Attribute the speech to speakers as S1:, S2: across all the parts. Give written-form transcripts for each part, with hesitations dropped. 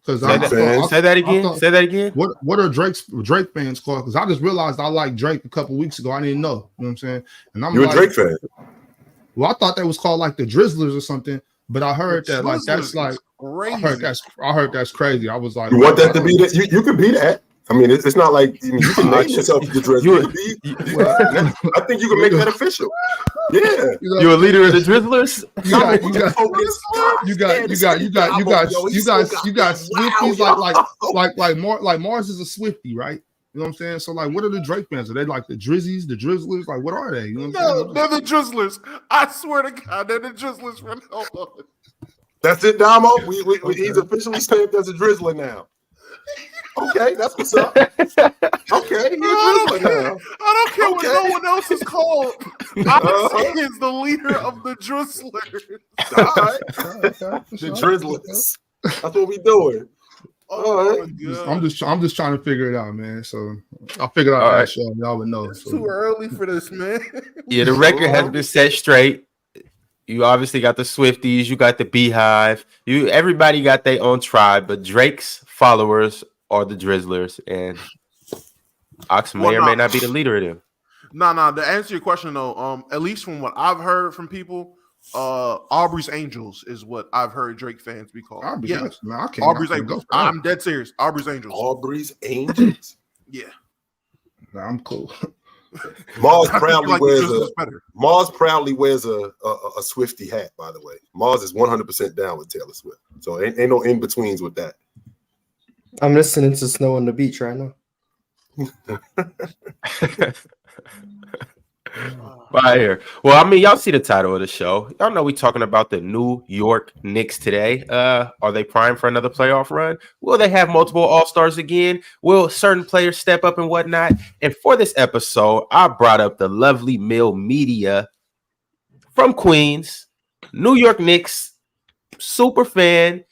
S1: Because
S2: say that again. Say that again.
S1: What are Drake fans called? Because I just realized I liked Drake a couple weeks ago. I didn't know. You know what I'm saying? And I'm
S3: a Drake fan?
S1: Well, I thought that was called like the Drizzlers or something. But I heard that like that's like crazy. I heard that's crazy. I was like,
S3: you want that to be that? You can be that. I mean, it's not like you can name yourself the Drizzlers. I think you can make that official. Yeah,
S2: you're a leader of the Drizzlers.
S1: You got Swifties like Mars is a Swiftie, right? You know what I'm saying? So like, what are the Drake fans? Are they like the Drizzies, the Drizzlers? Like, what are they? You know what I'm saying?
S4: They're the Drizzlers. I swear to God, they're the Drizzlers.
S3: That's it, Domo. He's officially stamped as a Drizzler now. Okay, that's what's up. Okay, he's a Drizzler now.
S4: I don't care what no one else is called. I is the leader of the Drizzlers.
S3: All right, the Drizzlers. That's what we doing.
S4: Oh,
S1: I'm just trying to figure it out, man. So I figured out that show. Y'all would know.
S4: It's too early for this, man.
S2: Yeah, the record has been set straight. You obviously got the Swifties, you got the Beehive, everybody got their own tribe, but Drake's followers are the Drizzlers, and Ox may or may not be the leader of them.
S4: No. To answer your question though, at least from what I've heard from people, Aubrey's Angels is what I've heard Drake fans be called.
S1: Aubrey's
S4: Angels. I'm dead serious. Aubrey's Angels.
S3: Aubrey's Angels.
S4: Yeah.
S1: Nah, I'm cool.
S3: Mars proudly wears a Swiftie hat, by the way. Mars is 100% down with Taylor Swift. So ain't no in-betweens with that.
S5: I'm listening to Snow on the Beach right now.
S2: Right here. Well, I mean, y'all see the title of the show. Y'all know we talking about the New York Knicks today. Are they primed for another playoff run? Will they have multiple All-Stars again? Will certain players step up and whatnot? And for this episode, I brought up the lovely Mill Media from Queens, New York Knicks, super fan,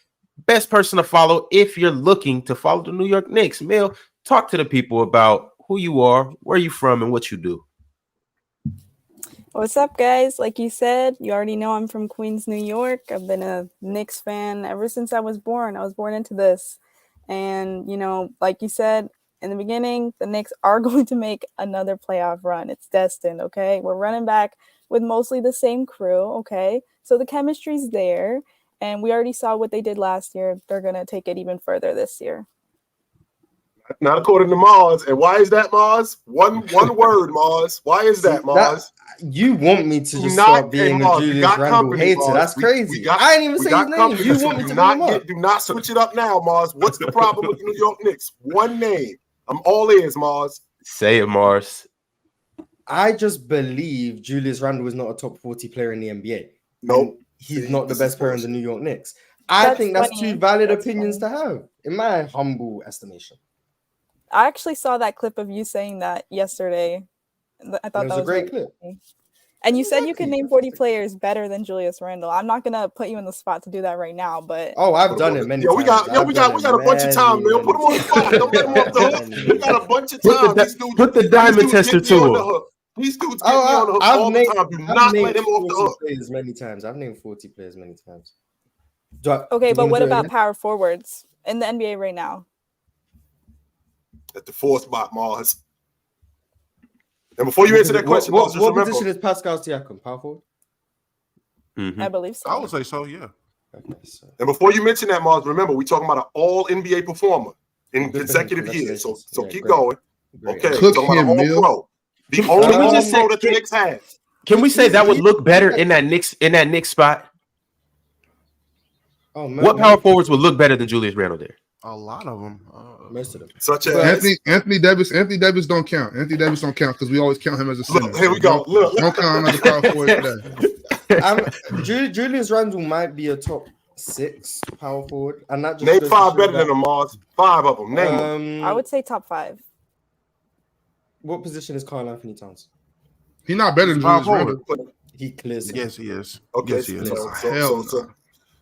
S2: best person to follow if you're looking to follow the New York Knicks. Mill, talk to the people about who you are, where you from, and what you do.
S6: What's up, guys? Like you said, you already know I'm from Queens, New York. I've been a Knicks fan ever since I was born. I was born into this. And, you know, like you said in the beginning, the Knicks are going to make another playoff run. It's destined, okay? We're running back with mostly the same crew, okay? So the chemistry's there. And we already saw what they did last year. They're going to take it even further this year.
S3: Not according to Mars. And why is that, Mars? One word, Mars. Why is that, Mars?
S5: You want me to just start being a Julius Randle hater?
S3: Mars.
S5: That's crazy. I didn't even say his name. You want me to
S3: do not switch it up now, Mars. What's the problem with the New York Knicks? One name. I'm all ears, Mars.
S2: Say it, Mars.
S5: I just believe Julius Randle is not a top 40 player in the NBA.
S3: Nope.
S5: He's not the best player in the New York Knicks. I think that's two valid opinions to have, in my humble estimation.
S6: I actually saw that clip of you saying that yesterday. I thought that was
S5: a great clip.
S6: And you said you could name 40 players better than Julius Randle. I'm not gonna put you in the spot to do that right now, but
S5: I've done it many times.
S3: We got a bunch of time, man. Put them on the spot. Don't let them off the hook. We got a bunch of time.
S2: Put the diamond tester to him.
S3: These dudes get me on the hook all the time. Do not let him off the hook.
S5: Many times. I've named 40 players many times.
S6: Okay, but what about power forwards in the NBA right now?
S3: At the 4th spot, Mars. And before you answer that question,
S5: what position is Pascal Siakam? Power forward?
S6: Mm-hmm. I believe so.
S4: I would say so, yeah.
S5: Okay, so.
S3: And before you mention that, Mars, remember, we're talking about an all NBA performer in consecutive years. So keep going. Okay, talking about an all pro. The only all pro that the Knicks have.
S2: Can we say that would look better in that Knicks spot?
S5: Oh, man,
S2: what power forwards would look better than Julius Randle there?
S4: A lot of them.
S5: Most of them.
S3: Such as
S1: Anthony Davis. Anthony Davis don't count. Anthony Davis don't count because we always count him as a center.
S3: Look, here we go.
S1: Don't count him as a power forward today.
S5: Julius Randle might be a top 6 power forward, and that just
S3: name 5 better than him, Mars. 5 of them. Name them.
S6: I would say top 5.
S5: What position is Karl Anthony Towns?
S1: He's not better than Julius Randle.
S5: He clears it.
S4: Yes, he is.
S3: Okay,
S4: yes, he is.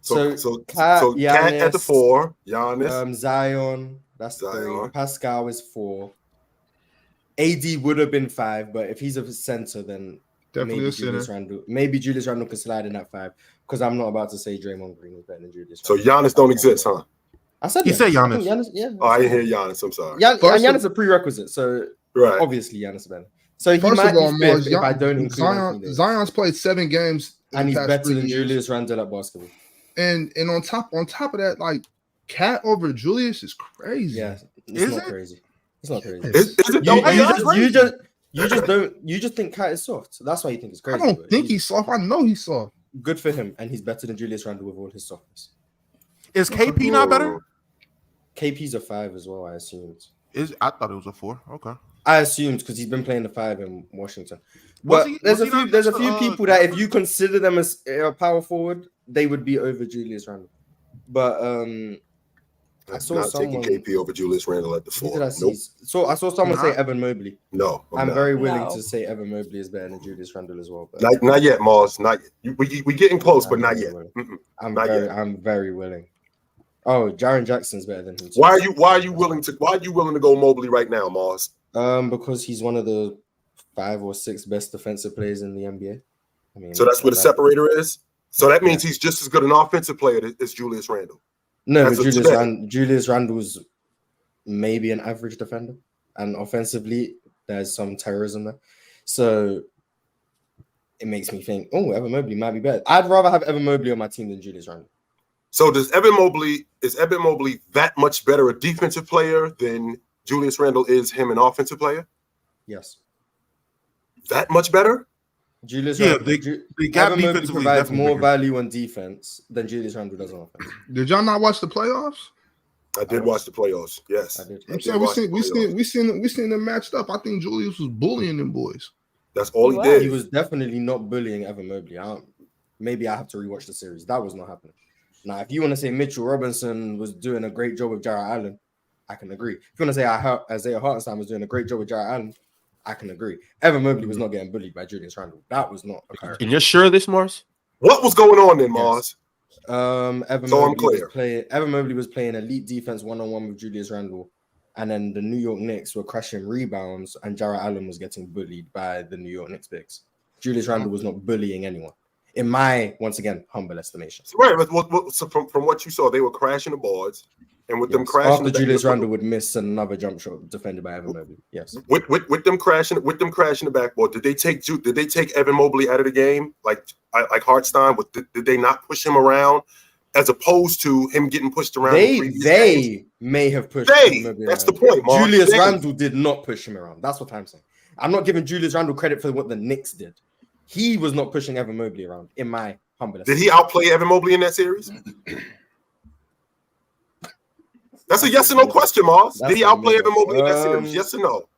S3: So Cat at the 4, Giannis,
S5: Zion, that's 3. Pascal is 4. AD would have been 5, but if he's a center, then
S1: definitely
S5: maybe Julius Randle. Maybe Julius Randle can slide in at 5 because I'm not about to say Draymond Green is better than Julius
S3: Randle. So Giannis don't exist, huh?
S5: I said
S4: he said
S5: Giannis.
S4: Giannis.
S5: Yeah.
S3: Oh, I didn't hear Giannis. I'm sorry.
S5: And Giannis is a prerequisite, so
S3: Right.
S5: obviously Giannis is better. So he
S1: First
S5: might
S1: of all,
S5: be fifth
S1: Mars,
S5: if I don't include Anthony Davis.
S1: Zion's played 7 games
S5: and he's better than
S1: years.
S5: Julius Randle at basketball.
S1: And on top of that, like Cat over Julius is crazy.
S5: Yeah, it's not crazy. It's not crazy.
S3: Is it
S5: You just think Cat is soft. So that's why you think it's crazy.
S1: I don't think he's soft. I know he's soft.
S5: Good for him, and he's better than Julius Randle with all his softness.
S4: Is KP not better?
S5: KP's a 5 as well, I assumed.
S4: I thought it was a 4. Okay.
S5: I assumed because he's been playing the 5 in Washington. But there's a few people that if you consider them as a power forward, they would be over Julius Randle. But I saw someone
S3: taking KP over Julius Randle at the 4.
S5: Nope. So I saw someone say Evan Mobley.
S3: No,
S5: I'm very willing to say Evan Mobley is better than Julius Randle as well. But
S3: not yet, Mars. Not yet. We getting close, but not yet.
S5: I'm very willing. Oh, Jaren Jackson's better than him.
S3: Why are you willing to go Mobley right now, Mars?
S5: Because he's one of the 5 or 6 best defensive players in the NBA. I mean,
S3: so that's where the separator is. So that means he's just as good an offensive player as Julius Randle.
S5: No, Julius Randle's maybe an average defender, and offensively, there's some terrorism there. So it makes me think, Evan Mobley might be better. I'd rather have Evan Mobley on my team than Julius Randle.
S3: So is Evan Mobley that much better a defensive player than Julius Randle is him an offensive player?
S5: Yes.
S3: That much better?
S5: Julius Randle,
S4: Evan
S5: Mobley provides more value on defense than Julius Randle does on offense.
S1: Did y'all not watch the playoffs?
S3: I did watch the playoffs. Yes,
S5: I did.
S1: I'm saying we seen them matched up. I think Julius was bullying them boys.
S3: That's all he did.
S5: He was definitely not bullying Evan Mobley. Maybe I have to rewatch the series. That was not happening. Now, if you want to say Mitchell Robinson was doing a great job with Jarrett Allen, I can agree. If you want to say Isaiah Hartenstein was doing a great job with Jarrett Allen, I can agree. Evan Mobley was not getting bullied by Julius Randle. That was not occurring.
S2: And you're sure of this, Mars?
S3: What was going on then, Mars?
S5: Evan Mobley was playing elite defense one-on-one with Julius Randle, and then the New York Knicks were crushing rebounds, and Jarrett Allen was getting bullied by the New York Knicks bigs. Julius Randle was not bullying anyone, in my, once again, humble estimation.
S3: Right, but so from what you saw, they were crashing the boards. And with them crashing,
S5: after Julius Randle would miss another jump shot defended by Evan Mobley. Yes.
S3: With them crashing the backboard, did they take Evan Mobley out of the game like Hartenstein? Did they not push him around as opposed to him getting pushed around?
S5: They may have pushed Evan Mobley
S3: that's
S5: around.
S3: the point, Mark.
S5: Julius Randle did not push him around. That's what I'm saying. I'm not giving Julius Randle credit for what the Knicks did. He was not pushing Evan Mobley around, in my humble estimation.
S3: Did he outplay Evan Mobley in that series? That's a yes or no question, Mars. Did he outplay Evan Mobley in that series? Yes or no?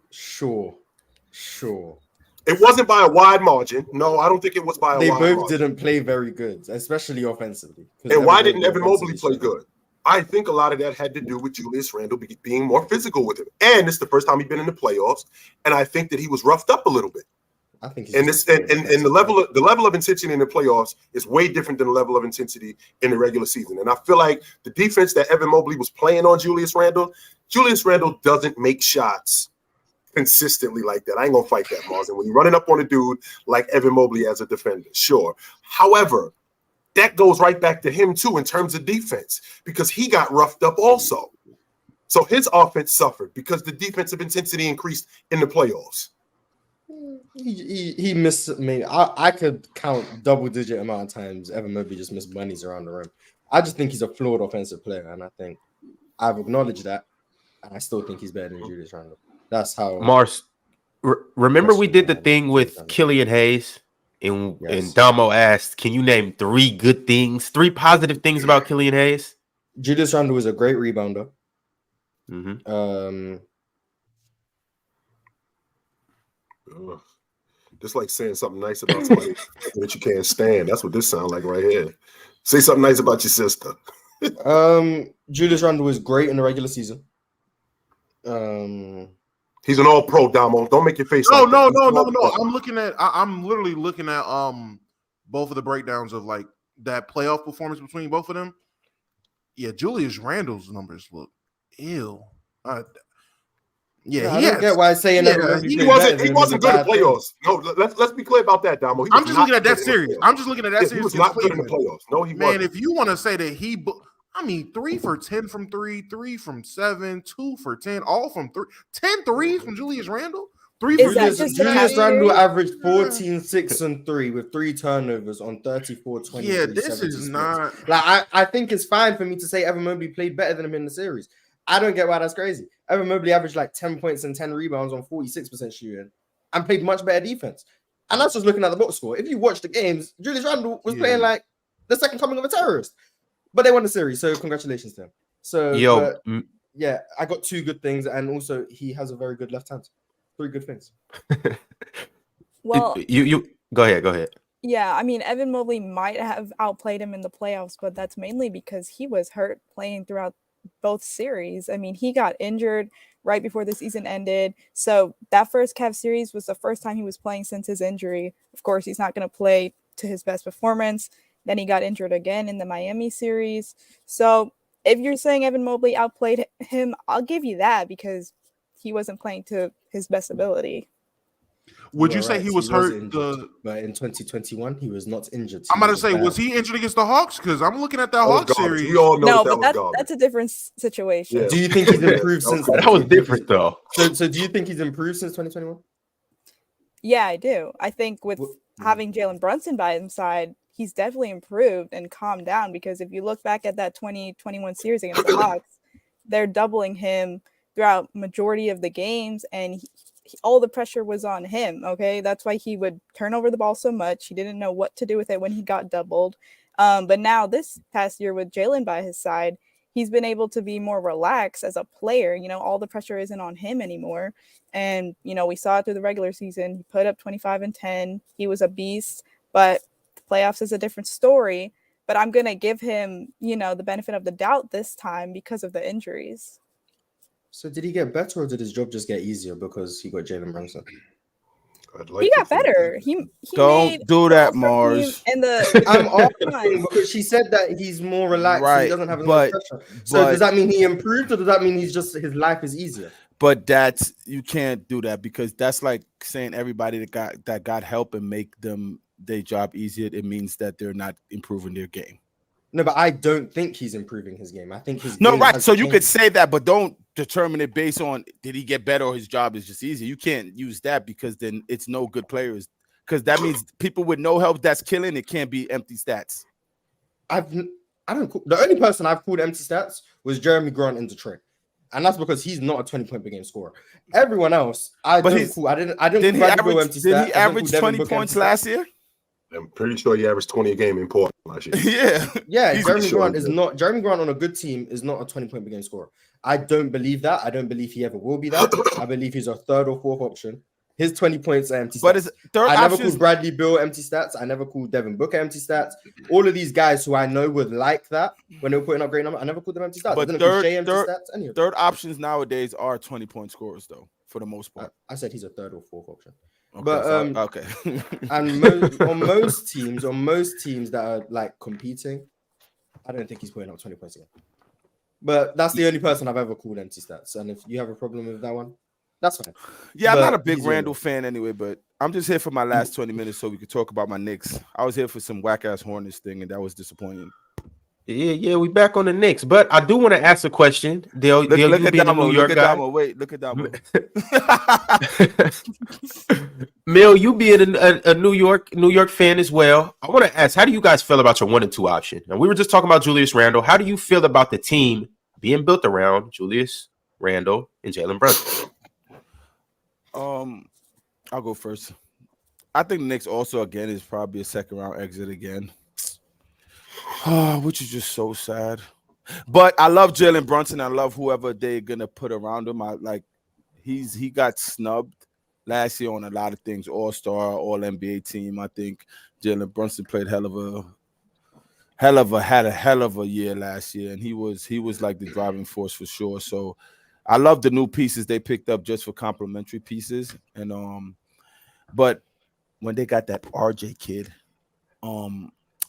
S5: Sure.
S3: It wasn't by a wide margin. No, I don't think it was by a wide margin. They both
S5: didn't play very good, especially offensively.
S3: And why didn't Evan Mobley play good? I think a lot of that had to do with Julius Randle being more physical with him. And it's the first time he's been in the playoffs. And I think that he was roughed up a little bit.
S5: I think
S3: the level of intensity in the playoffs is way different than the level of intensity in the regular season. And I feel like the defense that Evan Mobley was playing on Julius Randle doesn't make shots consistently like that. I ain't gonna fight that, Mars. And when you're running up on a dude like Evan Mobley as a defender, sure. However, that goes right back to him too in terms of defense because he got roughed up also. So his offense suffered because the defensive intensity increased in the playoffs.
S5: He missed. I could count double-digit amount of times Evan Mobley just missed bunnies around the rim. I just think he's a flawed offensive player, and I think I've acknowledged that, and I still think he's better than Julius Randle. That's how.
S2: Mars, remember we did the thing with Killian Hayes, and Domo asked, "Can you name 3 good things, 3 positive things about Killian Hayes?"
S5: Julius Randle was a great rebounder.
S3: Just like saying something nice about somebody that you can't stand. That's what this sounds like right here. Say something nice about your sister.
S5: Julius Randle was great in the regular season.
S3: He's an all-pro, Domo. Don't make your face.
S4: No. I'm literally looking at both of the breakdowns of like that playoff performance between both of them. Yeah, Julius Randle's numbers look ill. Yeah,
S5: I don't get why I'm saying Evan Mobley played better
S3: He
S5: than
S3: wasn't
S5: him
S3: good
S5: is a
S3: in
S5: bad thing.
S3: playoffs. No, let's be clear about that, Domo.
S4: I'm just looking at that series. I'm just looking at that series.
S3: He was
S4: against
S3: not good in the
S4: Cleveland.
S3: playoffs. No, he
S4: Man,
S3: wasn't.
S4: if you want to say that 3 for 10 from 3, 3 from 7, 2 for 10, all from 3, 10 threes from Julius Randle.
S6: Julius
S5: Randle averaged 14, 6, and 3 with 3 turnovers on 34, 23,
S4: Yeah, this
S5: 70
S4: is
S5: splits.
S4: not.
S5: Like I think it's fine for me to say Evan Mobley played better than him in the series. I don't get why that's crazy. Evan Mobley averaged like 10 points and 10 rebounds on 46% shooting and played much better defense. And that's just looking at the box score. If you watch the games, Julius Randle was playing like the second coming of a terrorist. But they won the series, so congratulations to him. So, yeah, I got 2 good things, and also he has a very good left hand. 3 good things.
S6: Well,
S2: you go ahead.
S6: Yeah, I mean, Evan Mobley might have outplayed him in the playoffs, but that's mainly because he was hurt playing throughout both series. I mean, he got injured right before the season ended. So that first Cavs series was the first time he was playing since his injury. Of course, he's not going to play to his best performance. Then he got injured again in the Miami series. So if you're saying Evan Mobley outplayed him, I'll give you that because he wasn't playing to his best ability.
S4: Would you say he was hurt?
S5: But in 2021, he was not injured.
S4: I'm about to say, was he injured against the Hawks? Because I'm looking at that Hawks series.
S3: We all know
S6: no, but that's a different situation.
S5: Yeah. Do you think he's improved since?
S2: That was different, though.
S5: So do you think he's improved since 2021?
S6: Yeah, I do. I think with having Jalen Brunson by his side, he's definitely improved and calmed down because if you look back at that 2021 series against the Hawks, they're doubling him throughout majority of the games and all the pressure was on him. Okay. That's why he would turn over the ball so much. He didn't know what to do with it when he got doubled. But now this past year with Jalen by his side, he's been able to be more relaxed as a player. You know, all the pressure isn't on him anymore. And, you know, we saw it through the regular season. He put up 25 and 10. He was a beast, but the playoffs is a different story. But I'm going to give him, you know, the benefit of the doubt this time because of the injuries.
S5: So did he get better or did his job just get easier because he got Jalen Brunson?
S6: He got better. He
S7: don't do that, Mars.
S6: And
S5: I'm arguing because she said that he's more relaxed and he doesn't have as much pressure. So does that mean he improved or does that mean he's just his life is easier?
S7: But you can't do that because that's like saying everybody that got help and make them their job easier. It means that they're not improving their game.
S5: No, but I don't think he's improving his game. I think his
S7: game
S5: has
S7: so
S5: changed.
S7: you could say that, but don't determine it based on did he get better or his job is just easier. You can't use that because then it's no good players. Because that means people with no help that's killing it can't be empty stats.
S5: The only person I've called empty stats was Jeremy Grant in Detroit. And that's because he's not a 20-point per game scorer. Everyone else, I didn't call empty stats.
S7: Did he average 20 points last year?
S3: I'm pretty sure he averaged 20 a game in Portland last year.
S5: Yeah. Jeremy Grant on a good team is not a 20-point per game scorer. I don't believe that. I don't believe he ever will be that. I believe he's a third or fourth option. His 20 points are empty stats.
S7: But
S5: I never called Bradley Beal empty stats. I never called Devin Booker empty stats. All of these guys who I know would like that when they were putting up great numbers, I never called them empty stats.
S7: But third options nowadays are 20-point scorers, though, for the most part.
S5: I said he's a third or fourth option.
S7: Okay,
S5: but
S7: okay.
S5: And on most teams that are like competing, I don't think he's putting up 20 points again. But that's the only person I've ever called empty stats. And if you have a problem with that one, that's fine.
S7: Yeah, I'm not a big Randle fan anyway, but I'm just here for my last 20 minutes so we could talk about my Knicks. I was here for some whack-ass Hornets thing, and that was disappointing.
S2: Yeah, we back on the Knicks. But I do want to ask a question. Look at Domo.
S7: Look at Domo. Wait, look at Domo.
S2: Mill, you being a New York fan as well, I want to ask, how do you guys feel about your 1 and 2 option? And we were just talking about Julius Randle. How do you feel about the team being built around Julius Randle and Jalen Brunson?
S7: I'll go first. I think the Knicks also again is probably a second round exit again. Which is just so sad. But I love Jalen Brunson. I love whoever they're gonna put around him. He got snubbed last year on a lot of things. All-Star, All-NBA team. I think Jalen Brunson played had a hell of a year last year, and he was like the driving force for sure. So I love the new pieces they picked up just for complementary pieces. And but when they got that RJ kid,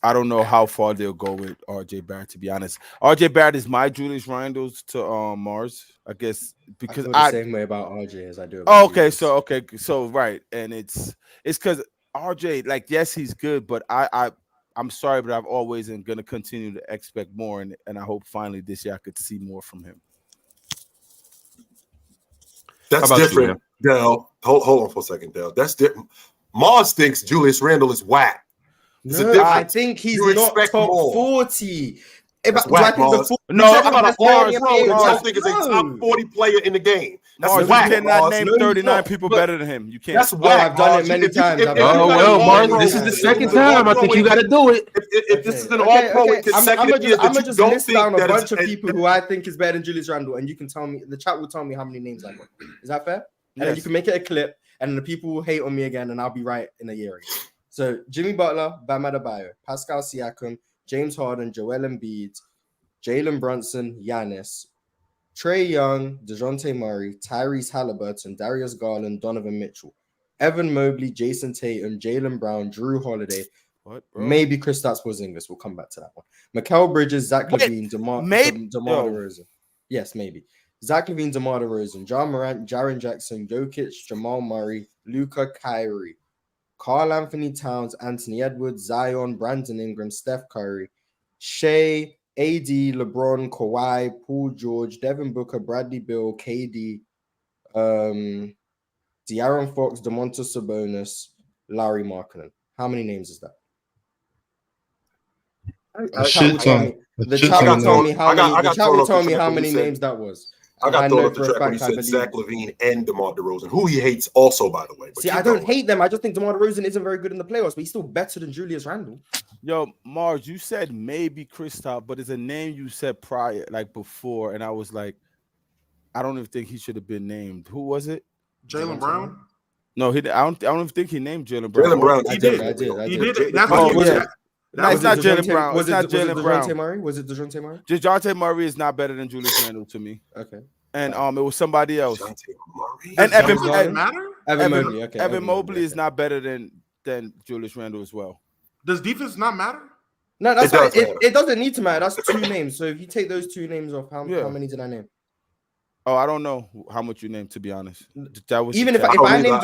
S7: I don't know how far they'll go with RJ Barrett, to be honest. RJ Barrett is my Julius Randle's to Mars, I guess, because
S5: I feel the same way about RJ as I do about Julius.
S7: So right, and it's because RJ, like, yes, he's good, but I'm sorry, but I've always am gonna continue to expect more, and I hope finally this year I could see more from him.
S3: That's different, Dell. Hold on for a second, Dell. That's different. Mars thinks Julius Randle is whack.
S5: No, I think he's not top 40.
S3: I think is a top 40 player in the game. That's
S7: Mars,
S3: whack.
S7: you cannot name 39 people better than him. You can't.
S3: That's whack.
S5: I've done it many times.
S2: Mars, this is the second time. I think you got to do it.
S3: If this is an all-pro in consecutive years,
S5: I'm just list down a bunch of people who I think is better than Julius Randle, and you can tell me. The chat will tell me how many names I got. Is that fair? And then you can make it a clip, and the people will hate on me again, and I'll be right in a year again. So Jimmy Butler, Bam Adebayo, Pascal Siakam, James Harden, Joel Embiid, Jalen Brunson, Giannis, Trae Young, DeJounte Murray, Tyrese Halliburton, Darius Garland, Donovan Mitchell, Evan Mobley, Jason Tatum, Jaylen Brown, Drew Holiday, maybe Kristaps Porzingis. We'll come back to that one. Mikal Bridges, Zach LaVine, DeMar DeRozan. Yes, maybe. Zach LaVine, DeMar DeRozan, John Morant, Jaren Jackson, Jokic, Jamal Murray, Luka, Kyrie, Karl Anthony Towns, Anthony Edwards, Zion, Brandon Ingram, Steph Curry, Shea, AD, LeBron, Kawhi, Paul George, Devin Booker, Bradley Beal, KD, De'Aaron Fox, Domantas Sabonis, Larry Markkinen. How many names is that? The chat will tell me how many names that was.
S3: I got thrown off the track when he said Zach LaVine and DeMar DeRozan, who he hates also, by the way.
S5: See, I don't hate them. I just think DeMar DeRozan isn't very good in the playoffs, but he's still better than Julius Randle.
S7: Yo, Mars, you said maybe Kristaps, but it's a name you said prior, like before, and I was like, I don't even think he should have been named. Who was it?
S4: Jaylen Brown?
S7: No, I don't even think he named Jaylen Brown.
S3: Jaylen Brown,
S5: I did.
S4: He did. That's what he said.
S7: No, it's not Jaylen Brown.
S5: Was it
S7: Jaylen Brown.
S5: DeJounte Murray? Was it DeJounte Murray?
S7: DeJounte Murray is not better than Julius Randle to me.
S5: Okay.
S7: And it was somebody else.
S3: And
S7: Evan
S5: Mobley. Okay.
S7: Evan Mobley is not better than Julius Randle as well.
S4: Does defense not matter?
S5: No, that's right. It doesn't need to matter. That's two names. So if you take those two names off, how many did I name?
S7: Oh, I don't know how much you named, to be honest. That was
S5: even if I named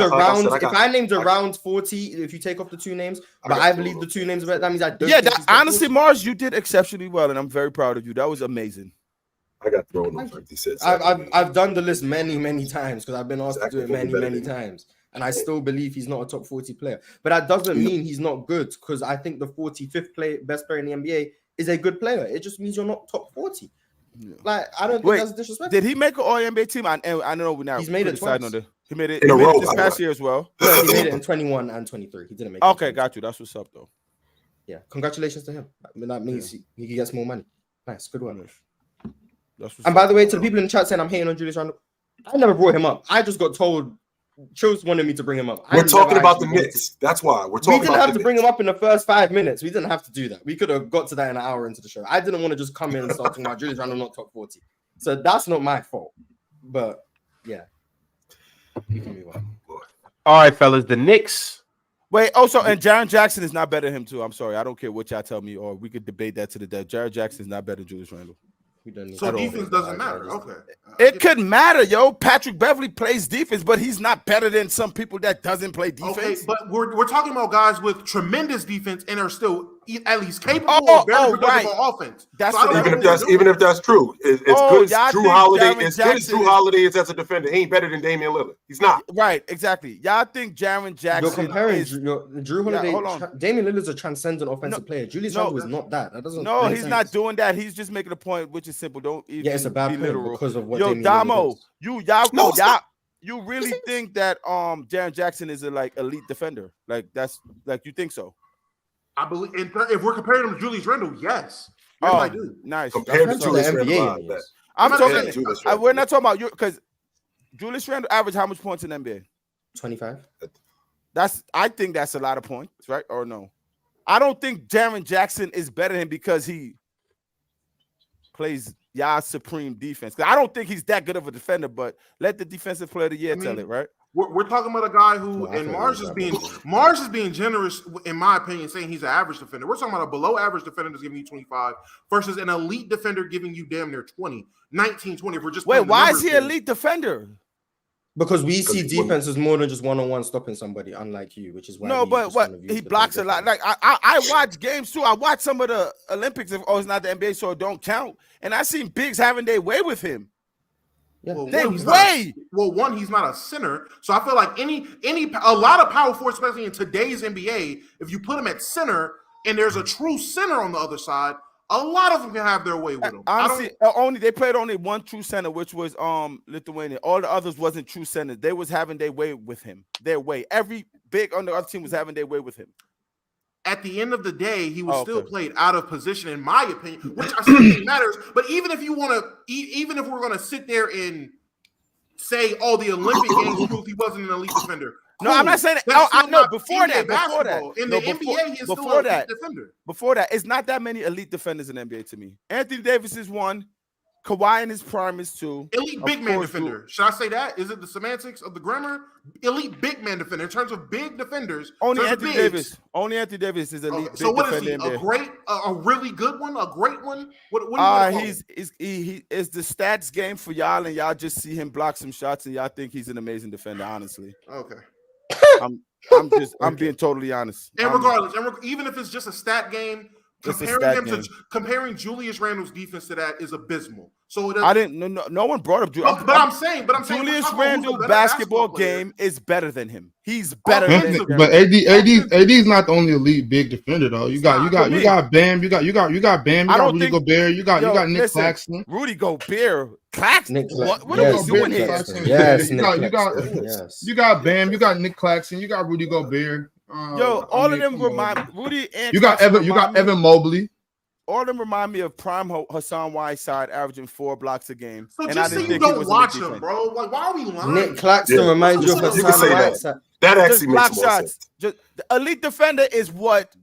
S5: around 40, if you take off the two names, but I believe the two names, that means I don't.
S7: Yeah, honestly, Mars, you did exceptionally well, and I'm very proud of you. That was amazing.
S3: I got thrown off like he said.
S5: I've done the list many times because I've been asked to do it many times, and I still believe he's not a top 40 player. But that doesn't mean he's not good, because I think the 45th best player in the NBA is a good player. It just means you're not top 40. Yeah. Like, I don't think that's disrespectful.
S7: Did he make an All-NBA team? I know now.
S5: He's made it twice.
S7: He made it this past year as well.
S5: No, he made it in 21 and 23. He didn't make it.
S7: Okay, got you. That's what's up, though.
S5: Yeah, congratulations to him. I mean, that means he gets more money. Nice, good one. And by the way, to the people in the chat saying I'm hating on Julius Randle, I never brought him up. I just got told Chills wanted me to bring him up.
S3: We're talking about the Knicks. That's why we're talking.
S5: We didn't have to bring him up in the first 5 minutes. We didn't have to do that. We could have got to that in an hour into the show. I didn't want to just come in and start talking about Julius Randle not top 40. So that's not my fault. But yeah, we can move on.
S2: All right, fellas, the Knicks.
S7: Wait, also, and Jaren Jackson is not better than him too. I'm sorry, I don't care what y'all tell me, or we could debate that to the death. Jaren Jackson is not better than Julius Randle.
S4: So defense doesn't matter. Okay.
S7: It could matter, yo. Patrick Beverly plays defense, but he's not better than some people that doesn't play defense.
S4: Okay, but we're talking about guys with tremendous defense and are still at least capable of very productive offense.
S3: That's so even if that's true. It's good as Drew Holiday. As good as Drew Holiday is as a defender, he ain't better than Damian Lillard. He's not.
S7: Right, exactly. Y'all think Jaren Jackson?
S5: You're comparing Drew Holiday. Damian Lillard's a transcendent offensive player. Julius Randle is not that. That doesn't.
S7: No, he's not doing that. He's just making a point, which is simple. Don't even.
S5: Yeah, it's a bad point because of what.
S7: Yo, Domo, you really think that Jaren Jackson is a elite defender? Like that's you think so?
S4: I believe if we're comparing him to Julius Randle, yes. I do.
S7: Nice.
S3: Compared to Julius Randle,
S7: I'm talking. We're not talking about you because Julius Randle averaged how much points in the NBA?
S5: 25.
S7: I think that's a lot of points, right? Or no? I don't think Jaren Jackson is better than him because he. plays y'all's supreme defense. I don't think he's that good of a defender, but let the defensive player of the year tell it, right?
S4: We're talking about a guy who,
S5: No, I
S4: and
S5: think
S4: Mars is being generous, in my opinion, saying he's an average defender. We're talking about a below average defender that's giving you 25 versus an elite defender giving you damn near 20, 19, 20. If we're just
S7: Wait, why is he
S4: an
S7: elite defender?
S5: Because we see defense as more than just one-on-one stopping somebody, unlike you, which is why
S7: No, but what he blocks a lot. Like I watch games too. I watch some of the Olympics. It's not the NBA, so it don't count. And I seen bigs having their way with him.
S5: Yeah.
S4: Well, one, he's not a center, so I feel like a lot of power forwards, especially in today's NBA, if you put him at center and there's a true center on the other side, a lot of them can have their way with him.
S7: Honestly, they played only one true center, which was Lithuanian. All the others wasn't true centers. They was having their way with him. Their way. Every big on the other team was having their way with him.
S4: At the end of the day, he was still played out of position, in my opinion, which I still think matters. But even if if we're gonna sit there and say, the Olympic games proved he wasn't an elite defender.
S7: No, I'm not saying that. I know before that.
S4: In the NBA, he's still an elite defender.
S7: Before that, it's not that many elite defenders in the NBA to me. Anthony Davis is one. Kawhi in his prime is two.
S4: Elite big man defender. Should I say that? Is it the semantics of the grammar? Elite big man defender. In terms of big defenders,
S7: only Anthony Davis. Only Anthony Davis is elite.
S4: So what is he? A really good one? A great one? What
S7: he is the stats game for y'all, and y'all just see him block some shots, and y'all think he's an amazing defender. Honestly,
S4: okay.
S7: I'm being totally honest.
S4: And regardless, even if it's just a stat game. Comparing Julius Randle's defense to that is abysmal. So
S7: no one brought up Julius.
S4: But I'm saying
S7: Julius Randle basketball game is better than him. He's better than him.
S1: But AD's not the only elite big defender though. You got Bam, you got Bam, you got Rudy Gobert, you got Nic Claxton.
S7: Rudy Gobert. Claxton. What
S5: are
S7: we doing here?
S5: Yes,
S1: you got Bam, you got Nic Claxton, you got Rudy Gobert.
S7: All of them remind Rudy and
S1: you got Evan Mobley.
S7: All of them remind me of prime Hassan Whiteside, averaging 4 blocks a game.
S4: So just say you don't watch him, bro. Like, why are we lying?
S5: Nic Claxton reminds you of Hassan Whiteside.
S3: That actually makes more sense.
S7: The elite defender is what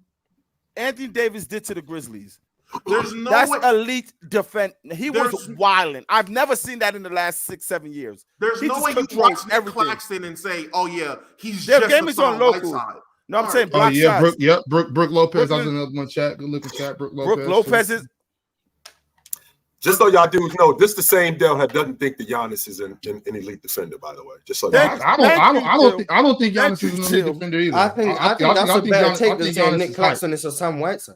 S7: Anthony Davis did to the Grizzlies. That's elite defense. He was wilding. I've never seen that in the last 6-7 years.
S4: There's no way you watch Nic Claxton and say, "Oh yeah, he's just
S7: game is on local." No, I'm saying block shots.
S1: Brooke Lopez. I was in another one chat. Good looking chat. Brooke
S7: Lopez is.
S3: Just so y'all dudes know, this the same Dell that doesn't think that Giannis is an elite defender. By the way, just so
S1: I don't think Giannis is an elite defender either.
S5: I think that's a better take than saying Nic Claxton is Hassan Whiteside.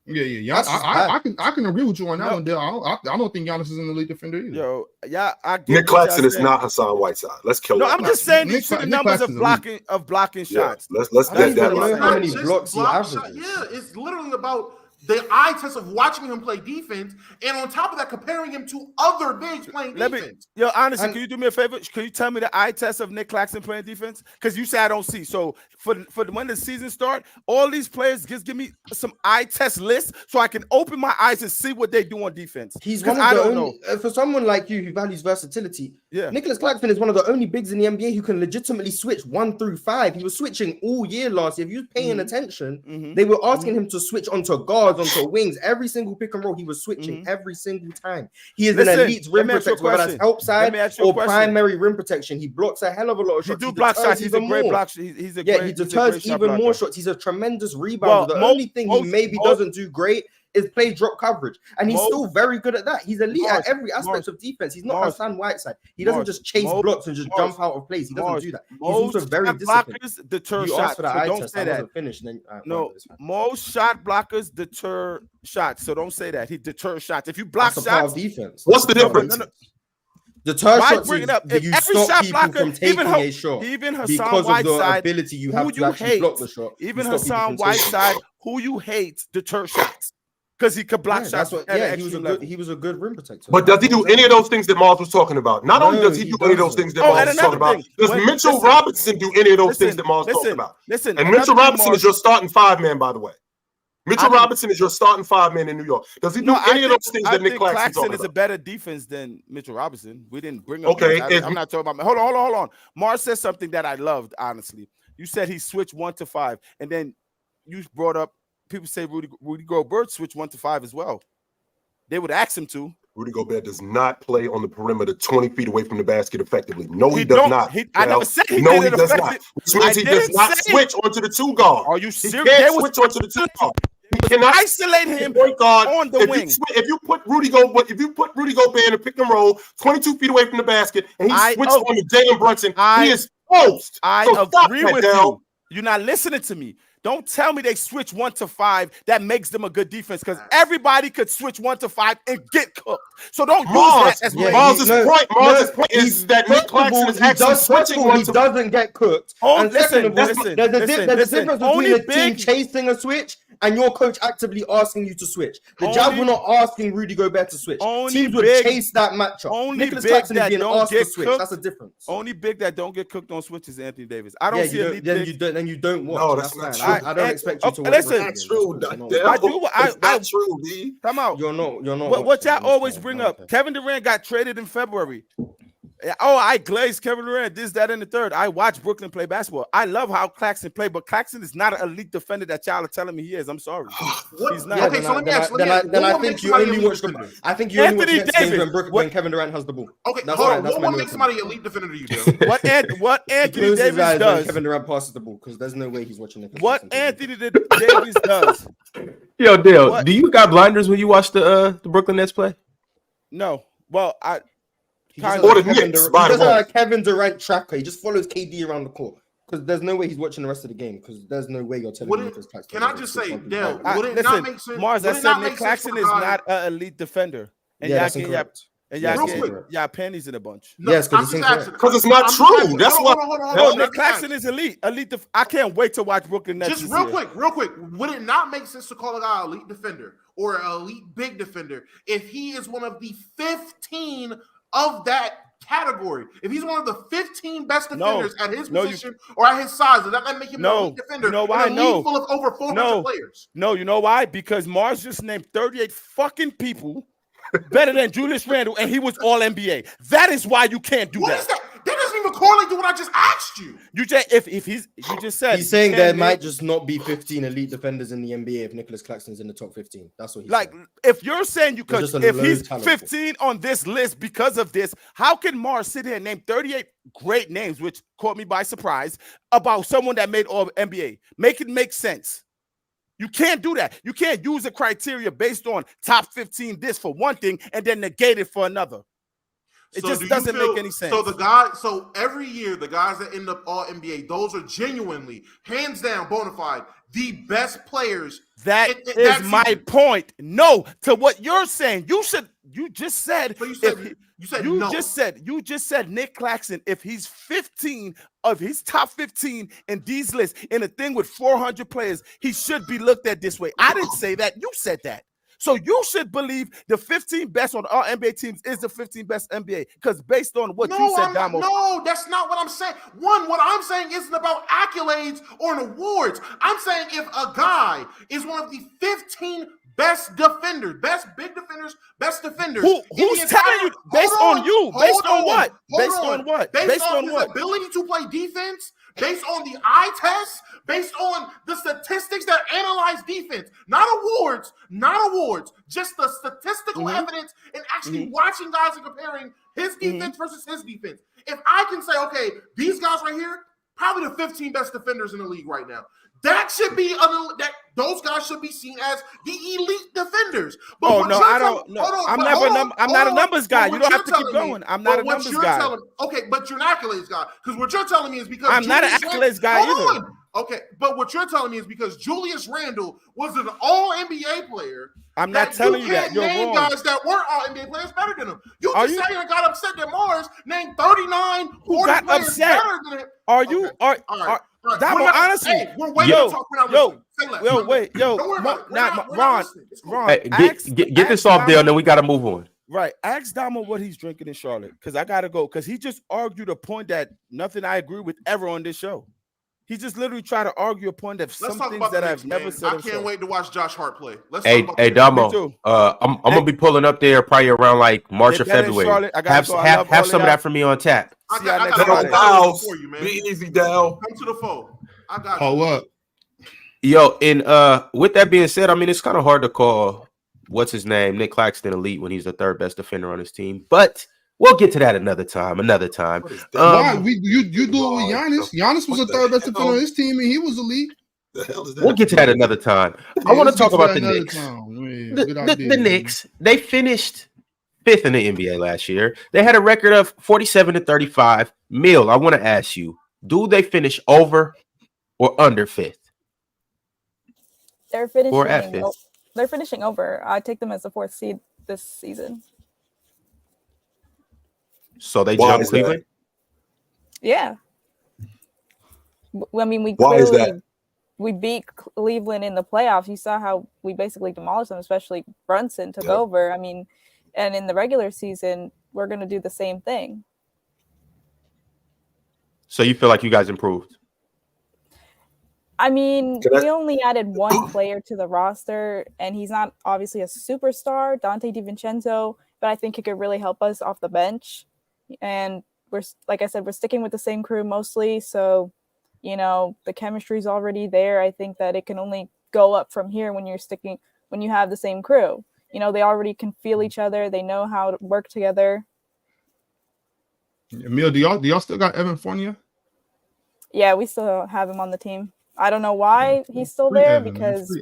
S1: Yeah. I can agree with you on that one, Dale. I don't think Giannis is an elite defender either.
S3: Nic Claxton is not Hassan Whiteside. Let's kill.
S7: No, I'm just saying these are the numbers of blocking shots.
S3: Let's get that
S5: right. How many blocks he averages?
S4: Yeah, it's literally about the eye test of watching him play defense, and on top of that, comparing him to other bigs playing defense.
S7: Honestly, can you do me a favor? Can you tell me the eye test of Nic Claxton playing defense? Because you say I don't see. So for when the season start, all these players just give me some eye test lists so I can open my eyes and see what they do on defense.
S5: He's one of the only, for someone like you who values versatility. Yeah, Nicholas Claxton is one of the only bigs in the NBA who can legitimately switch 1 through 5. He was switching all year last year. If you was paying attention, they were asking him to switch onto guards, onto wings. Every single pick and roll, he was switching every single time. He is an elite rim protector, whether that's help side or primary rim protection. He blocks a hell of a lot of shots.
S7: He do block shots. He's a great block. He
S5: deters even more shots. He's a tremendous rebounder. The only thing he maybe doesn't do great is play drop coverage, and he's still very good at that. He's elite at every aspect of defense. He's not Hassan Whiteside. He doesn't just chase blocks and just jump out of place. He doesn't do that. He's also very disciplined.
S7: Deter shots. So don't say that. Most shot blockers deter shots. So don't say that. He deters shots. If you block shots,
S5: defense.
S3: What's the difference?
S5: Deter shots is
S7: if
S5: you
S7: every
S5: stop
S7: shot
S5: people
S7: blocker,
S5: from taking a shot
S7: even Hassan
S5: because of the
S7: Whiteside,
S5: ability you have to actually block the shot.
S7: Even Hassan Whiteside, who you hate, deter shots. Because he could block shots.
S5: He was a good rim protector.
S3: But does he do any of those things that Mars was talking about? Not only does he do any of those things that Mars was talking about, does Mitchell Robinson do any of those things that Mars talked about? And Mitchell Robinson is your starting 5-man, by the way. Mitchell Robinson is your starting 5-man in New York. Does he do any of those things that Nic Claxton
S7: is a better defense than Mitchell Robinson. We didn't bring up. Okay, I'm not talking about. Hold on. Mars said something that I loved. Honestly, you said he switched 1 to 5, and then you brought up. People say Rudy Gobert switched 1 to 5 as well. They would ask him to.
S3: Rudy Gobert does not play on the perimeter 20 feet away from the basket effectively. No, he does not.
S7: I never said he
S3: no,
S7: did
S3: he does not. Which means he does not switch onto the 2 guard.
S7: Are you
S3: He
S7: serious?
S3: can't switch onto the 2 guard. He cannot
S7: isolate him
S3: point guard
S7: on the wing.
S3: If you put Rudy Gobert in a pick and roll 22 feet away from the basket and he switches on to Jalen Brunson, he is toast.
S7: I agree with you. You're not listening to me. Don't tell me they switch 1 to 5. That makes them a good defense because everybody could switch 1 to 5 and get cooked. So don't use that as
S3: Mars's point is that Nic Claxton is actually switching 1 to 5.
S5: He doesn't get cooked.
S7: Oh,
S5: listen,
S7: there's
S5: a difference between a team chasing a switch and your coach actively asking you to switch. The Jazz were not asking Rudy Gobert to switch. Teams would chase that matchup. Nicholas Claxton is being asked to switch. That's a difference.
S7: Only big that don't get cooked on switches, Anthony Davis. I don't see elite big.
S5: Then you don't watch.
S3: No, that's not true.
S5: I don't expect you to watch.
S3: Listen, that's true. That's not true, B.
S7: Come out.
S5: You're not.
S7: What y'all always bring up? Kevin Durant got traded in February. Oh, I glazed Kevin Durant, this, that, and the third. I watched Brooklyn play basketball. I love how Claxton played, but Claxton is not an elite defender that y'all are telling me he is. I'm sorry. He's not.
S5: Okay, so let me ask. Then I think you only watch the. I think you only watch the next game when Kevin Durant has the ball.
S4: Okay, hold on. What makes somebody elite defender to you, Bill?
S7: What Anthony Davis does?
S5: Kevin Durant passes the ball because there's no way he's watching it.
S7: What Anthony Davis does?
S2: Yo, Dale, do you got blinders when you watch the Brooklyn Nets play?
S7: No. Well,
S5: He doesn't have a Kevin Durant tracker. He just follows KD around the court. Because there's no way he's watching the rest of the game. Because there's no way you're telling me Nic Claxton.
S4: Can I just say, Dale, would it
S7: listen,
S4: not make sense?
S7: Mars, I said Nic Claxton is not an elite defender. And y'all panties in a bunch.
S3: No, yes, because it's not true. That's why.
S7: No, Nic Claxton is elite. I can't wait to watch Brooklyn Nets.
S4: Just real quick. Would it not make sense to call a guy an elite defender or an elite big defender if he is one of the 15 of that category? If he's one of the 15 best defenders at his position or at his size, does that make him an elite defender?
S7: You know why?
S4: No. Full of over 400 players.
S7: No, you know why? Because Mars just named 38 fucking people better than Julius Randle, and he was all NBA. That is why you can't do that.
S4: What is that? That doesn't even correlate to what I just asked you.
S7: You just said
S5: he's saying there might just not be 15 elite defenders in the NBA if Nicholas Claxton's in the top 15. That's what he's saying.
S7: If you're saying if he's 15 on this list because of this, how can Mars sit here and name 38 great names, which caught me by surprise, about someone that made all NBA? Make it make sense. You can't do that. You can't use a criteria based on top 15 this for one thing and then negate it for another. It just doesn't make any sense.
S4: So every year, the guys that end up all NBA, those are genuinely, hands down, bona fide, the best players.
S7: That is my point. No, to what you're saying. You just said Nic Claxton, if he's 15 of his top 15 in these lists in a thing with 400 players, he should be looked at this way. I didn't say that. You said that. So you should believe the 15 best on all NBA teams is the 15 best NBA because based on what you said, Domo.
S4: No, that's not what I'm saying. What I'm saying isn't about accolades or awards. I'm saying if a guy is one of the 15 best defenders, best big defenders, best defenders.
S7: Who's telling you? Based on you? Based on what? Based on what?
S4: Based on his ability to play defense, based on the eye test, based on the statistics that analyze defense. Not awards, just the statistical evidence and actually watching guys and comparing his defense versus his defense. If I can say, okay, these guys right here, probably the 15 best defenders in the league right now. That should be those guys should be seen as the elite defenders. But
S7: I'm not a numbers guy. You don't have to keep going. I'm not a numbers guy.
S4: Okay, but you're an accolades guy. Because what you're telling me is because
S7: I'm not an accolades guy either.
S4: Okay, but what you're telling me is because Julius Randle was an all-NBA player.
S7: I'm not telling you that. You're
S4: wrong. Guys that weren't all-NBA players better than him. You just saying I got upset that Mars named 39
S7: who got upset better than him. Are you? All right. That one, honestly,
S4: we're waiting to talk.
S2: Ron, get this off there, and then we got to move on.
S7: Right. Ask Domo what he's drinking in Charlotte, because I got to go, because he just argued a point that nothing I agree with ever on this show. He just literally tried to argue a point of some things that I've never said.
S4: I can't wait to watch Josh Hart play.
S2: Hey, Domo, I'm gonna be pulling up there probably around like March or February. Have some of that for me on tap.
S4: I got for you, man.
S3: Be easy, Dal.
S4: Come to the phone. I got
S1: you. Up.
S2: Yo, and with that being said, I mean it's kind of hard to call what's his name? Nic Claxton elite when he's the third best defender on his team. But we'll get to that another time.
S1: Why? You do it with Giannis. Giannis was the third best defender on his team, and he was elite.
S3: The hell is that?
S2: We'll get to that another time. I want to talk about the Knicks. The Knicks, they finished 5th in the NBA last year. They had a record of 47-35. Mill, I want to ask you, do they finish over or under 5th?
S6: They're finishing
S2: or at 5th?
S6: They're finishing over. I take them as the 4th seed this season.
S2: So they jumped Cleveland?
S6: Yeah. I mean, we beat Cleveland in the playoffs. You saw how we basically demolished them, especially Brunson took over. I mean, and in the regular season, we're going to do the same thing.
S2: So you feel like you guys improved?
S6: I mean, we only added one player to the roster, and he's not obviously a superstar, Dante DiVincenzo, but I think he could really help us off the bench. And we're, like I said, we're sticking with the same crew mostly. So, you know, the chemistry is already there. I think that it can only go up from here when you have the same crew. You know, they already can feel each other. They know how to work together.
S1: Emil, do y'all still got Evan Fournier?
S6: Yeah, we still have him on the team. I don't know why he's still there because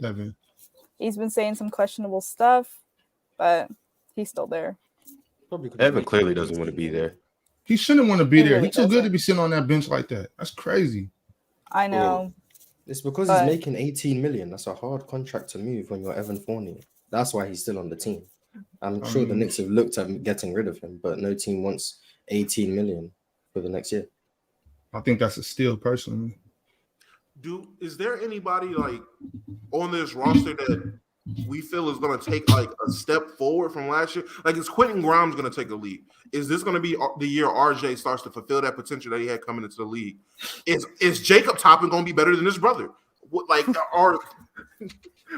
S6: he's been saying some questionable stuff, but he's still there.
S2: Evan clearly doesn't want to be there.
S1: He shouldn't want to be there.
S6: Really
S1: He's too good to be sitting on that bench like that. That's crazy.
S6: I know.
S5: It's because he's making 18 million. That's a hard contract to move when you're Evan Fournier. That's why he's still on the team. I'm sure the Knicks have looked at getting rid of him, but no team wants 18 million for the next year.
S1: I think that's a steal, personally.
S4: Is there anybody like on this roster that we feel is going to take like a step forward from last year? Like, is Quentin Grimes going to take a leap? Is this going to be the year RJ starts to fulfill that potential that he had coming into the league? Is Jacob Toppin going to be better than his brother?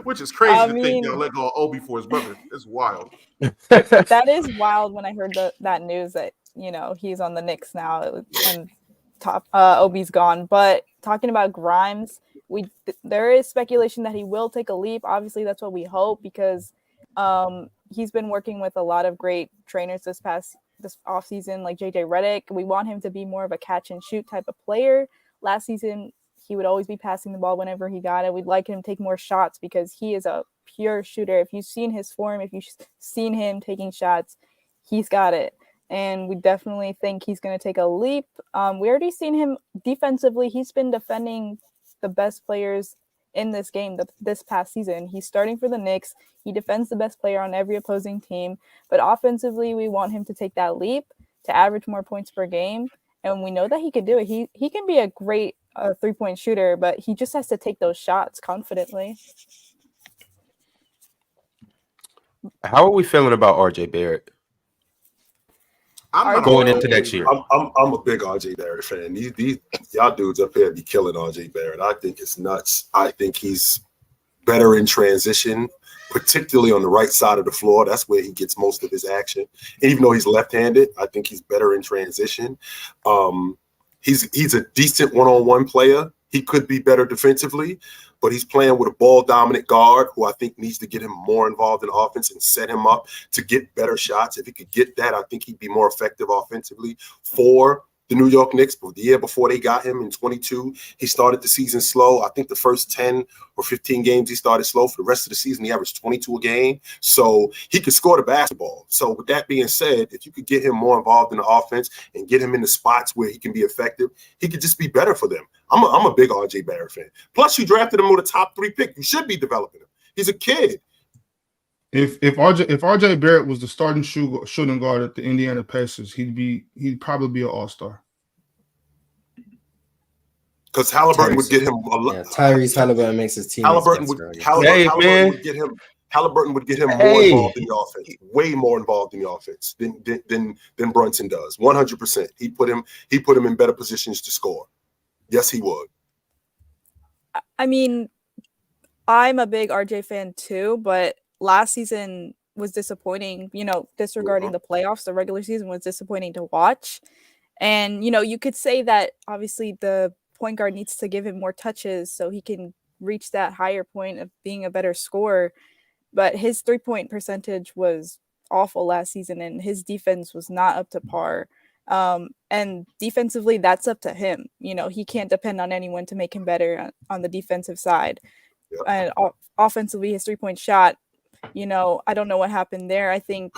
S4: Which is crazy to think they'll let go of Obi for his brother. It's wild.
S6: That is wild. When I heard that news that, you know, he's on the Knicks now and Obi's gone. But talking about Grimes, there is speculation that he will take a leap. Obviously, that's what we hope, because he's been working with a lot of great trainers this offseason, like JJ Redick. We want him to be more of a catch and shoot type of player. Last season, he would always be passing the ball whenever he got it. We'd like him to take more shots because he is a pure shooter. If you've seen his form, if you've seen him taking shots, he's got it. And we definitely think he's going to take a leap. We already seen him defensively. He's been defending the best players in this game this past season. He's starting for the Knicks. He defends the best player on every opposing team. But offensively, we want him to take that leap to average more points per game. And we know that he can do it. He can be a great three-point shooter, but he just has to take those shots confidently.
S2: How are we feeling about RJ Barrett?
S3: I'm
S2: going into next year.
S3: I'm a big RJ Barrett fan. These y'all dudes up here be killing RJ Barrett. I think it's nuts. I think he's better in transition, particularly on the right side of the floor. That's where he gets most of his action. And even though he's left-handed, I think he's better in transition. He's a decent one-on-one player. He could be better defensively, but he's playing with a ball-dominant guard who I think needs to get him more involved in offense and set him up to get better shots. If he could get that, I think he'd be more effective offensively for the New York Knicks. But the year before they got him in 22, he started the season slow. I think the first 10 or 15 games he started slow. For the rest of the season, he averaged 22 a game. So he could score the basketball. So with that being said, if you could get him more involved in the offense and get him in the spots where he can be effective, he could just be better for them. I'm a big RJ Barrett fan. Plus, you drafted him with a top 3 pick. You should be developing him. He's a kid.
S1: If RJ Barrett was the starting shooting guard at the Indiana Pacers, he'd probably be an all-star.
S3: Because Halliburton would get him a lot.
S5: Yeah, Tyrese Halliburton makes his team.
S3: Halliburton would get him more involved in the offense, way more involved in the offense than Brunson does. 100%. He put him in better positions to score. Yes, he would.
S6: I mean, I'm a big RJ fan too, but last season was disappointing. You know, disregarding the playoffs, the regular season was disappointing to watch. And, you know, you could say that obviously the point guard needs to give him more touches so he can reach that higher point of being a better scorer. but his 3-point percentage was awful last season, and his defense was not up to par. And defensively, that's up to him. He can't depend on anyone to make him better on the defensive side.
S3: Yep.
S6: And offensively, his 3-point shot, I don't know what happened there. I think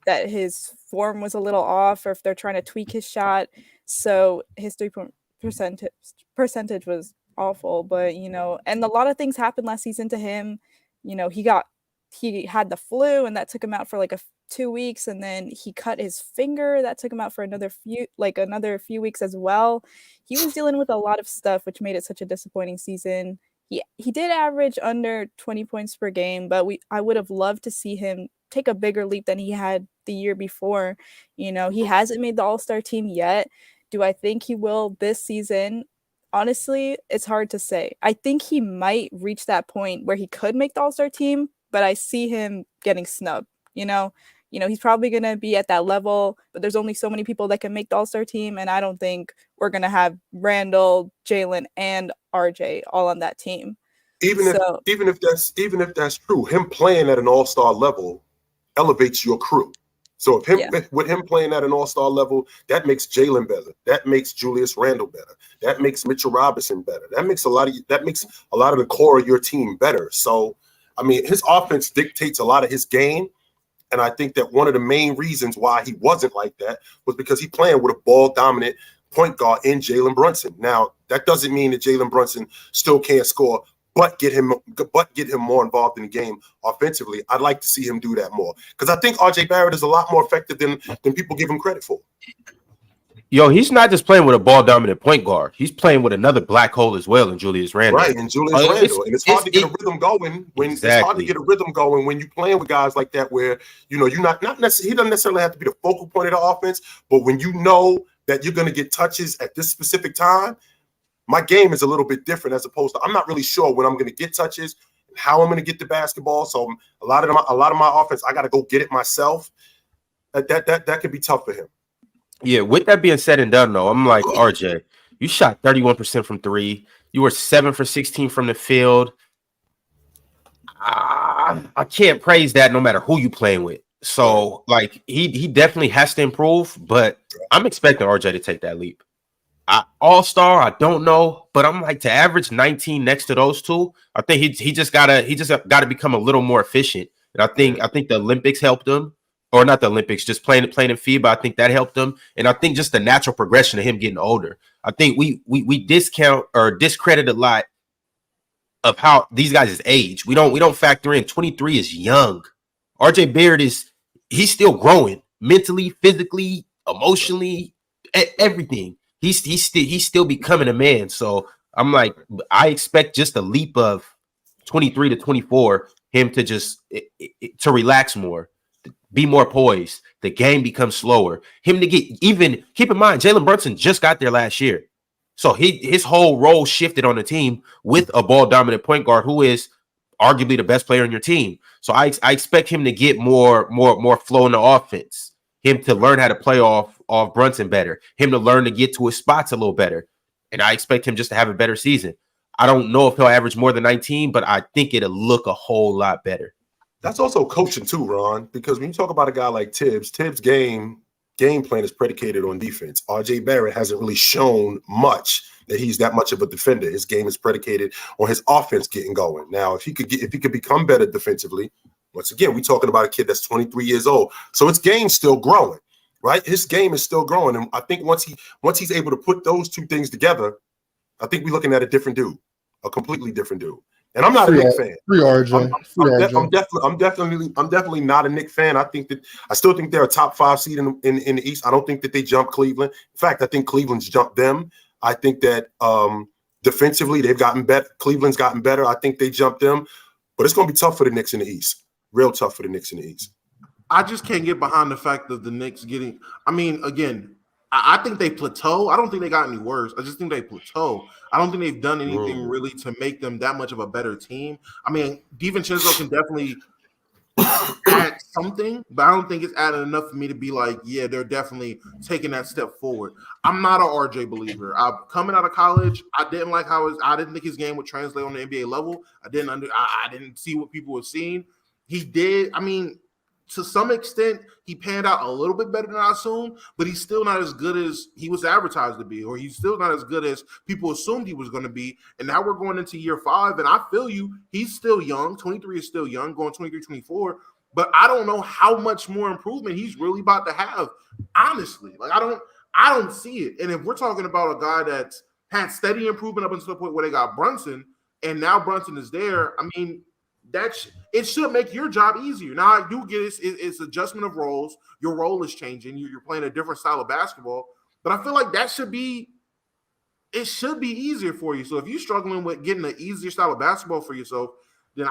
S6: that his form was a little off, or if they're trying to tweak his shot. So his 3-point percentage was awful. But, and a lot of things happened last season to him. He had the flu, and that took him out for like 2 weeks, and then he cut his finger. That took him out for another few weeks as well. He was dealing with a lot of stuff, which made it such a disappointing season. He did average under 20 points per game, but I would have loved to see him take a bigger leap than he had the year before. He hasn't made the All-Star team yet. Do I think he will this season? Honestly, it's hard to say. I think he might reach that point where he could make the All-Star team, but I see him getting snubbed. He's probably going to be at that level, but there's only so many people that can make the All-Star team, and I don't think we're going to have Randle, Jalen, and RJ all on that team.
S3: Even if that's true, him playing at an All-Star level elevates your crew. So with him playing at an All-Star level, that makes Jalen better. That makes Julius Randle better. That makes Mitchell Robinson better. That makes a lot of the core of your team better. So, I mean, his offense dictates a lot of his game. And I think that one of the main reasons why he wasn't like that was because he playing with a ball-dominant point guard in Jalen Brunson. Now, that doesn't mean that Jalen Brunson still can't score, but get him more involved in the game offensively. I'd like to see him do that more, because I think RJ Barrett is a lot more effective than people give him credit for.
S2: Yo, he's not just playing with a ball-dominant point guard. He's playing with another black hole as well in Julius Randle.
S3: Right, and Julius Randle. And it's hard to get a rhythm going when it's hard to get a rhythm going when you're playing with guys like that, where you're not necessarily, he doesn't necessarily have to be the focal point of the offense, but when you know that you're going to get touches at this specific time, my game is a little bit different, as opposed to I'm not really sure when I'm going to get touches and how I'm going to get the basketball. So a lot of my offense, I got to go get it myself. That could be tough for him.
S2: Yeah, with that being said and done, though, I'm like, RJ, you shot 31% from three. You were 7 for 16 from the field. I can't praise that no matter who you playing with. So, like, he definitely has to improve, but I'm expecting RJ to take that leap. All-star, I don't know, but I'm like, to average 19 next to those two, I think he just gotta become a little more efficient. And I think the Olympics helped him. Or not the Olympics, just playing in FIBA. I think that helped him. And I think just the natural progression of him getting older. I think we discount or discredit a lot of how these guys' age. We don't factor in 23 is young. RJ Barrett he's still growing mentally, physically, emotionally, everything. He's still becoming a man. So I'm like, I expect just a leap of 23 to 24, him to just to relax more. Be more poised. The game becomes slower. Him to get even, keep in mind, Jalen Brunson just got there last year. So his whole role shifted on the team with a ball-dominant point guard who is arguably the best player on your team. So I expect him to get more flow in the offense. Him to learn how to play off Brunson better. Him to learn to get to his spots a little better. And I expect him just to have a better season. I don't know if he'll average more than 19, but I think it'll look a whole lot better.
S3: That's also coaching too, Ron, because when you talk about a guy like Tibbs' game plan is predicated on defense. RJ Barrett hasn't really shown much that he's that much of a defender. His game is predicated on his offense getting going. Now, if he could become better defensively, once again, we're talking about a kid that's 23 years old. So his game's still growing, right? His game is still growing. And I think once he's able to put those two things together, I think we're looking at a different dude, a completely different dude. And I'm not a Knicks fan.
S1: Free RJ.
S3: I'm definitely not a Knicks fan. I still think they're a top 5 seed in the East. I don't think that they jumped Cleveland. In fact, I think Cleveland's jumped them. I think that defensively they've gotten better. Cleveland's gotten better. I think they jumped them. But it's going to be tough for the Knicks in the East. Real tough for the Knicks in the East.
S4: I just can't get behind the fact that the Knicks getting – I mean, again, I think they plateau. I don't think they got any worse. I just think they plateau. I don't think they've done anything really to make them that much of a better team. I mean, DiVincenzo can definitely add something, but I don't think it's added enough for me to be like, yeah, they're definitely taking that step forward. I'm not an RJ believer. Coming out of college, I didn't think his game would translate on the NBA level. I didn't see what people were seeing. He did. I mean, to some extent, he panned out a little bit better than I assumed, but he's still not as good as he was advertised to be, or he's still not as good as people assumed he was going to be. And now we're going into year 5, and I feel you. He's still young. 23 is still young, going 23, 24. But I don't know how much more improvement he's really about to have. Honestly, like I don't see it. And if we're talking about a guy that's had steady improvement up until the point where they got Brunson, and now Brunson is there, I mean, it should make your job easier. Now, I do get it's adjustment of roles. Your role is changing. You're playing a different style of basketball. But I feel like it should be easier for you. So if you're struggling with getting an easier style of basketball for yourself, then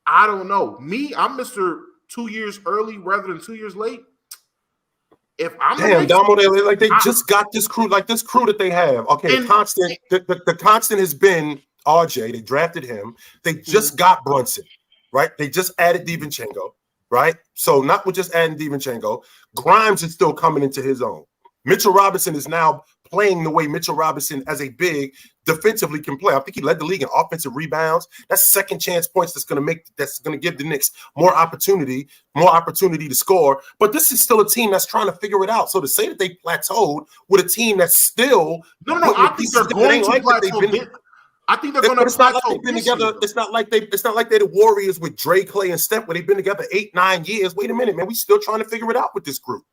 S4: I don't know. Me, I'm Mr. 2 years early rather than 2 years late. If I'm
S3: Domo, they just got this crew, like this crew that they have. Okay, the constant has been RJ. They drafted him. They just got Brunson, right? They just added DiVincenzo, right? So not with just adding DiVincenzo, Grimes is still coming into his own. Mitchell Robinson is now playing the way Mitchell Robinson as a big defensively can play. I think he led the league in offensive rebounds. That's second chance points that's going to give the Knicks more opportunity to score. But this is still a team that's trying to figure it out. So to say that they plateaued with a team that's still
S4: no, I think they're going to plateau. I think they're going to plateau.
S3: It's not like they're the Warriors with Dre, Clay, and Steph, where they've been together 8-9 years. Wait a minute, man. We still trying to figure it out with this group.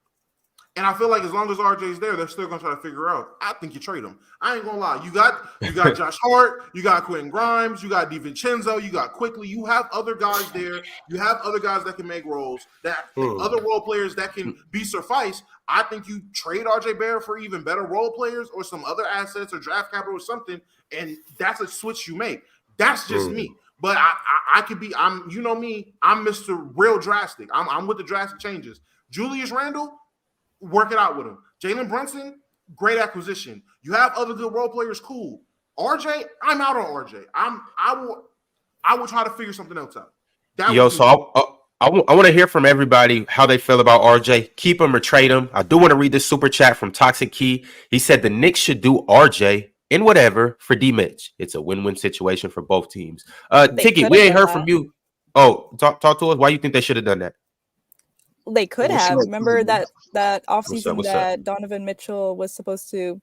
S4: And I feel like as long as RJ's there, they're still going to try to figure out. I think you trade him. I ain't going to lie. You got Josh Hart. You got Quentin Grimes. You got DiVincenzo. You got Quickly. You have other guys there. You have other guys that can make roles, other role players that can be suffice. I think you trade RJ Barrett for even better role players or some other assets or draft capital or something, and that's a switch you make. That's just me. But I could be. You know me. I'm Mr. Real Drastic. I'm with the drastic changes. Julius Randle. Work it out with him. Jalen Brunson, great acquisition. You have other good role players, cool. RJ, I'm out on RJ. I will try to figure something else out.
S2: I want to hear from everybody how they feel about RJ. Keep him or trade him. I do want to read this super chat from Toxic Key. He said the Knicks should do RJ in whatever for D Mitch. It's a win-win situation for both teams. Tiki, we ain't heard from you. Oh, talk to us. Why you think they should have done that?
S6: They could have. Remember that offseason that Donovan Mitchell was supposed to,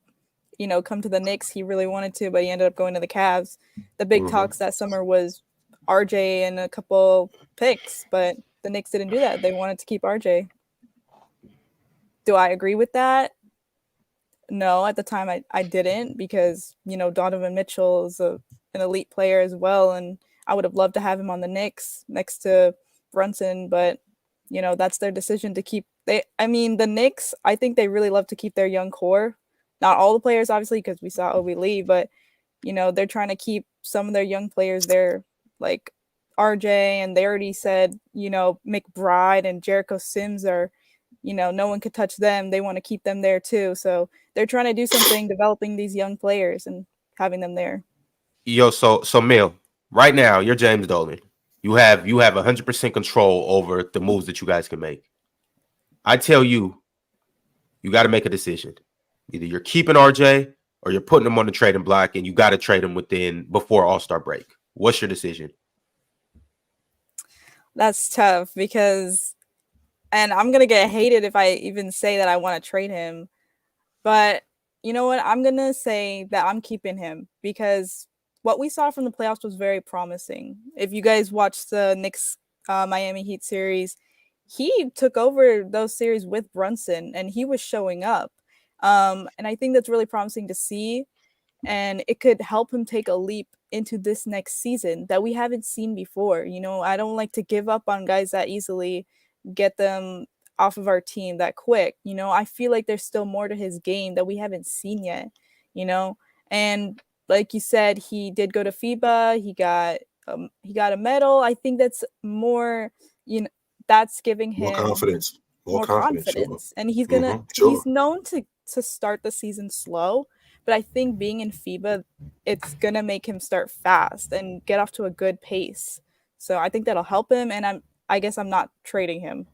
S6: come to the Knicks. He really wanted to, but he ended up going to the Cavs. The big talks that summer was RJ and a couple picks, but the Knicks didn't do that. They wanted to keep RJ. Do I agree with that? No, at the time I didn't, because, Donovan Mitchell is an elite player as well, and I would have loved to have him on the Knicks next to Brunson, but that's their decision to keep. The Knicks, I think they really love to keep their young core. Not all the players, obviously, because we saw Obi leave, but, they're trying to keep some of their young players there, like RJ, and they already said, McBride and Jericho Sims are, no one could touch them. They want to keep them there too. So they're trying to do something, developing these young players and having them there.
S2: So Mil, right now, you're James Dolan. You have 100% control over the moves that you guys can make. I tell you, you got to make a decision. Either you're keeping RJ or you're putting him on the trading block, and you got to trade him before All-Star break. What's your decision?
S6: That's tough because, and I'm going to get hated if I even say that I want to trade him. But you know what? I'm going to say that I'm keeping him because what we saw from the playoffs was very promising. If you guys watched the Knicks Miami Heat series, he took over those series with Brunson, and he was showing up. And I think that's really promising to see, and it could help him take a leap into this next season that we haven't seen before. I don't like to give up on guys that easily, get them off of our team that quick. I feel like there's still more to his game that we haven't seen yet, and like you said, he did go to FIBA. He got a medal. I think that's more, that's giving him more confidence. Sure. And he's he's known to start the season slow, but I think being in FIBA, it's gonna make him start fast and get off to a good pace. So I think that'll help him. And I guess I'm not trading him.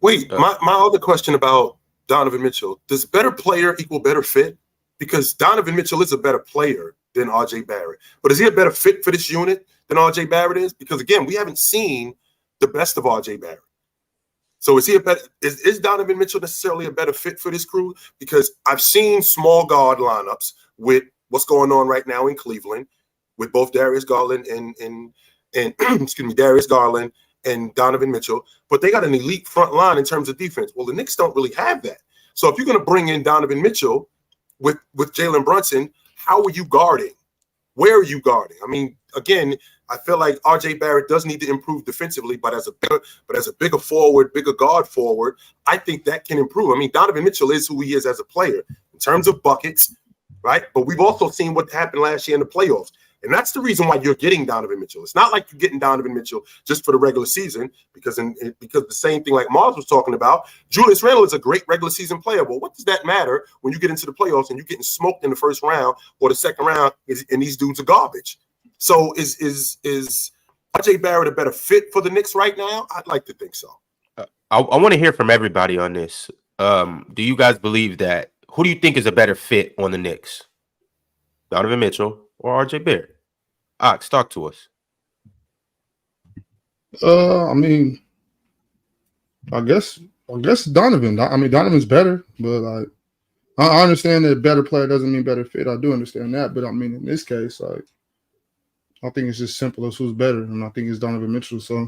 S3: Wait, my other question about Donovan Mitchell: does better player equal better fit? Because Donovan Mitchell is a better player than RJ Barrett. But is he a better fit for this unit than RJ Barrett is? Because again, we haven't seen the best of RJ Barrett. So is Donovan Mitchell necessarily a better fit for this crew? Because I've seen small guard lineups with what's going on right now in Cleveland with both Darius Garland and excuse me, Darius Garland and Donovan Mitchell, but they got an elite front line in terms of defense. Well, the Knicks don't really have that. So if you're going to bring in Donovan Mitchell with Jalen Brunson, how are you guarding? Where are you guarding? I mean, again, I feel like RJ Barrett does need to improve defensively, but as a bigger forward, bigger guard forward, I think that can improve. I mean, Donovan Mitchell is who he is as a player in terms of buckets, right? But we've also seen what happened last year in the playoffs. And that's the reason why you're getting Donovan Mitchell. It's not like you're getting Donovan Mitchell just for the regular season, because the same thing like Mars was talking about, Julius Randle is a great regular season player. Well, what does that matter when you get into the playoffs and you're getting smoked in the first round or the second round and these dudes are garbage? So is RJ Barrett a better fit for the Knicks right now? I'd like to think so.
S2: I want to hear from everybody on this. Do you guys believe that? Who do you think is a better fit on the Knicks? Donovan Mitchell or RJ Barrett? Ox, talk to us.
S1: I mean, I guess Donovan. I mean, Donovan's better, but like, I understand that better player doesn't mean better fit. I do understand that, but I mean, in this case, like, I think it's just simple as who's better, and I think it's Donovan Mitchell. So,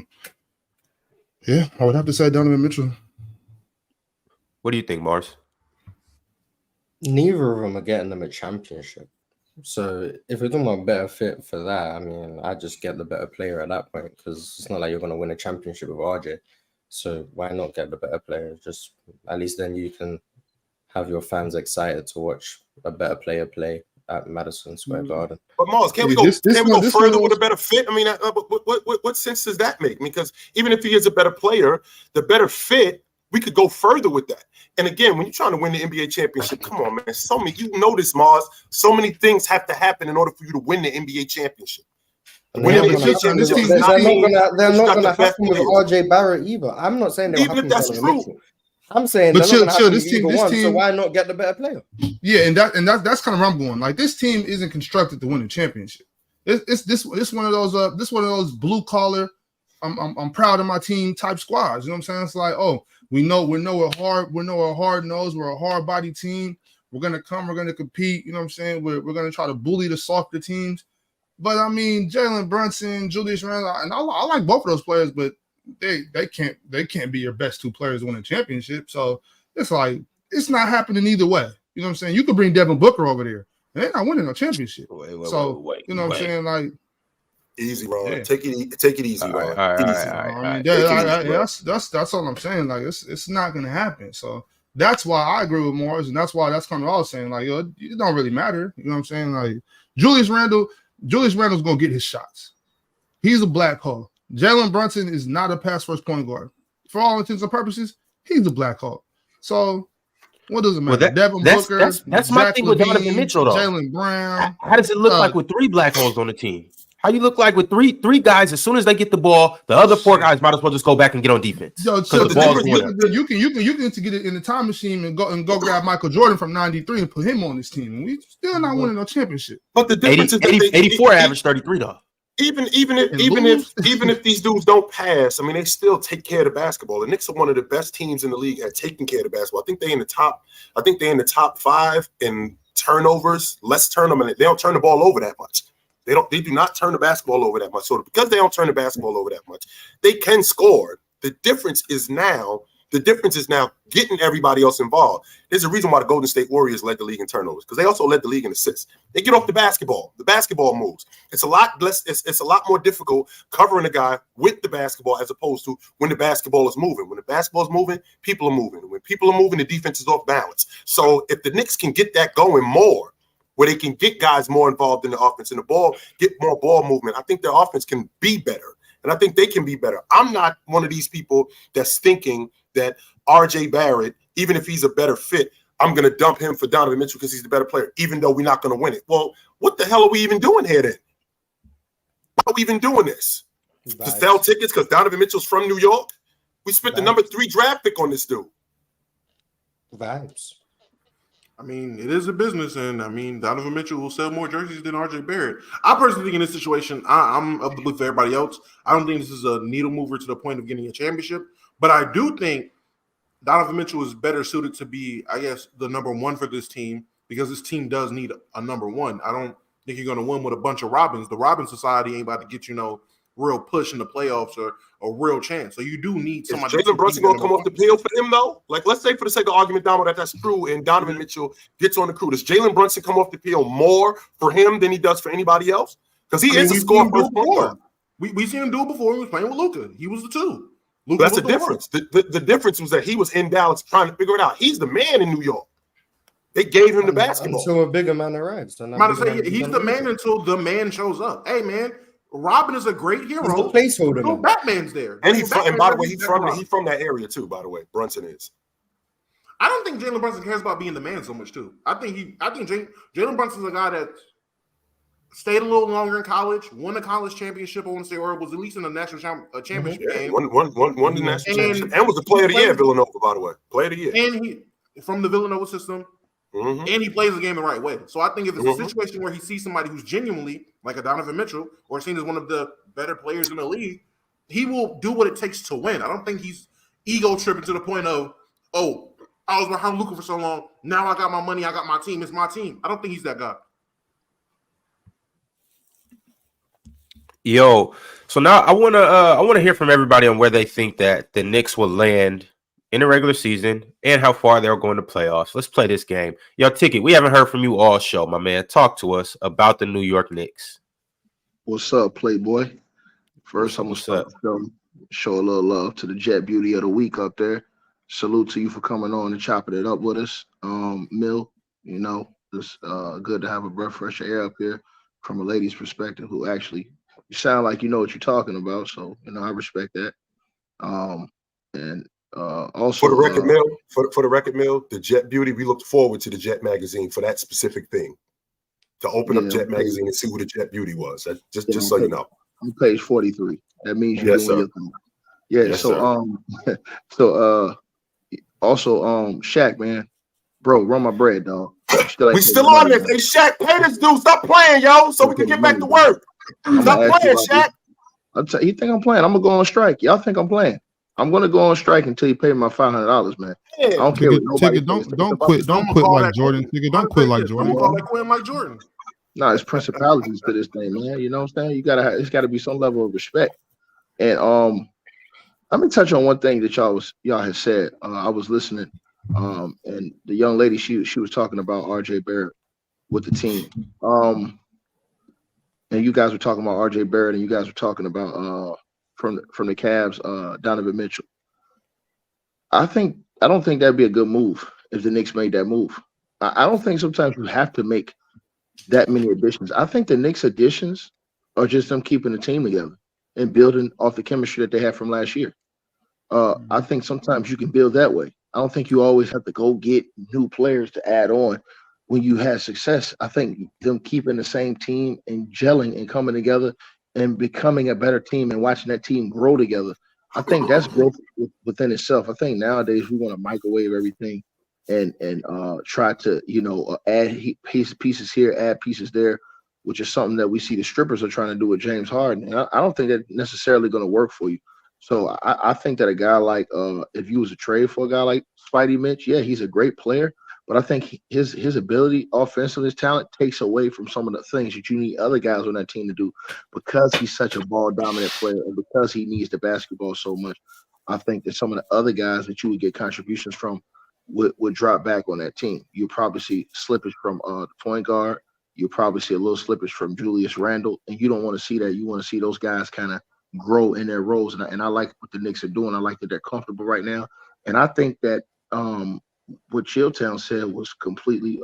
S1: yeah, I would have to say Donovan Mitchell.
S2: What do you think, Mars?
S5: Neither of them are getting them a championship. So if we're talking about better fit for that, I mean, I just get the better player at that point, because it's not like you're going to win a championship with RJ. So why not get the better player? Just at least then you can have your fans excited to watch a better player play at Madison Square Garden.
S3: But Mars, can we go further with a better fit? I mean, what sense does that make? Because even if he is a better player, the better fit, we could go further with that. And again, when you're trying to win the NBA championship, come on, man. So many, you know this, Mars. So many things have to happen in order for you to win the NBA championship.
S5: They're not going to happen with RJ Barrett either. I'm not saying they'll happen with Donovan Mitchell. I'm saying they're not going to happen with either one, so why not get the better player?
S1: Yeah, and that's kind of where I'm going. Like, this team isn't constructed to win a championship. It's one of those blue collar, I'm proud of my team type squads. You know what I'm saying? It's like, oh, we know we're hard nosed, we're a hard body team. We're gonna compete. You know what I'm saying? We're gonna try to bully the softer teams. But I mean, Jalen Brunson, Julius Randle, and I like both of those players, but they can't be your best two players to win a championship. So it's like, it's not happening either way. You know what I'm saying? You could bring Devin Booker over there, and they're not winning a championship. You know what I'm saying? Like,
S3: easy, Ron. Yeah. Take it easy, Ron.
S1: That's all I'm saying. Like, it's not gonna happen. So that's why I agree with Morris, and that's why that's kind of all saying. Like, yo, it don't really matter. You know what I'm saying? Like, Julius Randle's gonna get his shots. He's a black hole. Jalen Brunson is not a pass first point guard. For all intents and purposes, he's a black hole. So what does it matter?
S2: Well,
S1: Devin Booker,
S2: that's my thing with Donovan Mitchell, though.
S1: Jalen Brown.
S2: How does it look like with three black holes on the team? How you look like with three guys? As soon as they get the ball, the other four guys might as well just go back and get on defense.
S1: You can get it in the time machine and go grab Michael Jordan from '93 and put him on this team. And we still not winning no championship.
S3: But the difference is
S2: 84 average 33 though.
S3: Even if these dudes don't pass, I mean, they still take care of the basketball. The Knicks are one of the best teams in the league at taking care of the basketball. I think they're in the top 5 in turnovers, less turnover. They don't turn the ball over that much. They do not turn the basketball over that much. So because they don't turn the basketball over that much, they can score. The difference is now getting everybody else involved. There's a reason why the Golden State Warriors led the league in turnovers, because they also led the league in assists. They get off the basketball. The basketball moves. It's a lot less. It's a lot more difficult covering a guy with the basketball as opposed to when the basketball is moving. When the basketball is moving, people are moving. When people are moving, the defense is off balance. So if the Knicks can get that going more, where they can get guys more involved in the offense and the ball, get more ball movement, I think their offense can be better. And I think they can be better. I'm not one of these people that's thinking that RJ Barrett, even if he's a better fit, I'm going to dump him for Donovan Mitchell because he's the better player, even though we're not going to win it. Well, what the hell are we even doing here then? Why are we even doing this? To sell tickets because Donovan Mitchell's from New York? We spent the number 3 draft pick on this dude.
S5: Vibes.
S4: I mean, it is a business, and I mean, Donovan Mitchell will sell more jerseys than RJ Barrett. I personally think in this situation, I'm of the belief for everybody else. I don't think this is a needle mover to the point of getting a championship, but I do think Donovan Mitchell is better suited to be, I guess, the number one for this team because this team does need a number one. I don't think you're going to win with a bunch of Robins. The Robin Society ain't about to get you no real push in the playoffs or a real chance. So you do need somebody.
S3: Is Jalen Brunson going to come off the field for him, though? Like, let's say for the sake of argument, Domo, that's true, and Donovan Mitchell gets on the crew. Does Jalen Brunson come off the field more for him than he does for anybody else? Because he is a scorer first point guard.
S4: We seen him do it before. He was playing with Luka. He was the two.
S3: That's the difference. The difference was that he was in Dallas trying to figure it out. He's the man in New York. They gave him the basketball.
S5: Until a bigger man arrives.
S4: He's the man until the man shows up. Hey, man. Robin is a great hero.
S5: He's the placeholder.
S4: No, Batman's there.
S3: And by the way, he's from that area too. By the way, Brunson is.
S4: I don't think Jalen Brunson cares about being the man so much too. I think Jalen Brunson's a guy that stayed a little longer in college, won a college championship. I want to say, or was at least in the national championship game.
S3: Won the national championship, and was the player of the year at Villanova. By the way, player of the year.
S4: And he from the Villanova system. And he plays the game the right way. So I think if it's a situation where he sees somebody who's genuinely like a Donovan Mitchell or seen as one of the better players in the league, he will do what it takes to win. I don't think he's ego tripping to the point of, oh, I was behind Luka for so long. Now I got my money. I got my team. It's my team. I don't think he's that guy.
S2: Yo, so now I wanna hear from everybody on where they think that the Knicks will land in the regular season and how far they're going to playoffs. Let's play this game. Yo, Ticket, we haven't heard from you all show, my man. Talk to us about the New York Knicks.
S8: What's up, Playboy? First, I'm going to show a little love to the Jet Beauty of the Week up there. Salute to you for coming on and chopping it up with us. Mill, you know, it's good to have a breath of fresh air up here from a lady's perspective who actually, you sound like you know what you're talking about. So, you know, I respect that. Also
S3: for the record, Mill, for the record, Mill, the Jet Beauty, we looked forward to the Jet magazine for that specific thing. To open up Jet magazine and see who the Jet Beauty was. Just so you know.
S8: On page 43. That means you're doing your thing. Yeah,
S3: yes,
S8: so also Shaq, man. Bro, run my bread, dog.
S3: We still on this. Hey, Shaq, pay this dude. Stop playing, yo, so we can get back to work. Stop playing, Shaq.
S8: You think I'm playing? I'm gonna go on strike. Y'all think I'm playing? I'm gonna go on strike until you pay me my $500, man. Yeah. I don't care what nobody
S1: don't quit like Jordan. Ticket, don't quit like Jordan.
S4: Like Jordan.
S8: No, it's principalities to this thing, man. You know what I'm saying? It's gotta be some level of respect. And let me touch on one thing that y'all had said. I was listening, and the young lady she was talking about RJ Barrett with the team. And you guys were talking about RJ Barrett, and you guys were talking about from the Cavs, Donovan Mitchell. I don't think that'd be a good move if the Knicks made that move. I don't think sometimes you have to make that many additions. I think the Knicks additions are just them keeping the team together and building off the chemistry that they had from last year. I think sometimes you can build that way. I don't think you always have to go get new players to add on when you had success. I think them keeping the same team and gelling and coming together and becoming a better team and watching that team grow together, I think that's growth within itself. I think nowadays we want to microwave everything and try to, add pieces here, add pieces there, which is something that we see the strippers are trying to do with James Harden. And I don't think that's necessarily going to work for you. So I think that a guy like, if you was to trade for a guy like Spidey Mitch, yeah, he's a great player. But I think his ability, offensively, his talent takes away from some of the things that you need other guys on that team to do because he's such a ball-dominant player and because he needs the basketball so much. I think that some of the other guys that you would get contributions from would drop back on that team. You'll probably see slippage from the point guard. You'll probably see a little slippage from Julius Randle, and you don't want to see that. You want to see those guys kind of grow in their roles, and I like what the Knicks are doing. I like that they're comfortable right now, and I think that what Chilltown said was completely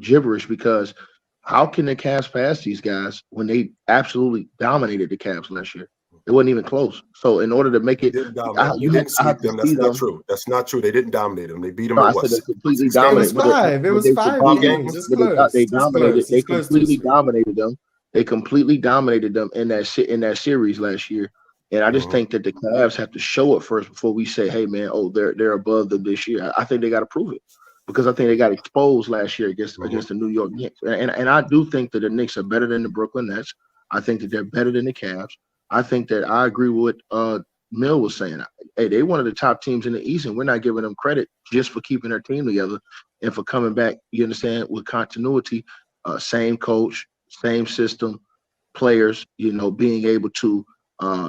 S8: gibberish because how can the Cavs pass these guys when they absolutely dominated the Cavs last year? It wasn't even close. So in order to make it,
S3: you didn't sweep them. That's not true. That's not true. They didn't dominate them. They beat them.
S8: No, I said they completely dominated.
S5: It was five games.
S8: They dominated. They completely dominated them. They completely dominated them in that series last year. And I just think that the Cavs have to show it first before we say, "Hey, man, they're above them this year." I think they got to prove it. because I think they got exposed last year against the New York Knicks. And I do think that the Knicks are better than the Brooklyn Nets. I think that they're better than the Cavs. I think that I agree with what Mill was saying. Hey, they one of the top teams in the East, and we're not giving them credit just for keeping their team together and for coming back, you understand, with continuity, same coach, same system, players, being able to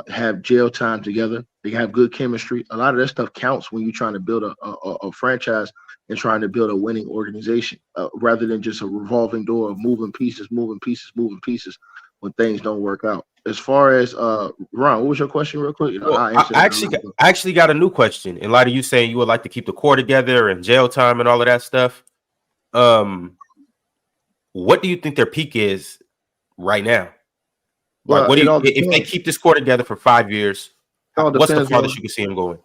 S8: have jail time together. They have good chemistry. A lot of that stuff counts when you're trying to build a franchise and trying to build a winning organization, rather than just a revolving door of moving pieces when things don't work out. As far as Ron, what was your question real quick?
S2: I actually got a new question. In light of you saying you would like to keep the core together and jail time and all of that stuff, what do you think their peak is right now? Like, if they keep this core together for 5 years, what's the farthest you can see them going?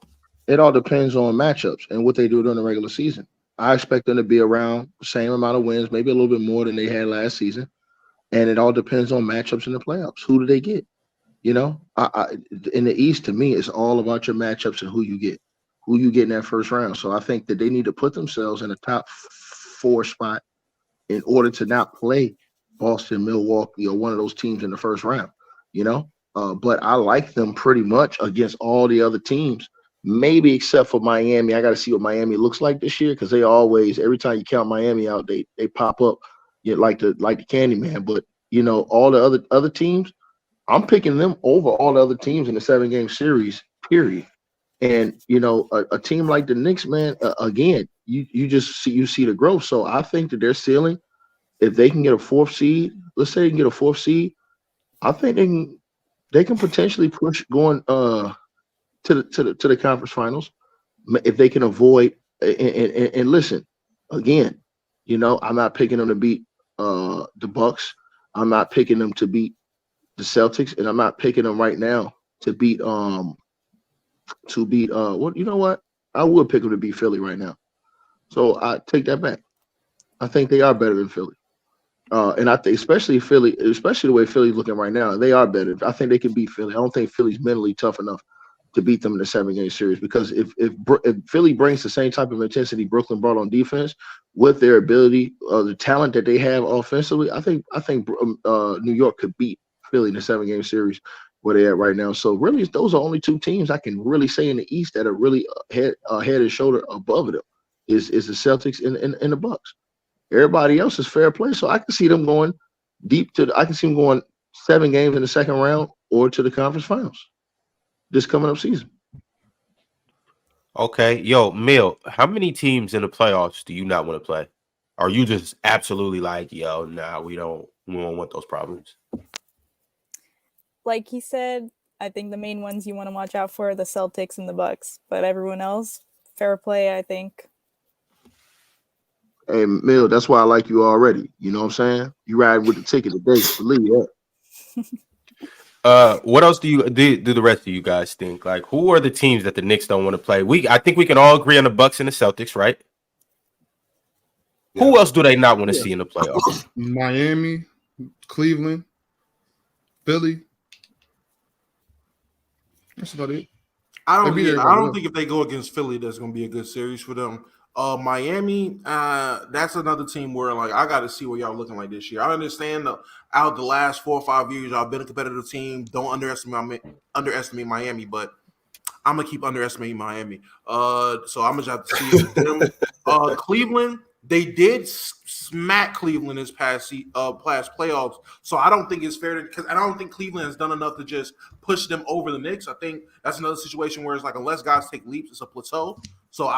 S8: It all depends on matchups and what they do during the regular season. I expect them to be around the same amount of wins, maybe a little bit more than they had last season. And it all depends on matchups in the playoffs. Who do they get? In the East, to me, it's all about your matchups and who you get in that first round. So I think that they need to put themselves in a top 4 spot in order to not play Boston, Milwaukee, or one of those teams in the first round, But I like them pretty much against all the other teams, maybe except for Miami. I got to see what Miami looks like this year, because they always, every time you count Miami out, they pop up. Like the Candyman, but all the other teams, I'm picking them over all the other teams in the 7-game series. Period. And a team like the Knicks, man, again, you just see the growth. So I think that their ceiling, if they can get a 4th seed, let's say they can get a 4th seed, I think they can potentially push going to the conference finals if they can avoid and listen again. I'm not picking them to beat the Bucks. I'm not picking them to beat the Celtics, and I'm not picking them right now to beat what you know what? I would pick them to beat Philly right now. So I take that back. I think they are better than Philly. And I think especially the way Philly's looking right now, they are better. I think they can beat Philly. I don't think Philly's mentally tough enough to beat them in the 7-game series, because if Philly brings the same type of intensity Brooklyn brought on defense with their ability, the talent that they have offensively, I think New York could beat Philly in the 7-game series where they're at right now. So really, those are only 2 teams I can really say in the East that are really head and shoulder above them is the Celtics and the Bucks. Everybody else is fair play, so I can see them going deep I can see them going 7 games in the second round or to the conference finals this coming up season.
S2: Okay. Yo, Mill, how many teams in the playoffs do you not want to play? Are you just absolutely like, yo, nah, we don't want those problems?
S6: Like he said, I think the main ones you want to watch out for are the Celtics and the Bucks, but everyone else, fair play, I think.
S8: Hey, Mill, that's why I like you already. You know what I'm saying? You riding with the ticket today. Believe that.
S2: What else do the rest of you guys think? Like, who are the teams that the Knicks don't want to play? I think we can all agree on the Bucks and the Celtics, right? Yeah. Who else do they not want to see in the playoffs?
S1: Miami, Cleveland, Philly. That's about it.
S4: I don't think if they go against Philly, that's going to be a good series for them. Miami, that's another team where I got to see what y'all looking like this year. I understand out the last 4 or 5 years, y'all been a competitive team. Don't underestimate Miami, but I'm gonna keep underestimating Miami. So I'm gonna have to see them. Cleveland, they did smack Cleveland this past playoffs. So I don't think it's fair because I don't think Cleveland has done enough to just push them over the Knicks. I think that's another situation where it's like unless guys take leaps, it's a plateau. So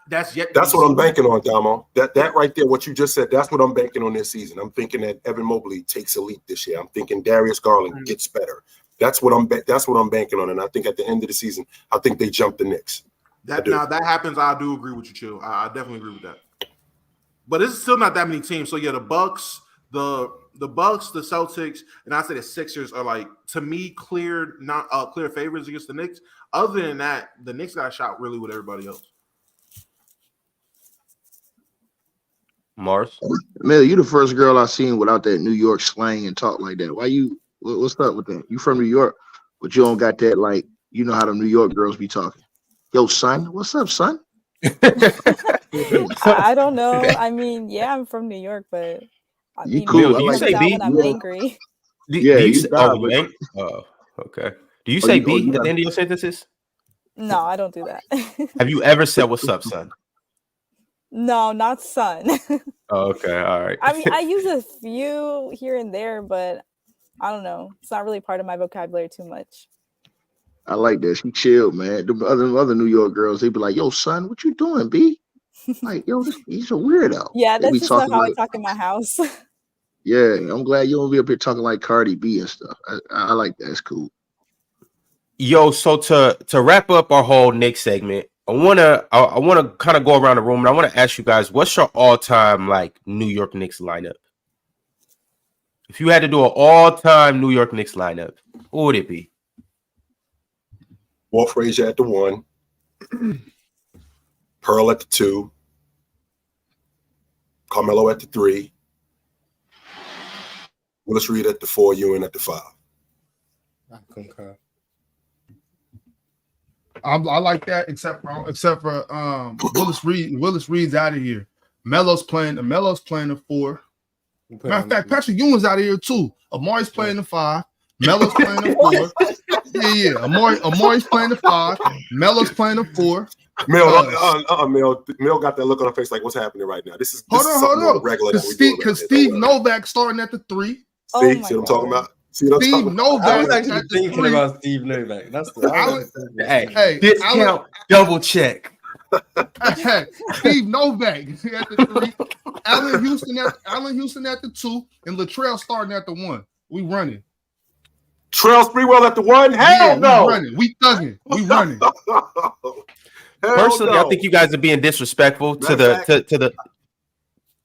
S4: that's
S3: what I'm banking on, Domo. That right there, what you just said, that's what I'm banking on this season. I'm thinking that Evan Mobley takes a leap this year. I'm thinking Darius Garland gets better. That's what I'm banking on, and I think at the end of the season, I think they jump the Knicks.
S4: Now that happens, I do agree with you, Chill. I definitely agree with that. But it's still not that many teams. So yeah, the Bucks, the Celtics, and I say the Sixers are like, to me, clear favorites against the Knicks. Other than that, the Knicks got shot really with everybody else.
S2: Mars?
S8: Mel, you the first girl I've seen without that New York slang and talk like that. What's up with that? You from New York, but you don't got that, like, you know how the New York girls be talking. Yo, son, what's up, son?
S6: I don't know. I mean, yeah, I'm from New York, but I
S8: You
S6: mean,
S8: cool.
S6: it
S8: I
S2: Do you
S8: like
S6: comes
S2: say
S8: that.
S6: out
S2: B?
S6: when I'm
S8: Yeah.
S6: angry.
S2: Do
S8: Yeah,
S2: you
S8: you
S2: say,
S8: got
S2: oh,
S8: it.
S2: man. Oh, okay. Do you
S8: Oh,
S2: say
S8: you
S2: B at
S8: got
S2: the end of your sentences?
S6: No, I don't do that.
S2: Have you ever said what's up, son?
S6: No, not son.
S2: Oh, okay, all right.
S6: I mean, I use a few here and there, but I don't know. It's not really part of my vocabulary too much.
S8: I like that. She chilled, man. The other New York girls, they be like, "Yo, son, what you doing, B?" Like, yo, he's a weirdo.
S6: Yeah,
S8: They be
S6: that's just not
S8: talking
S6: how I
S8: like,
S6: talk in my house.
S8: yeah. I'm glad you don't be up here talking like Cardi B and stuff. I like that. It's cool.
S2: Yo, so to wrap up our whole Knicks segment, I wanna kind of go around the room and I want to ask you guys, what's your all-time like New York Knicks lineup? If you had to do an all-time New York Knicks lineup, what would it be?
S3: Walt Frazier at the 1, Pearl at the 2, Carmelo at the 3, Willis Reed at the 4, Ewing at the 5.
S5: I concur.
S1: I like that, except for Willis Reed. Willis Reed's out of here. Melo's playing the 4. Matter of fact, Patrick Ewing's out of here too. Amari's playing the 5. Melo's playing the 4. Yeah. Amari's playing the 5. Melo's playing the 4.
S3: Mel got that look on her face like, what's happening right now? This is
S1: hold on.
S3: regular.
S1: Because Steve Novak starting at the 3.
S3: See what I'm talking about? See what I'm
S1: Steve
S3: talking about?
S1: Novak.
S5: I was actually
S1: at the
S5: thinking
S1: 3.
S5: about Steve Novak. That's the
S2: Hey, discount, double check.
S1: Steve Novak at the 3. Allen Houston at the 2, and Latrell starting at the 1. We running.
S3: Trail Sprewell at the 1? Hell no.
S1: We running. We thugging. We running.
S2: Personally, I think you guys are being disrespectful to the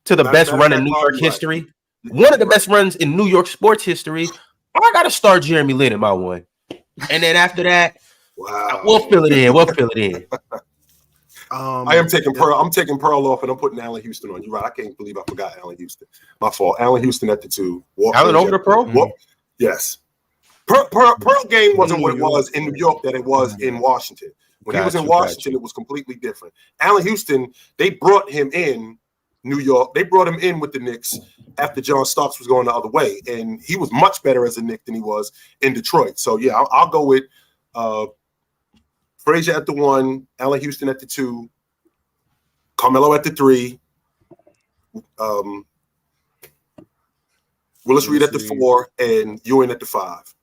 S2: best run in New York history. One of the best runs in New York sports history. I gotta start Jeremy Lin in my 1. And then after that, we'll fill it in.
S3: I am taking Pearl. I'm taking Pearl off, and I'm putting Allen Houston on. You're right. I can't believe I forgot Allen Houston. My fault. Allen Houston at the 2.
S2: Allen over the Pearl?
S3: Yes. Pearl game wasn't what it was in New York that it was in Washington. When he was in Washington, it was completely different. Allen Houston, they brought him in New York. They brought him in with the Knicks after John Starks was going the other way, and he was much better as a Knick than he was in Detroit. So yeah, I'll go with Frazier at the 1, Allen Houston at the 2, Carmelo at the 3, Willis Reed at the 4, and Ewing at the 5.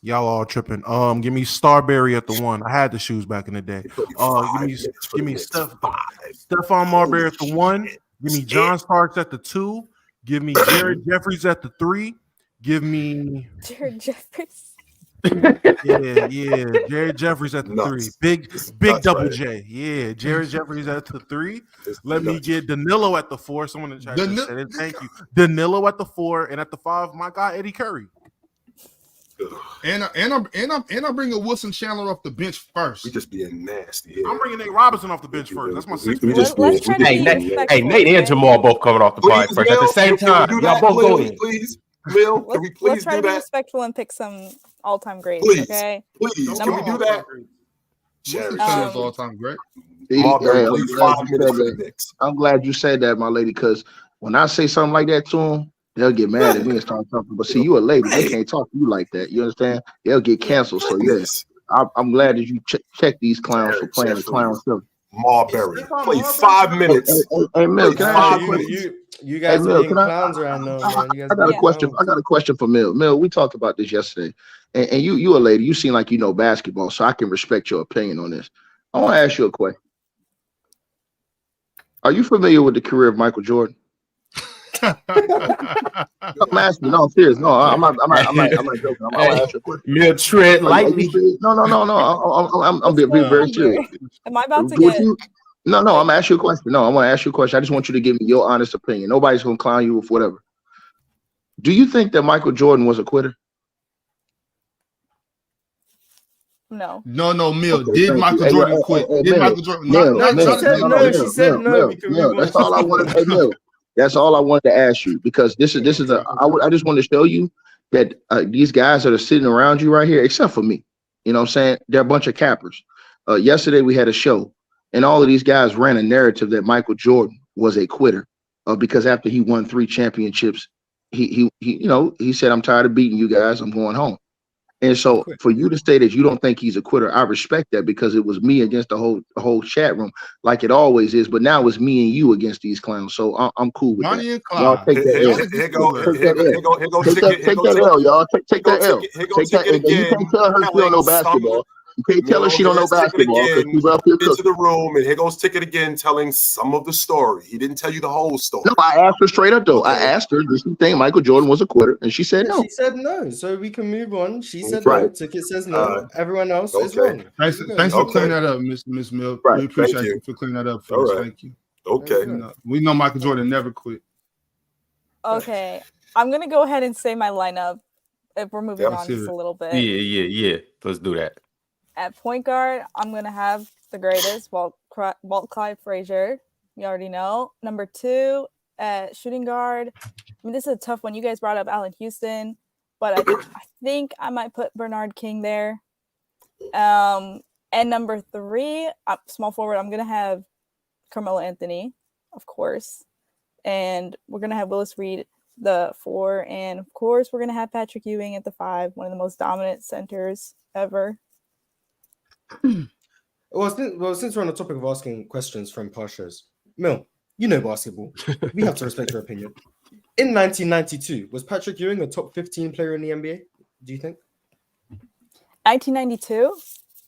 S4: Y'all all tripping. Give me Starberry at the 1. I had the shoes back in the day. Give me Stephon Marbury at the 1. Give me John Starks at the 2. Give me Jared Jeffries at the 3. Give me
S6: Jared Jeffries.
S4: Yeah. Jared Jeffries at the 3. Big double
S3: right.
S4: J. Yeah, Jared Jeffries at the 3. Let me get Danilo at the 4. Someone in the chat just said it. Thank you. Danilo at the 4, and at the 5, my guy Eddie Curry.
S1: And I'm bringing Wilson Chandler off the bench first.
S3: We just being nasty. Yeah.
S4: I'm bringing Nate Robinson off the bench first. That's my 6th.
S2: Hey, Nate and Jamal both coming off the pod first at the same time. Y'all both go in.
S3: Please, Will, can we please
S6: let's try
S3: do
S6: to be
S3: that?
S6: respectful and pick some all-time greats.
S3: Please,
S6: okay.
S3: please, can we do that?
S1: Wilson Chandler's all-time great.
S8: I'm glad you said that, my lady, because when I say something like that to them, they'll get mad at me and start talking. But see, you a lady, they can't talk to you like that. You understand? They'll get canceled. So yes, I'm glad that you check these clowns for playing the clown stuff.
S3: Marbury, play 5 minutes.
S8: Hey, Mil, can I ask you?
S5: You guys are being clowns around now.
S8: I got a question. I got a question for Mil. Mil, we talked about this yesterday, and you a lady. You seem like you know basketball, so I can respect your opinion on this. I want to ask you a question. Are you familiar with the career of Michael Jordan? I'm asking. No, I'm serious. No, I'm not joking. I'm gonna ask you a question.
S2: You're tread lightly.
S8: No. I'm being very serious.
S6: Am I about to get?
S8: No. I'm gonna ask you a question. No, I'm gonna ask you a question. I just want you to give me your honest opinion. Nobody's gonna clown you with whatever. Do you think that Michael Jordan was a quitter?
S6: No.
S1: No, Mil. Okay, did Michael Jordan quit? Did Michael Jordan?
S5: She said no.
S8: That's all I wanted. Hey, Mil. That's all I wanted to ask you, because this is I just want to show you that these guys that are sitting around you right here, except for me, you know what I'm saying? They're a bunch of cappers. Yesterday we had a show, and all of these guys ran a narrative that Michael Jordan was a quitter, because after he won 3 championships, he said, "I'm tired of beating you guys. I'm going home." And so for you to say that you don't think he's a quitter, I respect that, because it was me against the whole chat room, like it always is. But now it's me and you against these clowns. So I'm cool with
S1: Bonnie
S8: that.
S1: and Clyde.
S8: Y'all take that L. Take that L, y'all. Take that L. Take that. And you can't tell her she don't know basketball. You can't tell her she don't know basketball because she's up here
S3: into the room, and here goes Ticket again telling some of the story. He didn't tell you the whole story.
S8: No, I asked her straight up though. I asked her, "Does she think Michael Jordan was a quitter?" And she said no.
S5: She said no. So we can move on. She said
S8: Right.
S5: no. Ticket says no. Everyone else is
S3: Okay.
S5: wrong.
S1: Thanks for clearing that up, Miss Mill.
S8: Right.
S1: We appreciate
S3: Thank
S1: you
S3: you.
S1: for clearing that up for
S3: All
S1: us.
S3: right.
S1: Thank you.
S3: Okay.
S1: We know Michael Jordan never quit.
S6: Okay, I'm gonna go ahead and say my lineup if we're moving
S3: Yeah,
S6: on just a little bit.
S2: Yeah. Let's do that.
S6: At point guard, I'm gonna have the greatest, Walt Clyde Frazier. You already know. Number 2 at shooting guard. I mean, this is a tough one. You guys brought up Allen Houston, but I think I might put Bernard King there. And number 3, small forward, I'm gonna have Carmelo Anthony, of course, and we're gonna have Willis Reed the 4, and of course we're gonna have Patrick Ewing at the 5, one of the most dominant centers ever.
S5: Well, since we're on the topic of asking questions from past shows, Mil, you know basketball. We have to respect your opinion. In 1992, was Patrick Ewing a top 15 player in the NBA? Do you think?
S6: 1992?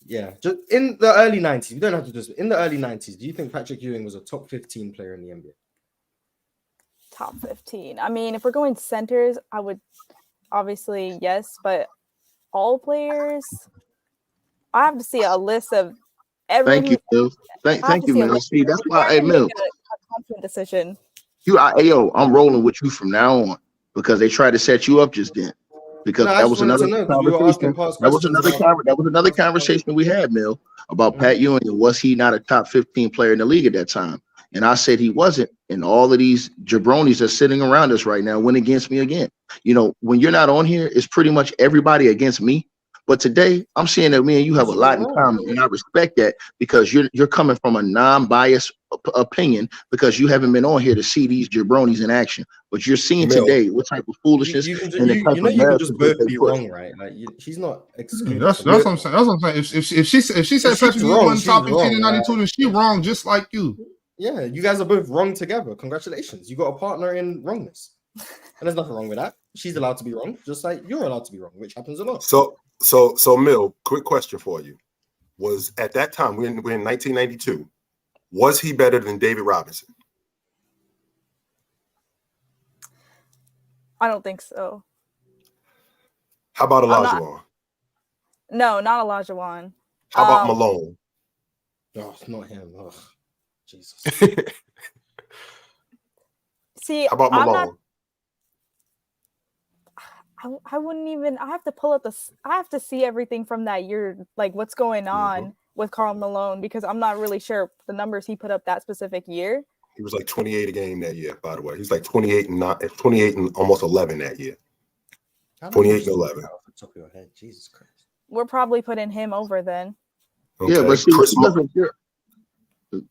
S5: Yeah, just in the early 90s. You don't have to do this. In the early 90s, do you think Patrick Ewing was a top 15 player in the NBA?
S6: Top 15. I mean, if we're going centers, I would obviously yes, but all players, I have to see a list of everyone.
S8: Thank you, Mill. Thank you, Mill. See, that's why, hey, Mill,
S6: a confident decision.
S8: I'm rolling with you from now on, because they tried to set you up just then. Because that was another conversation. That was another conversation we had, Mill, about Pat Ewing, and was he not a top 15 player in the league at that time? And I said he wasn't. And all of these jabronis that's sitting around us right now went against me again. You know, when you're not on here, it's pretty much everybody against me. But today, I'm seeing that me and you have a lot in common, and I respect that, because you're coming from a non-biased opinion, because you haven't been on here to see these jabronis in action. But you're seeing today what type of foolishness
S5: you can just both be wrong, right? Like she's not excluded.
S1: That's what I'm saying. That's what I'm saying. If she said Patrick Ewing wasn't top 15 in 92, then she wrong, just like you.
S5: Yeah, you guys are both wrong together. Congratulations, you got a partner in wrongness, and there's nothing wrong with that. She's allowed to be wrong, just like you're allowed to be wrong, which happens a lot.
S3: So Mill, quick question for you: was at that time we're in 1992? Was he better than David Robinson?
S6: I don't think so.
S3: How about Olajuwon?
S6: No, not Olajuwon.
S3: How about Malone?
S5: Oh, not him. Oh, Jesus.
S6: See,
S3: how about Malone?
S6: I wouldn't even. I have to pull up I have to see everything from that year, like what's going on with Karl Malone, because I'm not really sure the numbers he put up that specific year.
S3: He was like 28 a game that year, by the way. He was like 28 and almost 11 that year. 28 and 11.
S5: Off the top of your head. Jesus Christ.
S6: We're probably putting him over then.
S3: Okay.
S8: Yeah, but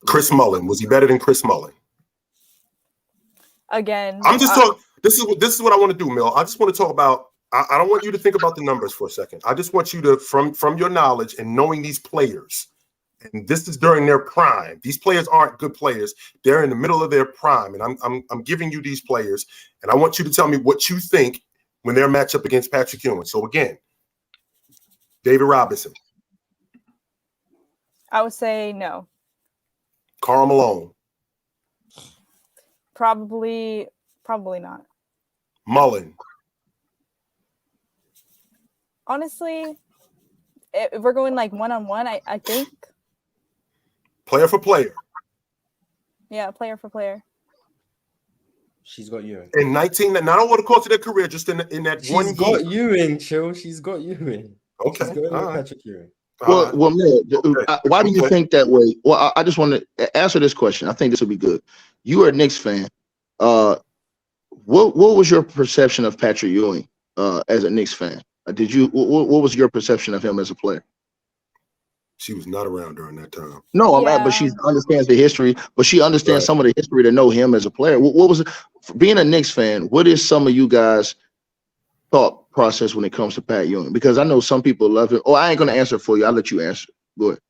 S3: Chris Mullin, was he better than Chris Mullin?
S6: Again,
S3: I'm just talking. This is what I want to do, Mill. I just want to talk about. I don't want you to think about the numbers for a second. I just want you to, from your knowledge and knowing these players, and this is during their prime. These players aren't good players. They're in the middle of their prime, and I'm giving you these players, and I want you to tell me what you think when they're matched up against Patrick Ewing. So again, David Robinson.
S6: I would say no.
S3: Karl Malone.
S6: Probably not.
S3: Mullin.
S6: Honestly, if we're going like one-on-one, I think.
S3: Player for player.
S6: Yeah, player for player.
S5: She's got Ewing.
S3: In 19, not over the course of their career, just in that
S5: She's
S3: one
S5: got
S3: year.
S5: Ewing, chill. She's got Ewing.
S3: Okay.
S5: She's going
S3: All right.
S5: Patrick Ewing.
S8: Well, man, why do you think that way? Well, I just want to answer this question. I think this will be good. You are a Knicks fan. What was your perception of Patrick Ewing as a Knicks fan? What was your perception of him as a player?
S3: She was not around during that time.
S8: No, but she understands the history. But she understands some of the history to know him as a player. What was it? Being a Knicks fan? What is some of you guys' thought process when it comes to Pat Ewing? Because I know some people love him. Oh, I ain't gonna answer for you. I'll let you answer. Go ahead.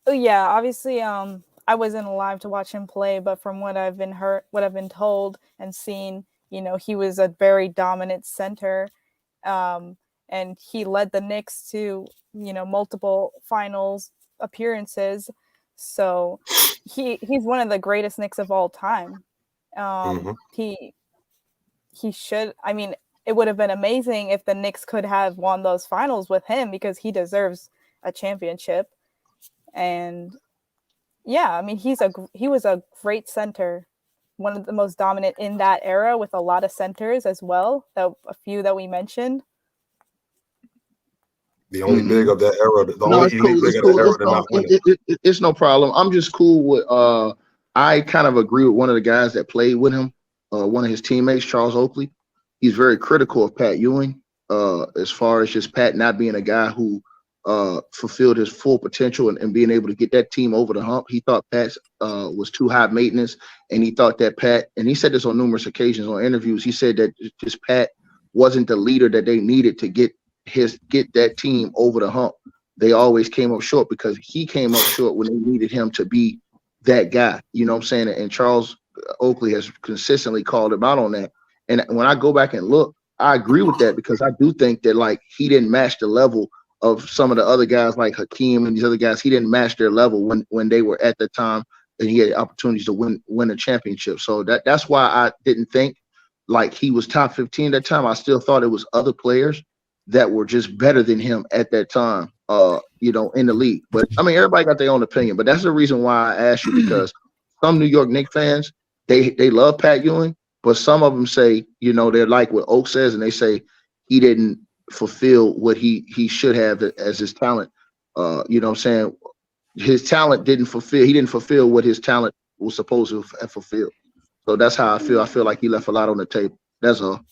S6: Oh yeah, obviously, I wasn't alive to watch him play, but from what I've been told and seen, he was a very dominant center, and he led the Knicks to multiple finals appearances. So he's one of the greatest Knicks of all time. He should. I mean, it would have been amazing if the Knicks could have won those finals with him because he deserves a championship. And yeah, I mean, he was a great center, one of the most dominant in that era with a lot of centers as well. A few that we mentioned.
S3: The only big of that era, the only elite big of that era to not win it.
S8: It's no problem. I'm just cool with. I kind of agree with one of the guys that played with him, one of his teammates, Charles Oakley. He's very critical of Pat Ewing, as far as just Pat not being a guy who fulfilled his full potential and being able to get that team over the hump. He thought Pat was too high maintenance, and he thought that Pat, and he said this on numerous occasions on interviews, he said that just Pat wasn't the leader that they needed to get that team over the hump. They always came up short because he came up short when they needed him to be that guy. You know what I'm saying? And Charles Oakley has consistently called him out on that. And when I go back and look, I agree with that because I do think that like he didn't match the level of some of the other guys like Hakeem and these other guys. He didn't match their level when they were at the time and he had opportunities to win a championship. So that's why I didn't think like he was top 15 at that time. I still thought it was other players that were just better than him at that time, in the league. But I mean, everybody got their own opinion. But that's the reason why I asked you, because some New York Knicks fans, they love Pat Ewing, but some of them say, they're like what Oak says, and they say he didn't fulfill what he should have as his talent. You know what I'm saying? His talent he didn't fulfill what his talent was supposed to have fulfilled. So that's how I feel. I feel like he left a lot on the table. That's all.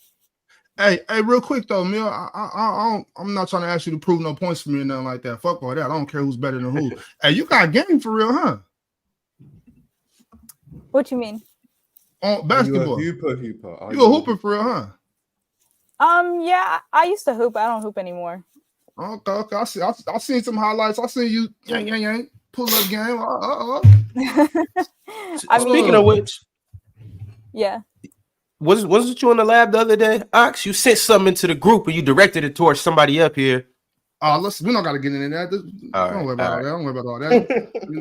S1: Hey, real quick though, Mill. I'm not trying to ask you to prove no points for me or nothing like that. Fuck all that. I don't care who's better than who. Hey, you got game for real, huh?
S6: What you mean?
S1: On basketball.
S5: You a hooper.
S1: You a hooper for real, huh?
S6: Yeah, I used to hoop. I don't hoop anymore.
S1: Okay. I seen some highlights. I seen you yang pull up game.
S2: Speaking of which,
S6: yeah.
S2: Wasn't you in the lab the other day? Ox, you sent something into the group and you directed it towards somebody up here.
S1: Listen, we don't got to get into that. Don't worry about all that. Don't worry about all that.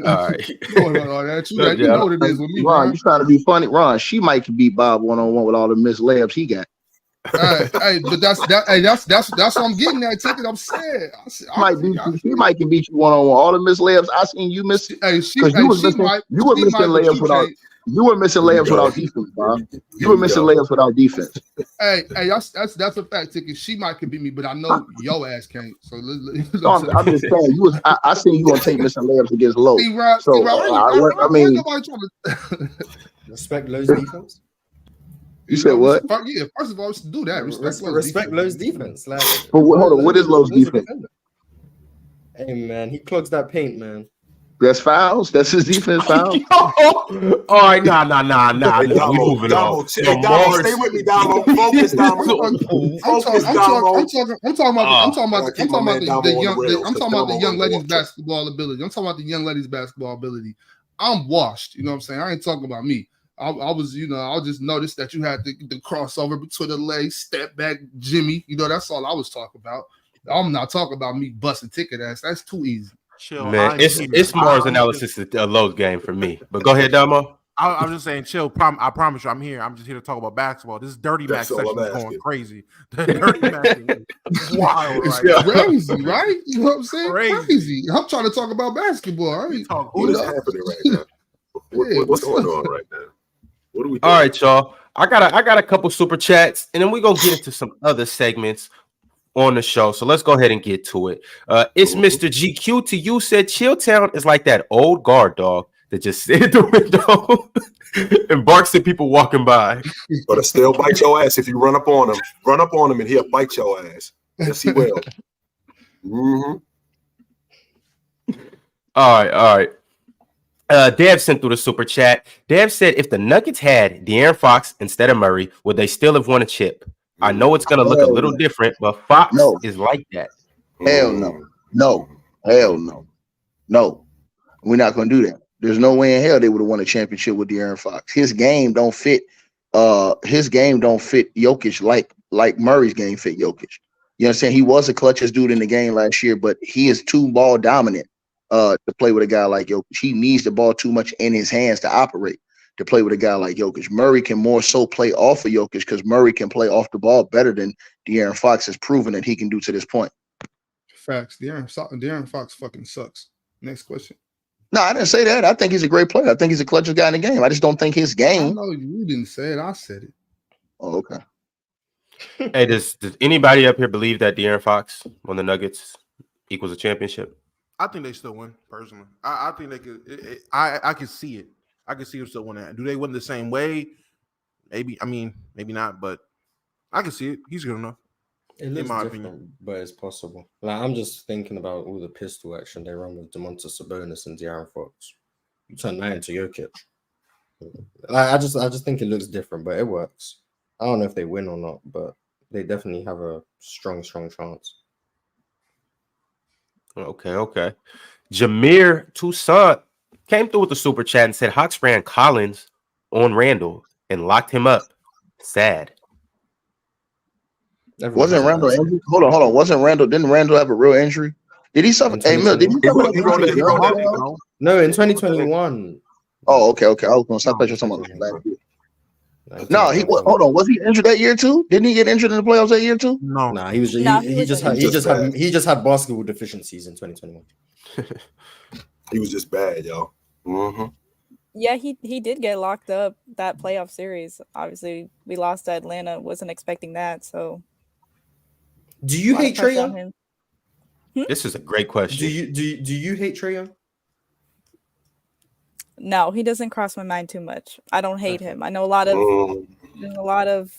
S2: All right.
S1: Don't worry about all that. You know what it is with me,
S8: Ron. You trying to be funny, Ron? She might beat Bob one-on-one with all the missed layups he got.
S1: Hey, but that's what I'm getting at. Ticket. I'm saying
S8: she might can beat you one-on-one. All the missed layups I seen you miss.
S1: Hey,
S8: you were missing layups without. You were missing layups without defense, Bob. You were missing layups without defense.
S1: Hey, that's a fact, Ticket. She might can beat me, but I know your ass can't. So
S8: I'm just saying, I seen you on tape missing layups against Low.
S1: I mean,
S5: respect Low's defense.
S8: You said what?
S1: Yeah, first of all, do that.
S5: Respect Low's defense. Like,
S8: hold on, what is Low's defense?
S5: Hey man, he clogs that paint, man.
S8: That's fouls. That's his defense foul.
S2: All right, nah. We moving on.
S3: Domo, stay with me, Domo. Focus, Domo.
S1: I'm talking about the young ladies' basketball ability. I'm talking about the young ladies' basketball ability. I'm washed. You know what I'm saying? I ain't talking about me. I just noticed that you had the crossover between the legs, step back, Jimmy. That's all I was talking about. I'm not talking about me busting ticket ass. That's too easy.
S2: Chill, man. It's Mars analysis of Lowe's game for me. But go ahead, Domo.
S4: I'm just saying, chill. I promise you, I'm here. I'm just here to talk about basketball. This Dirty Mac section is going crazy. The Dirty Mac is wild, right?
S1: Crazy, right? You know what I'm saying? Crazy. I'm trying to talk about basketball.
S3: What is happening right now? What's going on right now? What are we doing?
S2: All right, y'all. I got a couple super chats, and then we're gonna get into some other segments on the show. So let's go ahead and get to it. It's Mr. GQ to you said Chilltown is like that old guard dog that just sit at the window and barks at people walking by.
S3: But it still bite your ass if you run up on him. Run up on him and he'll bite your ass. Yes, he will. Mm-hmm.
S2: All right. Dev sent through the super chat. Dev said, if the Nuggets had De'Aaron Fox instead of Murray, would they still have won a chip? I know it's going to look a little different, but Fox is like that.
S8: Hell no. No. Hell no. No. We're not going to do that. There's no way in hell they would have won a championship with De'Aaron Fox. His game don't fit. His game don't fit Jokic like Murray's game fit Jokic. You understand? He was the clutchest dude in the game last year, but he is too ball dominant to play with a guy like Jokic. He needs the ball too much in his hands to operate to play with a guy like Jokic. Murray can more so play off of Jokic because Murray can play off the ball better than De'Aaron Fox has proven that he can do to this point.
S1: Facts. De'Aaron Fox fucking sucks. Next question.
S8: No, I didn't say that. I think he's a great player. I think he's the clutchest guy in the game. I just don't think his game.
S1: No, you didn't say it. I said it.
S8: Oh, okay.
S2: Hey, does anybody up here believe that De'Aaron Fox on the Nuggets equals a championship?
S4: I think they still win, personally. I think they could. I can see it. I can see them still winning. Do they win the same way? Maybe. I mean, maybe not, but I can see it. He's good enough.
S5: It looks different, but it's possible. Like, I'm just thinking about all the pistol action they run with Domantas Sabonis and De'Aaron Fox. You turn that into Jokic. Like, I just think it looks different, but it works. I don't know if they win or not, but they definitely have a strong chance.
S2: Okay. Jameer Toussaint came through with the super chat and said Hawks ran Collins on Randle and locked him up. Sad.
S8: Wasn't Randle injured? Hold on. Wasn't Randle? Didn't Randle have a real injury? Did he suffer? Hey, Mill, did he suffer?
S5: No, in 2021.
S8: Oh, okay. I was going to stop you talking about last year. No, hold on. Was he injured that year too? Didn't he get injured in the playoffs that year too?
S4: No,
S5: he just had basketball deficiencies in 2021.
S3: He was just bad, y'all. Mm-hmm.
S6: Yeah, he did get locked up that playoff series. Obviously, we lost to Atlanta. Wasn't expecting that. So,
S5: do you hate Trae Young?
S2: This is a great question.
S5: Do you hate Trae Young?
S6: No, he doesn't cross my mind too much. I don't hate him. I know there's a lot of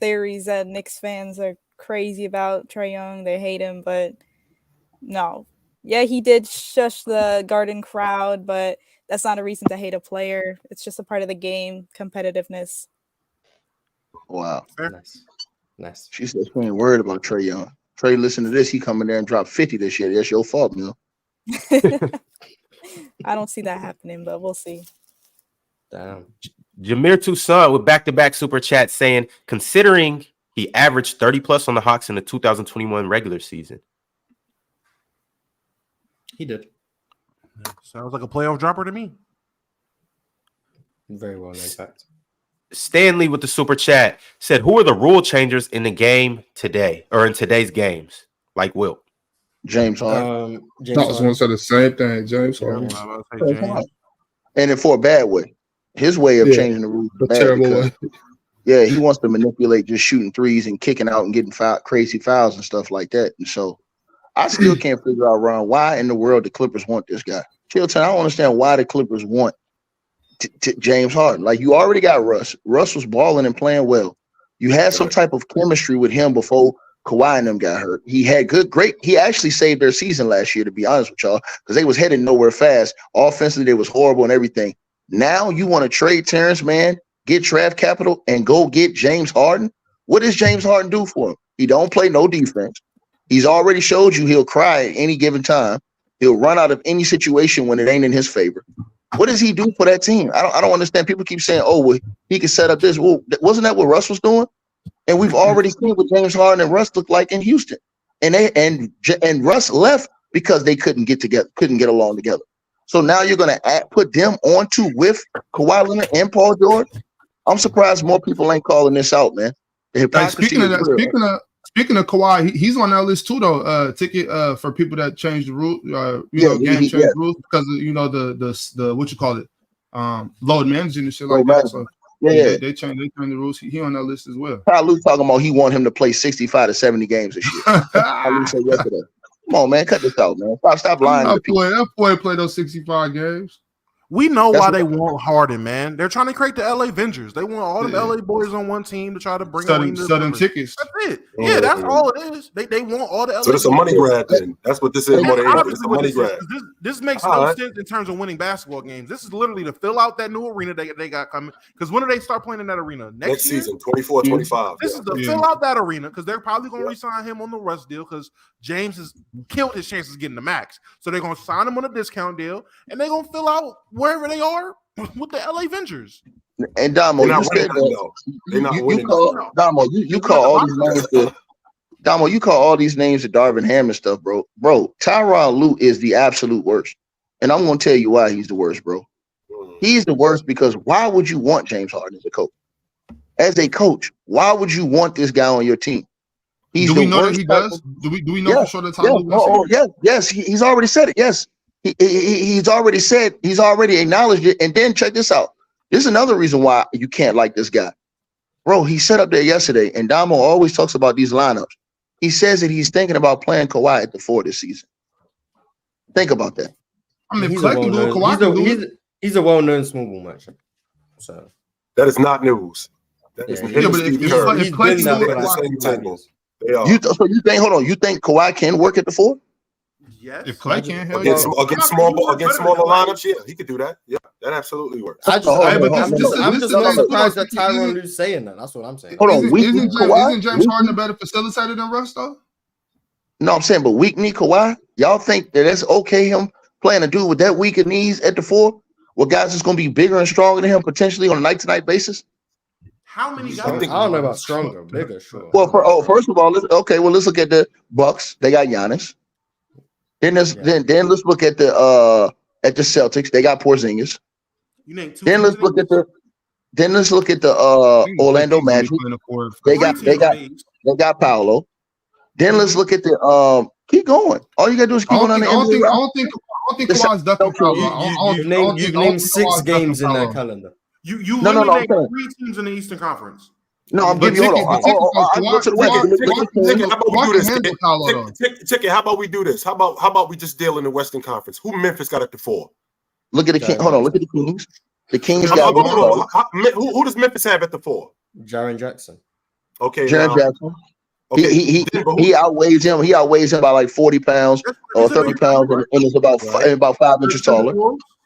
S6: theories that Knicks fans are crazy about Trae Young. They hate him, but no. Yeah, he did shush the Garden crowd, but that's not a reason to hate a player. It's just a part of the game, competitiveness.
S8: Wow.
S5: Nice.
S8: She said she ain't worried about Trae Young. Trae, listen to this. He come in there and drop 50 this year. That's your fault, Mill.
S6: I don't see that happening, but we'll see.
S5: Damn.
S2: Jameer Toussaint with back-to-back super chat saying, considering he averaged 30 plus on the Hawks in the 2021 regular season.
S5: He did.
S4: Sounds like a playoff dropper to me.
S5: Very well, in fact.
S2: Stanley with the super chat said, who are the rule changers in the game today or in today's games? Like Wilt.
S8: James Harden.
S1: I was going to say the same thing. James Harden.
S8: And then for a bad way. His way of changing the rules.
S1: A terrible way.
S8: Yeah, he wants to manipulate just shooting threes and kicking out and getting crazy fouls and stuff like that. And so I still can't figure out, Ron, why in the world the Clippers want this guy. Chilton, I don't understand why the Clippers want James Harden. Like, you already got Russ. Russ was balling and playing well. You had some type of chemistry with him before Kawhi and them got hurt. He had great. He actually saved their season last year, to be honest with y'all, because they was heading nowhere fast. Offensively, they was horrible and everything. Now you want to trade Terrence Mann, get draft capital, and go get James Harden? What does James Harden do for him? He don't play no defense. He's already showed you he'll cry at any given time. He'll run out of any situation when it ain't in his favor. What does he do for that team? I don't understand. People keep saying, oh, well, he can set up this. Well, wasn't that what Russ was doing? And we've already seen what James Harden and Russ looked like in Houston. And Russ left because they couldn't get along together. So now you're going to put them onto with Kawhi Leonard and Paul George? I'm surprised more people ain't calling this out, man.
S1: Speaking of Kawhi, he's on that list too, though. Ticket for people that change the rule, change rules because of, the what you call it, load managing and shit like that. So they changed the rules. He on that list as well.
S8: Kyle Luke talking about he want him to play 65 to 70 games this year. Kyle Luke said yesterday. Come on, man, cut this out, man. Stop lying to people.
S1: That boy played those 65 games.
S4: We know
S8: That's
S4: why
S8: what-
S4: they want Harden, man. They're trying to create the LA Avengers. They want all the LA boys on one team to try to bring
S1: Sudden
S4: the
S1: tickets.
S4: That's it. Yeah, that's all it is. They want all the LA.
S3: So this is a money grab then. That's what this is more than anything. It's a money grab.
S4: This makes
S3: All
S4: no
S3: right.
S4: sense in terms of winning basketball games. This is literally to fill out that new arena they got coming. Because when do they start playing in that arena?
S3: Next
S4: year?
S3: season, 24, 25.
S4: This is to fill out that arena because they're probably going to re-sign him on the Russ deal because James has killed his chances of getting the max. So they're going to sign him on a discount deal and they're going to fill out wherever they are with the LA Avengers.
S8: And Domo,
S3: They're
S8: you
S3: not
S8: said
S3: winning
S8: that.
S3: though. They're not
S8: You
S3: winning.
S8: call Domo. You call all these names to Domo. You call all these names to Darvin Ham and stuff, bro. Bro, Tyronn Lue is the absolute worst, and I'm gonna tell you why he's the worst, bro. He's the worst because why would you want James Harden as a coach? As a coach, why would you want this guy on your team? He's
S1: Do we
S8: the
S1: know that
S8: worst
S1: he
S8: type
S1: does?
S8: of-
S1: Do we know
S8: Yeah,
S1: for sure that Tyronn Lue wants
S8: yes, yes. He's already said it. Yes, he's already said. He's already acknowledged it. And then check this out. This is another reason why you can't like this guy, bro. He sat up there yesterday, and Domo always talks about these lineups. He says that he's thinking about playing Kawhi at the 4 this season. Think about that.
S1: I mean, if
S5: He's
S1: Clay
S5: a
S1: can do it,
S5: well-known-
S1: Kawhi can do it.
S5: he's a well-known small ball matchup. So
S3: That is not news. That is
S5: Yeah,
S3: him
S1: yeah,
S3: and
S1: but if-
S3: Steve
S1: if-
S3: Kerr.
S1: if Clay
S5: been
S1: can
S5: there
S1: do
S5: for
S1: it,
S3: at the
S5: like
S3: same
S5: 5
S3: table.
S5: years.
S3: They are.
S8: So you think? Hold on. You think Kawhi can work at the 4?
S4: Yes.
S1: If Clay can, hell yeah.
S3: Against smaller lineups, yeah, he could do that. Yeah, that absolutely works.
S5: I just,
S8: Hold on,
S5: I'm
S8: hold on,
S5: just,
S8: hold on.
S5: I'm
S1: This
S5: just
S1: is-
S5: not
S1: this is-
S5: surprised that
S1: isn't-
S5: Tyronn Lue's saying that. That's what I'm saying.
S8: Hold on.
S1: Isn't,
S8: Weak
S1: isn't,
S8: knee
S1: James,
S8: Kawhi.
S1: isn't James Harden a better facilitator than Russ though?
S8: No, I'm saying, but weak knee Kawhi. Y'all think that it's okay him playing a dude with that weaker knees at the 4? Well, guys is going to be bigger and stronger than him potentially on a night-to-night basis.
S4: How many guys?
S5: I don't know about stronger, bigger, sure.
S8: Well, first of all, let's look at the Bucks. They got Giannis. Then let's look at the Celtics. They got Porzingis.
S4: You named two.
S8: Then let's
S4: teams
S8: look
S4: in
S8: at the Orlando Magic. They
S4: Three teams in the East.
S8: got Paolo. Then let's look at the keep going. All you gotta do is
S1: I
S8: keep on the
S1: don't
S8: NBA.
S1: think Kawhi's definitely Paolo.
S5: You've named 6 games in that calendar.
S4: You
S8: No,
S4: literally
S8: I'm
S4: named
S8: saying-
S4: 3 teams in the Eastern Conference.
S8: No, I'm
S1: But
S8: giving you. Hold on. I go to the record.
S3: Ticket, how about we do this?
S1: handle Paolo, though.
S3: Ticket, how about we do this? How about we just deal in the Western Conference? Who Memphis got at the 4?
S8: Look at the King. Hold on. Look at the Kings. The Kings
S3: How
S8: got
S3: about- hold on. Who does Memphis have at the 4?
S5: Jaren Jackson.
S3: Okay,
S8: Jaren
S3: now-
S8: Jackson.
S3: Okay,
S8: He
S3: Denver, who-
S8: he outweighs him. He outweighs him by like 40 pounds or 30 pounds, and is about 5 inches taller.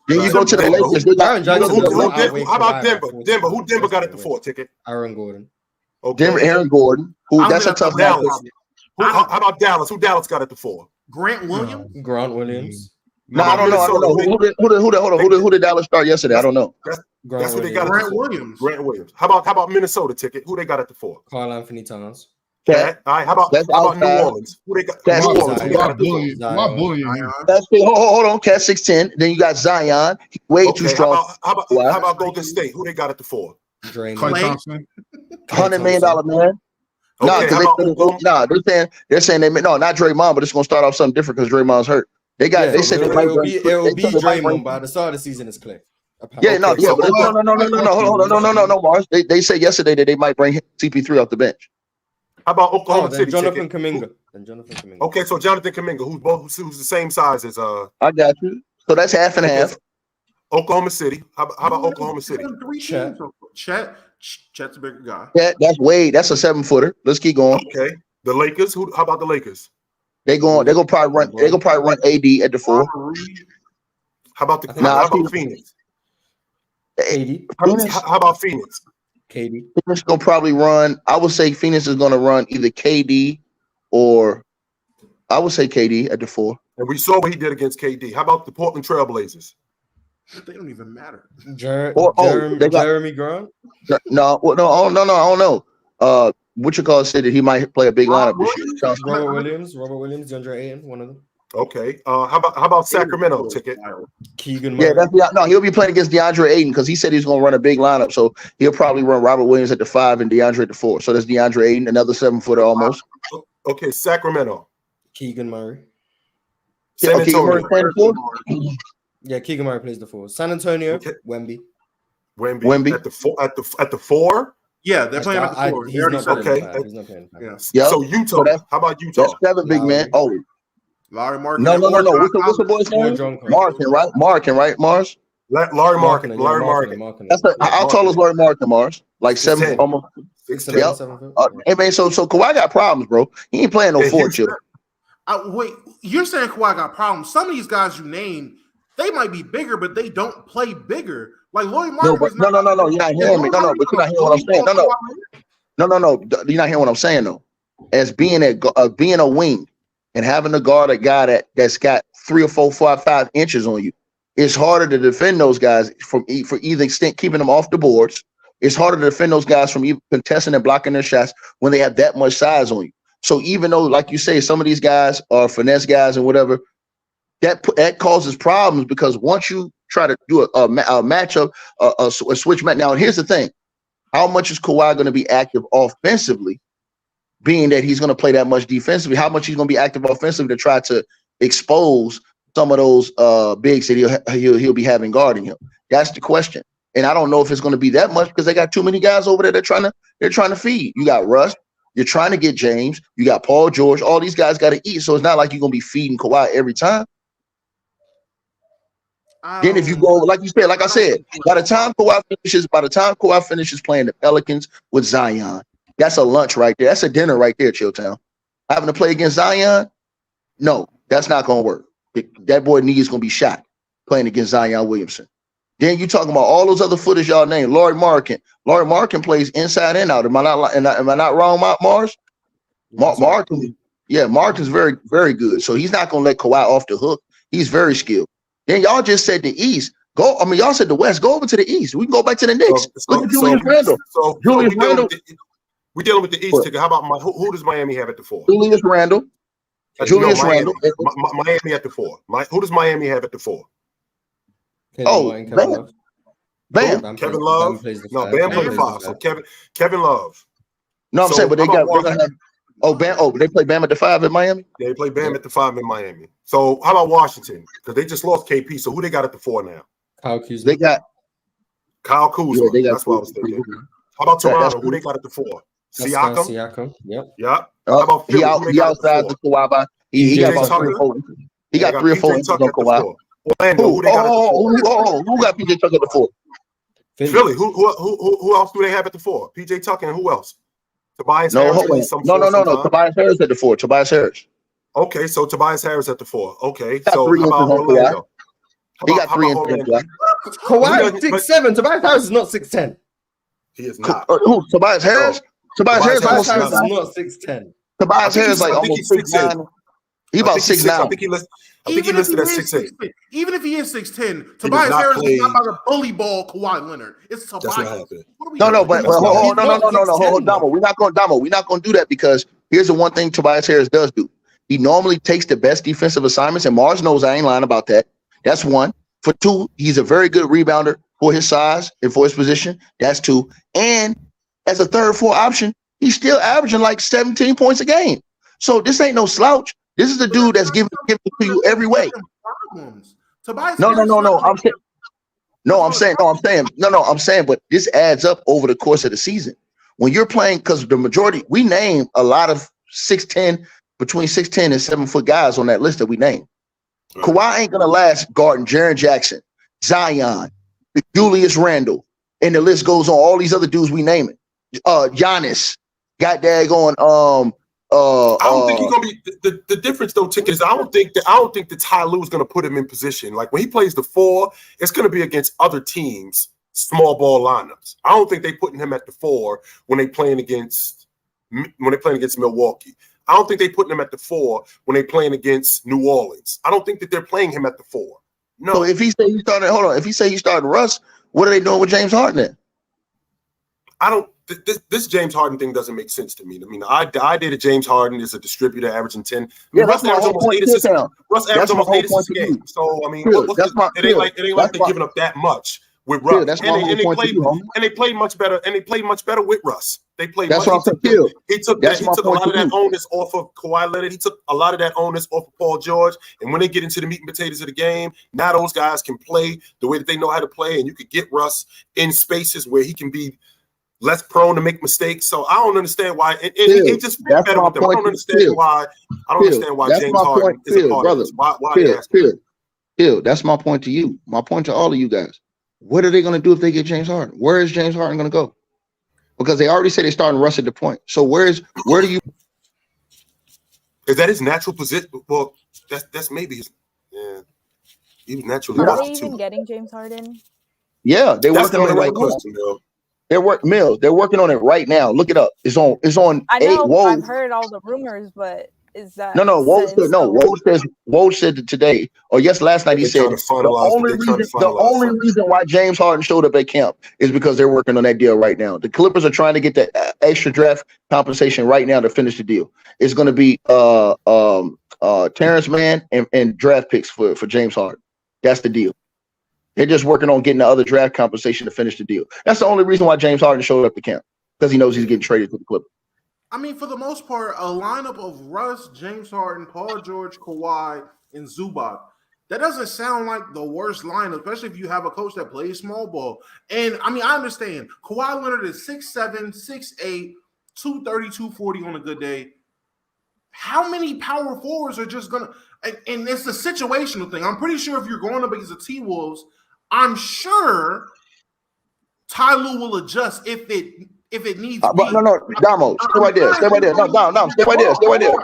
S8: Then you go to the
S3: Denver.
S8: Lakers. They got,
S5: Jaren Jackson
S8: you go to the
S5: doesn't
S8: Lakers.
S5: outweigh
S3: How about
S5: Kawhi
S3: Denver?
S5: by 40
S3: Denver. Who
S5: pounds.
S3: Denver got at the 4? Ticket.
S5: Aaron Gordon.
S3: Okay.
S8: Denver, Aaron Gordon, who
S4: I'm
S8: that's a
S4: gonna
S8: tough
S4: put
S3: Dallas.
S8: matchup.
S3: How about Dallas? Who Dallas got at the 4?
S4: Grant Williams.
S5: Grant Williams.
S8: No, I don't know. Who did Dallas start yesterday? I don't know.
S5: Grant
S3: That's what they got.
S5: Williams.
S4: Grant Williams.
S3: Grant Williams. How about Minnesota? Ticket. Who they got at the 4?
S5: Carl Anthony Towns.
S8: Cat,
S3: All right. How about
S8: That's
S3: New
S8: outside.
S3: Orleans? Who they got?
S8: That's
S3: New Orleans. Who they got at the 4?
S1: Why bullying you?
S8: That's hold on. Cat 6'10". Then you got Zion. Way too
S3: Okay,
S8: strong.
S3: how about Golden State? Who they got at the 4?
S5: Draymond.
S1: Clay
S4: Clay.
S1: Thompson.
S8: $100 million man. No,
S3: Okay,
S8: because
S3: how about
S8: they're saying not Draymond, but it's gonna start off something different because Draymond's hurt. They said they might bring.
S5: It will be
S8: they said they might bring-
S5: Draymond by the start of the season. It's Clay.
S8: Yeah, no,
S3: Okay,
S8: yeah,
S3: so-
S8: but no, Mars. They said yesterday that they might bring CP3 off the bench.
S3: How about
S5: Oh,
S3: Oklahoma
S5: then
S3: City?
S5: Jonathan
S3: Ticket?
S5: Kuminga.
S3: Okay, so Jonathan Kuminga, who's the same size as
S8: I got you. So that's half and half.
S3: Oklahoma City. How about Oklahoma City?
S4: Chet. Chet's a bigger guy.
S8: That's a 7-footer. Let's keep going.
S3: Okay. The Lakers. How about the Lakers?
S8: They're gonna probably run AD at the 4.
S3: How about the
S8: Nah,
S3: how about Phoenix?
S5: KD.
S3: How about Phoenix?
S5: KD.
S8: Phoenix gonna probably run. I would say Phoenix is gonna run either KD or I would say KD at the 4.
S3: And we saw what he did against KD. How about the Portland Trailblazers?
S4: They don't even matter.
S8: They got-
S5: Jeremy Grant.
S8: No, I don't know. What you call said that he might play a big lineup this year.
S5: Robert Williams, DeAndre Ayton, one of them.
S3: Okay. How about Sacramento? Ticket.
S5: Keegan Murray.
S8: Yeah, he'll be playing against DeAndre Ayton because he said he's going to run a big lineup. So he'll probably run Robert Williams at the 5 and DeAndre at the 4. So that's DeAndre Ayton, another 7-footer almost.
S3: Okay, Sacramento.
S5: Keegan Murray.
S3: San
S8: Okay,
S3: Antonio.
S8: Murray playing the 4?
S5: Yeah, Keegan Murray plays the 4. San Antonio,
S3: Okay.
S5: Wemby.
S3: Wemby at the 4.
S4: Yeah, they're playing at the 4.
S5: He's not playing
S3: Okay.
S5: the 5. He's not playing the 5.
S4: Yeah.
S8: Yep.
S3: So Utah.
S8: So that's-
S3: How about Utah?
S8: That's 7 big men. Oh,
S4: Larry Martin.
S8: no. What's the boy's name?
S5: John Collins.
S8: Markin, right? Mars?
S3: Larry Markin.
S8: How tall is Larry Markin, Mars? Like 7, almost
S3: 6'10".
S8: Yep.
S5: 7 foot.
S8: Hey man, so Kawhi got problems, bro. He ain't playing no 4 chill.
S4: Wait, you're saying Kawhi got problems? Some of these guys you named, they might be bigger, but they don't play bigger. Like Lloyd Martin.
S8: No. You're not hearing me. No, but you're not hearing what I'm saying. No. You're not hearing what I'm saying though. As being a wing and having to guard a guy that's got 3 or 4, 5 inches on you, it's harder to defend those guys for either extent keeping them off the boards. It's harder to defend those guys from even contesting and blocking their shots when they have that much size on you. So even though, like you say, some of these guys are finesse guys and whatever, that causes problems because once you try to do a matchup, a switch match. Now, here's the thing: how much is Kawhi going to be active offensively? Being that he's going to play that much defensively, how much he's going to be active offensively to try to expose some of those bigs that he'll be having guarding him? That's the question. And I don't know if it's going to be that much because they got too many guys over there. They're trying to feed. You got Russ. You're trying to get James. You got Paul George. All these guys got to eat. So it's not like you're going to be feeding Kawhi every time. Then if you go, like you said, like I said, by the time Kawhi finishes playing the Pelicans with Zion, that's a lunch right there. That's a dinner right there, Chilltown. Having to play against Zion, no, that's not going to work. That boy knee is going to be shot playing against Zion Williamson. Then you talking about all those other footers y'all named. Larry Markin. Larry Markin plays inside and out. Am I not wrong, Mars? Markin's very, very good. So he's not going to let Kawhi off the hook. He's very skilled. Then y'all just said the East. Y'all said the West. Go over to the East. We can go back to the Knicks. Look at Julius Randle. Julius Randle.
S3: We're dealing with the East ticket. How about who does Miami have at the 4?
S8: Julius Randle. Randle.
S3: Miami at the 4. Who does Miami have at the 4?
S8: Bam.
S3: Kevin Love. No, Bam played 5. So Kevin Love.
S8: No, I'm saying, but they're gonna have. Bam. They play Bam at the 5 in Miami.
S3: Yeah, they play Bam at the 5 in Miami. So how about Washington? Because they just lost KP. So who they got at the 4 now?
S5: Kyle Kuzma.
S8: They got
S3: Kyle Kuzma.
S8: Yeah,
S3: that's what I was thinking. How about Toronto? Who they got at the 4?
S5: Siakam. Yep.
S3: How about Philly?
S8: He outside the Kawhi. He got about 3 or 4. He got 3 or 4 inches on Kawhi.
S3: Orlando. Who
S8: got PJ Tucker at the 4?
S3: Philly. Who else do they have at the 4? PJ Tucker and who else? Tobias
S8: Harris.
S3: No.
S8: Tobias Harris at the 4. Tobias Harris.
S3: Okay, so Tobias Harris at the 4. Okay,
S8: so
S3: how about Orlando?
S8: He got 3 inches.
S5: Kawhi is 6'7". Tobias Harris is not 6'10".
S3: He is not.
S8: Who? Tobias Harris? Tobias Harris
S5: is not 6'10".
S8: Tobias Harris like almost 6'9". He about 6'9".
S3: I think he listed at 6'8".
S4: Even if he is 6'10", Tobias Harris is not about to bully ball Kawhi Leonard. It's Tobias.
S8: No, but hold on, Domo. We're not going to do that because here's the one thing Tobias Harris does do. He normally takes the best defensive assignments, and Mars knows I ain't lying about that. That's 1. For 2, he's a very good rebounder for his size and for his position. That's 2. And as a 3rd, 4th option, he's still averaging like 17 points a game. So this ain't no slouch. This is the dude that's giving it to you every way. I'm saying, but this adds up over the course of the season. When you're playing, because the majority, we name a lot of 6'10", between 6'10" and 7-foot guys on that list that we named. Kawhi ain't gonna last guarding Jaren Jackson, Zion, Julius Randle, and the list goes on. All these other dudes we name it. Giannis, got daggone.
S3: I don't think he's gonna be the difference though, Ticket, is I don't think that Ty Lue is gonna put him in position. Like when he plays the 4, it's gonna be against other teams, small ball lineups. I don't think they putting him at the 4 when they playing against Milwaukee. I don't think they putting him at the 4 when they playing against New Orleans. I don't think that they're playing him at the 4. No.
S8: So if he say he started Russ, what are they doing with James Harden then?
S3: I don't. This James Harden thing doesn't make sense to me. I mean, the idea that James Harden is a distributor averaging 10. Russ averaged almost 8 assists a game. So I mean, it ain't like they're giving up that much with Russ. And they played much better. And they played much better with Russ. They played. He took a lot of that onus off of Kawhi Leonard. He took a lot of that onus off of Paul George. And when they get into the meat and potatoes of the game, now those guys can play the way that they know how to play, and you could get Russ in spaces where he can be less prone to make mistakes. So I don't understand why it just fits better with them. I don't understand why James Harden is a part of this. Why are they asking?
S8: That's my point to you. My point to all of you guys. What are they going to do if they get James Harden? Where is James Harden going to go? Because they already said they're starting Russ at the point. So where do you?
S3: Is that his natural position? Well, that's maybe his. Yeah, he was naturally.
S6: Are they even getting James Harden?
S8: Yeah, they're working on it right now. They're working on it right now. Look it up. It's on.
S6: I know. I've heard all the rumors, but is that
S8: no? Woj said today or last night. He said the only reason why James Harden showed up at camp is because they're working on that deal right now. The Clippers are trying to get that extra draft compensation right now to finish the deal. It's going to be Terrence Mann and draft picks for James Harden. That's the deal. They're just working on getting the other draft compensation to finish the deal. That's the only reason why James Harden showed up to camp, because he knows he's getting traded to the Clippers.
S4: I mean, for the most part, a lineup of Russ, James Harden, Paul George, Kawhi, and Zubac, that doesn't sound like the worst lineup, especially if you have a coach that plays small ball. And, I mean, I understand. Kawhi Leonard is 6'7", 6'8", 230, 240 on a good day. How many power forwards are just going to – and it's a situational thing. I'm pretty sure if you're going up against the T-Wolves, I'm sure Ty Lue will adjust if it needs to be.
S8: No, Domo, stay right there. Stay right there. No, stay right there. Stay right there. No.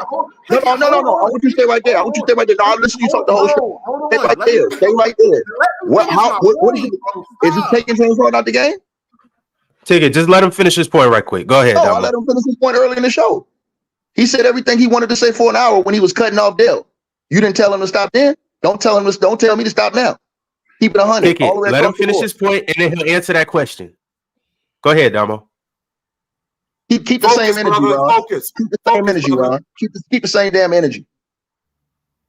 S8: I want you to stay right there. No, I'll listen to you talk the whole show. Stay right there. Stay right there. What is he taking James Harden out the game?
S2: Take it. Just let him finish his point right quick. Go ahead,
S8: No,
S2: Domo.
S8: I let him finish his point early in the show. He said everything he wanted to say for an hour when he was cutting off Dell. You didn't tell him to stop then? Don't tell me to stop now. Keep it 100.
S2: Take it. Let him finish his point, and then he'll answer that question. Go ahead, Domo.
S8: Keep the same energy, Ron. Keep the same energy, Ron. Keep the same damn energy.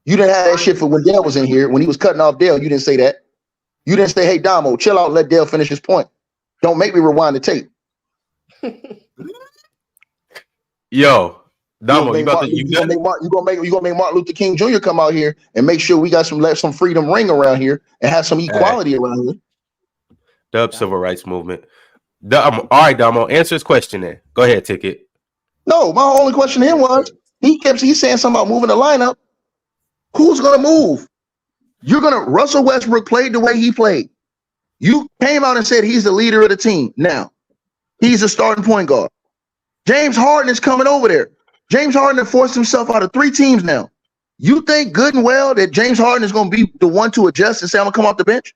S8: You didn't have that shit for when Dell was in here. When he was cutting off Dell, you didn't say that. You didn't say, hey, Domo, chill out and let Dell finish his point. Don't make me rewind the tape.
S2: Yo, Domo,
S8: you gonna make Martin Luther King Jr. come out here and make sure we got some freedom ring around here and have some equality around here.
S2: Dub civil rights movement. All right, Domo, answer his question then. Go ahead, Ticket.
S8: No, my only question to him was he's saying something about moving the lineup. Who's gonna move? Russell Westbrook played the way he played. You came out and said he's the leader of the team. Now he's a starting point guard. James Harden is coming over there. James Harden has forced himself out of 3 teams now. You think good and well that James Harden is going to be the one to adjust and say, I'm going to come off the bench?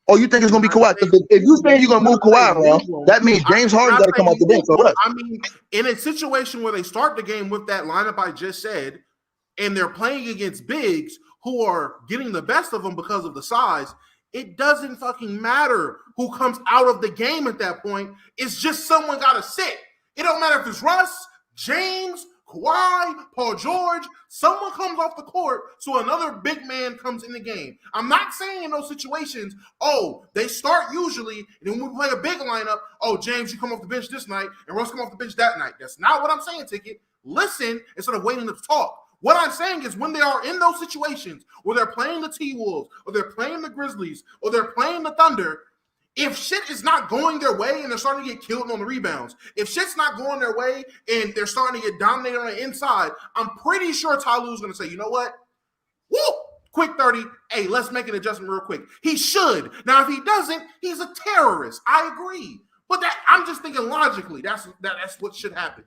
S8: Or you think it's going to be Kawhi? If you say you're going to move Kawhi around, that means James Harden got to come off the bench.
S4: I mean, in a situation where they start the game with that lineup I just said, and they're playing against bigs who are getting the best of them because of the size, it doesn't fucking matter who comes out of the game at that point. It's just someone got to sit. It don't matter if it's Russ, James, Kawhi, Paul George, someone comes off the court, so another big man comes in the game. I'm not saying in those situations, they start usually, and then when we play a big lineup, James, you come off the bench this night, and Russ come off the bench that night. That's not what I'm saying, Ticket. Listen instead of waiting to talk. What I'm saying is when they are in those situations where they're playing the T-Wolves, or they're playing the Grizzlies, or they're playing the Thunder, if shit is not going their way and they're starting to get killed on the rebounds, if shit's not going their way and they're starting to get dominated on the inside, I'm pretty sure Ty Lue's going to say, you know what? Woo! Quick 30. Hey, let's make an adjustment real quick. He should. Now, if he doesn't, he's a terrorist. I agree. But I'm just thinking logically. That's what should happen.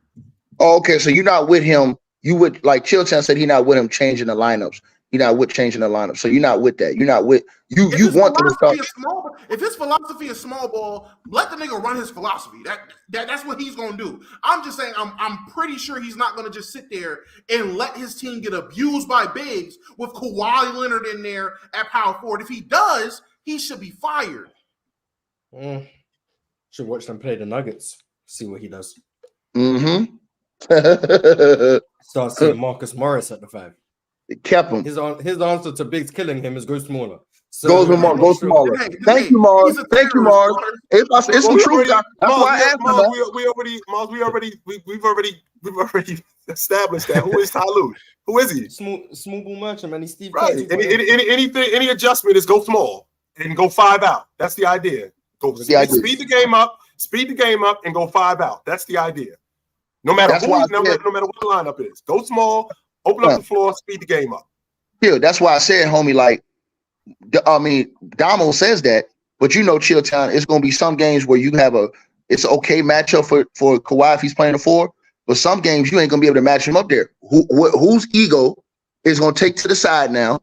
S8: Oh, okay, so you're not with him. You would, like Chitchat said, he's not with him changing the lineups. You're not with changing the lineup. So you're not with that. You're not with you. You want them to start.
S4: If his philosophy is small ball, let the nigga run his philosophy. That's what he's gonna do. I'm just saying I'm pretty sure he's not gonna just sit there and let his team get abused by bigs with Kawhi Leonard in there at power forward. If he does, he should be fired.
S5: Should watch them play the Nuggets. See what he does.
S8: Mm-hmm.
S5: Start seeing Marcus Morris at the 5.
S8: It kept him.
S5: His answer to Biggs killing him is go smaller. So,
S8: go smaller. Thank you, Mars. Thank you, Mars. It's some truth. That's why I asked him.
S3: We've already established that. Who is Ty Lue? Who is he?
S5: Small ball merchant, man. He's Steve.
S3: Right. Any adjustment is go small and go 5 out. That's the idea. Speed the game up, and go 5 out. That's the idea. No matter what the lineup is, go small. Open up the floor, speed the game up.
S8: Yeah, that's why I said, homie, Domo says that, But Chill Town, it's going to be some games where you have it's an okay matchup for Kawhi if he's playing the 4. But some games you ain't going to be able to match him up there. Whose ego is going to take to the side now?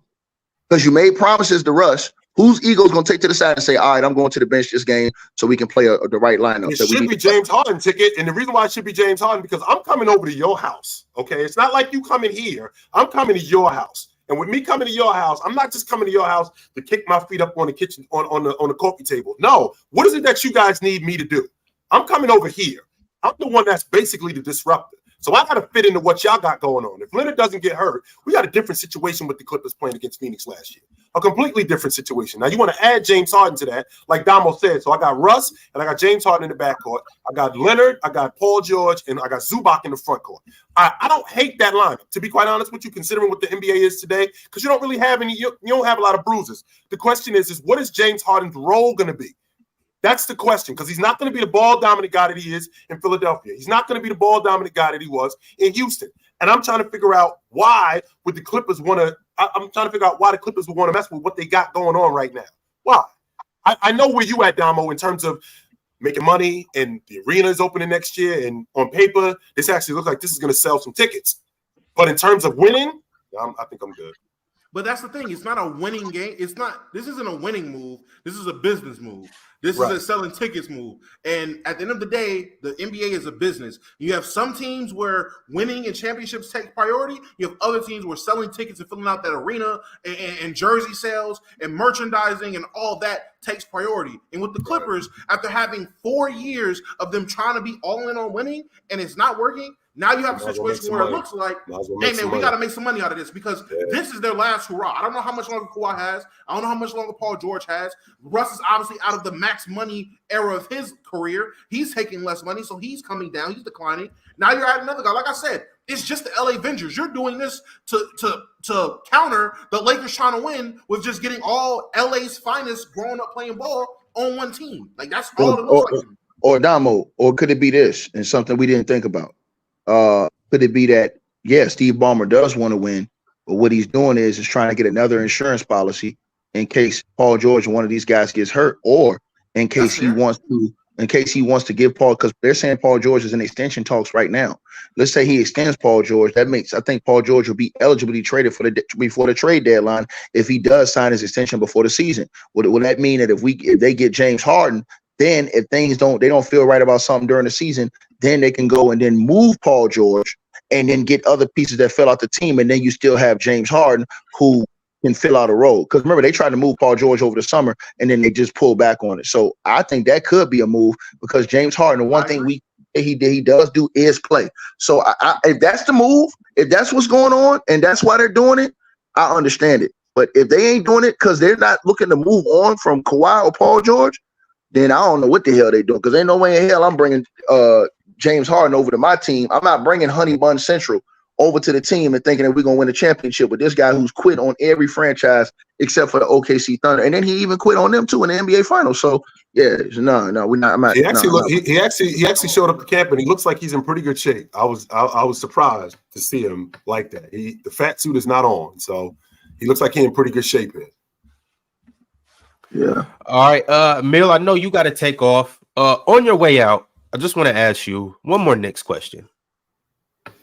S8: Because you made promises to Russ. Whose ego is going to take to the side and say, all right, I'm going to the bench this game so we can play the right lineup?
S3: It should be James Harden ticket. And the reason why it should be James Harden, because I'm coming over to your house. Okay. It's not like you coming here. I'm coming to your house. And with me coming to your house, I'm not just coming to your house to kick my feet up on the kitchen, on the coffee table. No. What is it that you guys need me to do? I'm coming over here. I'm the one that's basically the disruptor. So I got to fit into what y'all got going on. If Leonard doesn't get hurt, we got a different situation with the Clippers playing against Phoenix last year. A completely different situation. Now, you want to add James Harden to that, like Domo said. So I got Russ and I got James Harden in the backcourt. I got Leonard, I got Paul George, and I got Zubac in the front court. I don't hate that lineup, to be quite honest with you, considering what the NBA is today, because you don't really have any, you don't have a lot of bruises. The question is what is James Harden's role going to be? That's the question, because he's not going to be the ball-dominant guy that he is in Philadelphia. He's not going to be the ball-dominant guy that he was in Houston. And I'm trying to figure out why would the Clippers want to – I'm trying to figure out why the Clippers would want to mess with what they got going on right now. Why? I know where you at, Domo, in terms of making money, and the arena is opening next year, and on paper, this actually looks like this is going to sell some tickets. But in terms of winning, I think I'm good.
S4: But that's the thing. It's not a winning game. This isn't a winning move. This is a business move. This is a selling tickets move. And at the end of the day, the NBA is a business. You have some teams where winning and championships take priority. You have other teams where selling tickets and filling out that arena and jersey sales and merchandising and all that takes priority. And with the Clippers, after having 4 years of them trying to be all in on winning and it's not working, now you have a situation where it looks like, hey, man, we got to make some money out of this because this is their last hurrah. I don't know how much longer Kawhi has. I don't know how much longer Paul George has. Russ is obviously out of the max money era of his career. He's taking less money, so he's coming down. He's declining. Now you're at another guy. Like I said, it's just the LA Avengers. You're doing this to counter the Lakers trying to win with just getting all LA's finest growing up playing ball on one team. Like, that's all it looks like.
S8: Or Domo, or could it be this and something we didn't think about? Could it be that, Steve Ballmer does want to win, but what he's doing is trying to get another insurance policy in case Paul George or one of these guys gets hurt, or in case he wants to give Paul, because they're saying Paul George is in extension talks right now. Let's say he extends Paul George. I think Paul George will be eligible to be traded before the trade deadline if he does sign his extension before the season. Would that mean that if they get James Harden, then if they don't feel right about something during the season, then they can go and then move Paul George and then get other pieces that fill out the team, and then you still have James Harden who can fill out a role. Because remember, they tried to move Paul George over the summer, and then they just pulled back on it. So I think that could be a move because James Harden, the one thing he does do is play. So if that's the move, if that's what's going on, and that's why they're doing it, I understand it. But if they ain't doing it because they're not looking to move on from Kawhi or Paul George, then I don't know what the hell they're doing. Because ain't no way in hell I'm bringing James Harden over to my team. I'm not bringing Honey Bun Central over to the team and thinking that we're going to win a championship with this guy who's quit on every franchise except for the OKC Thunder. And then he even quit on them too in the NBA Finals. So, no, we're not.
S3: He actually showed up to camp and he looks like he's in pretty good shape. I was surprised to see him like that. The fat suit is not on. So he looks like he's in pretty good shape here.
S8: Yeah.
S2: All right, Mill, I know you got to take off. On your way out, I just want to ask you one more Knicks question.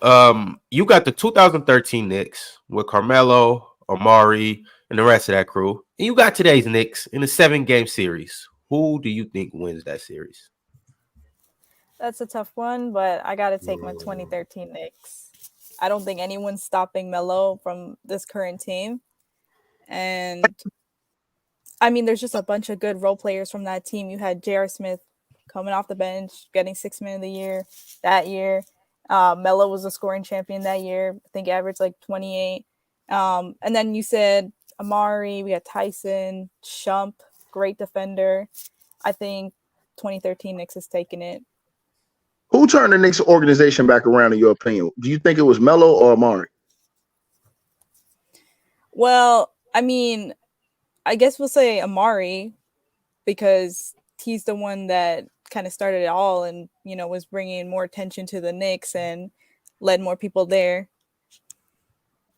S2: You got the 2013 Knicks with Carmelo, Amari, and the rest of that crew. And you got today's Knicks in a 7-game series. Who do you think wins that series?
S6: That's a tough one, but I got to take my 2013 Knicks. I don't think anyone's stopping Melo from this current team. And I mean, there's just a bunch of good role players from that team. You had J.R. Smith coming off the bench, getting 6th man of the year that year. Melo was a scoring champion that year. I think averaged like 28. And then you said Amari, we got Tyson, Shump, great defender. I think 2013 Knicks has taken it.
S8: Who turned the Knicks organization back around, in your opinion? Do you think it was Melo or Amari?
S6: Well, I mean, I guess we'll say Amari because he's the one that kind of started it all and, was bringing more attention to the Knicks and led more people there.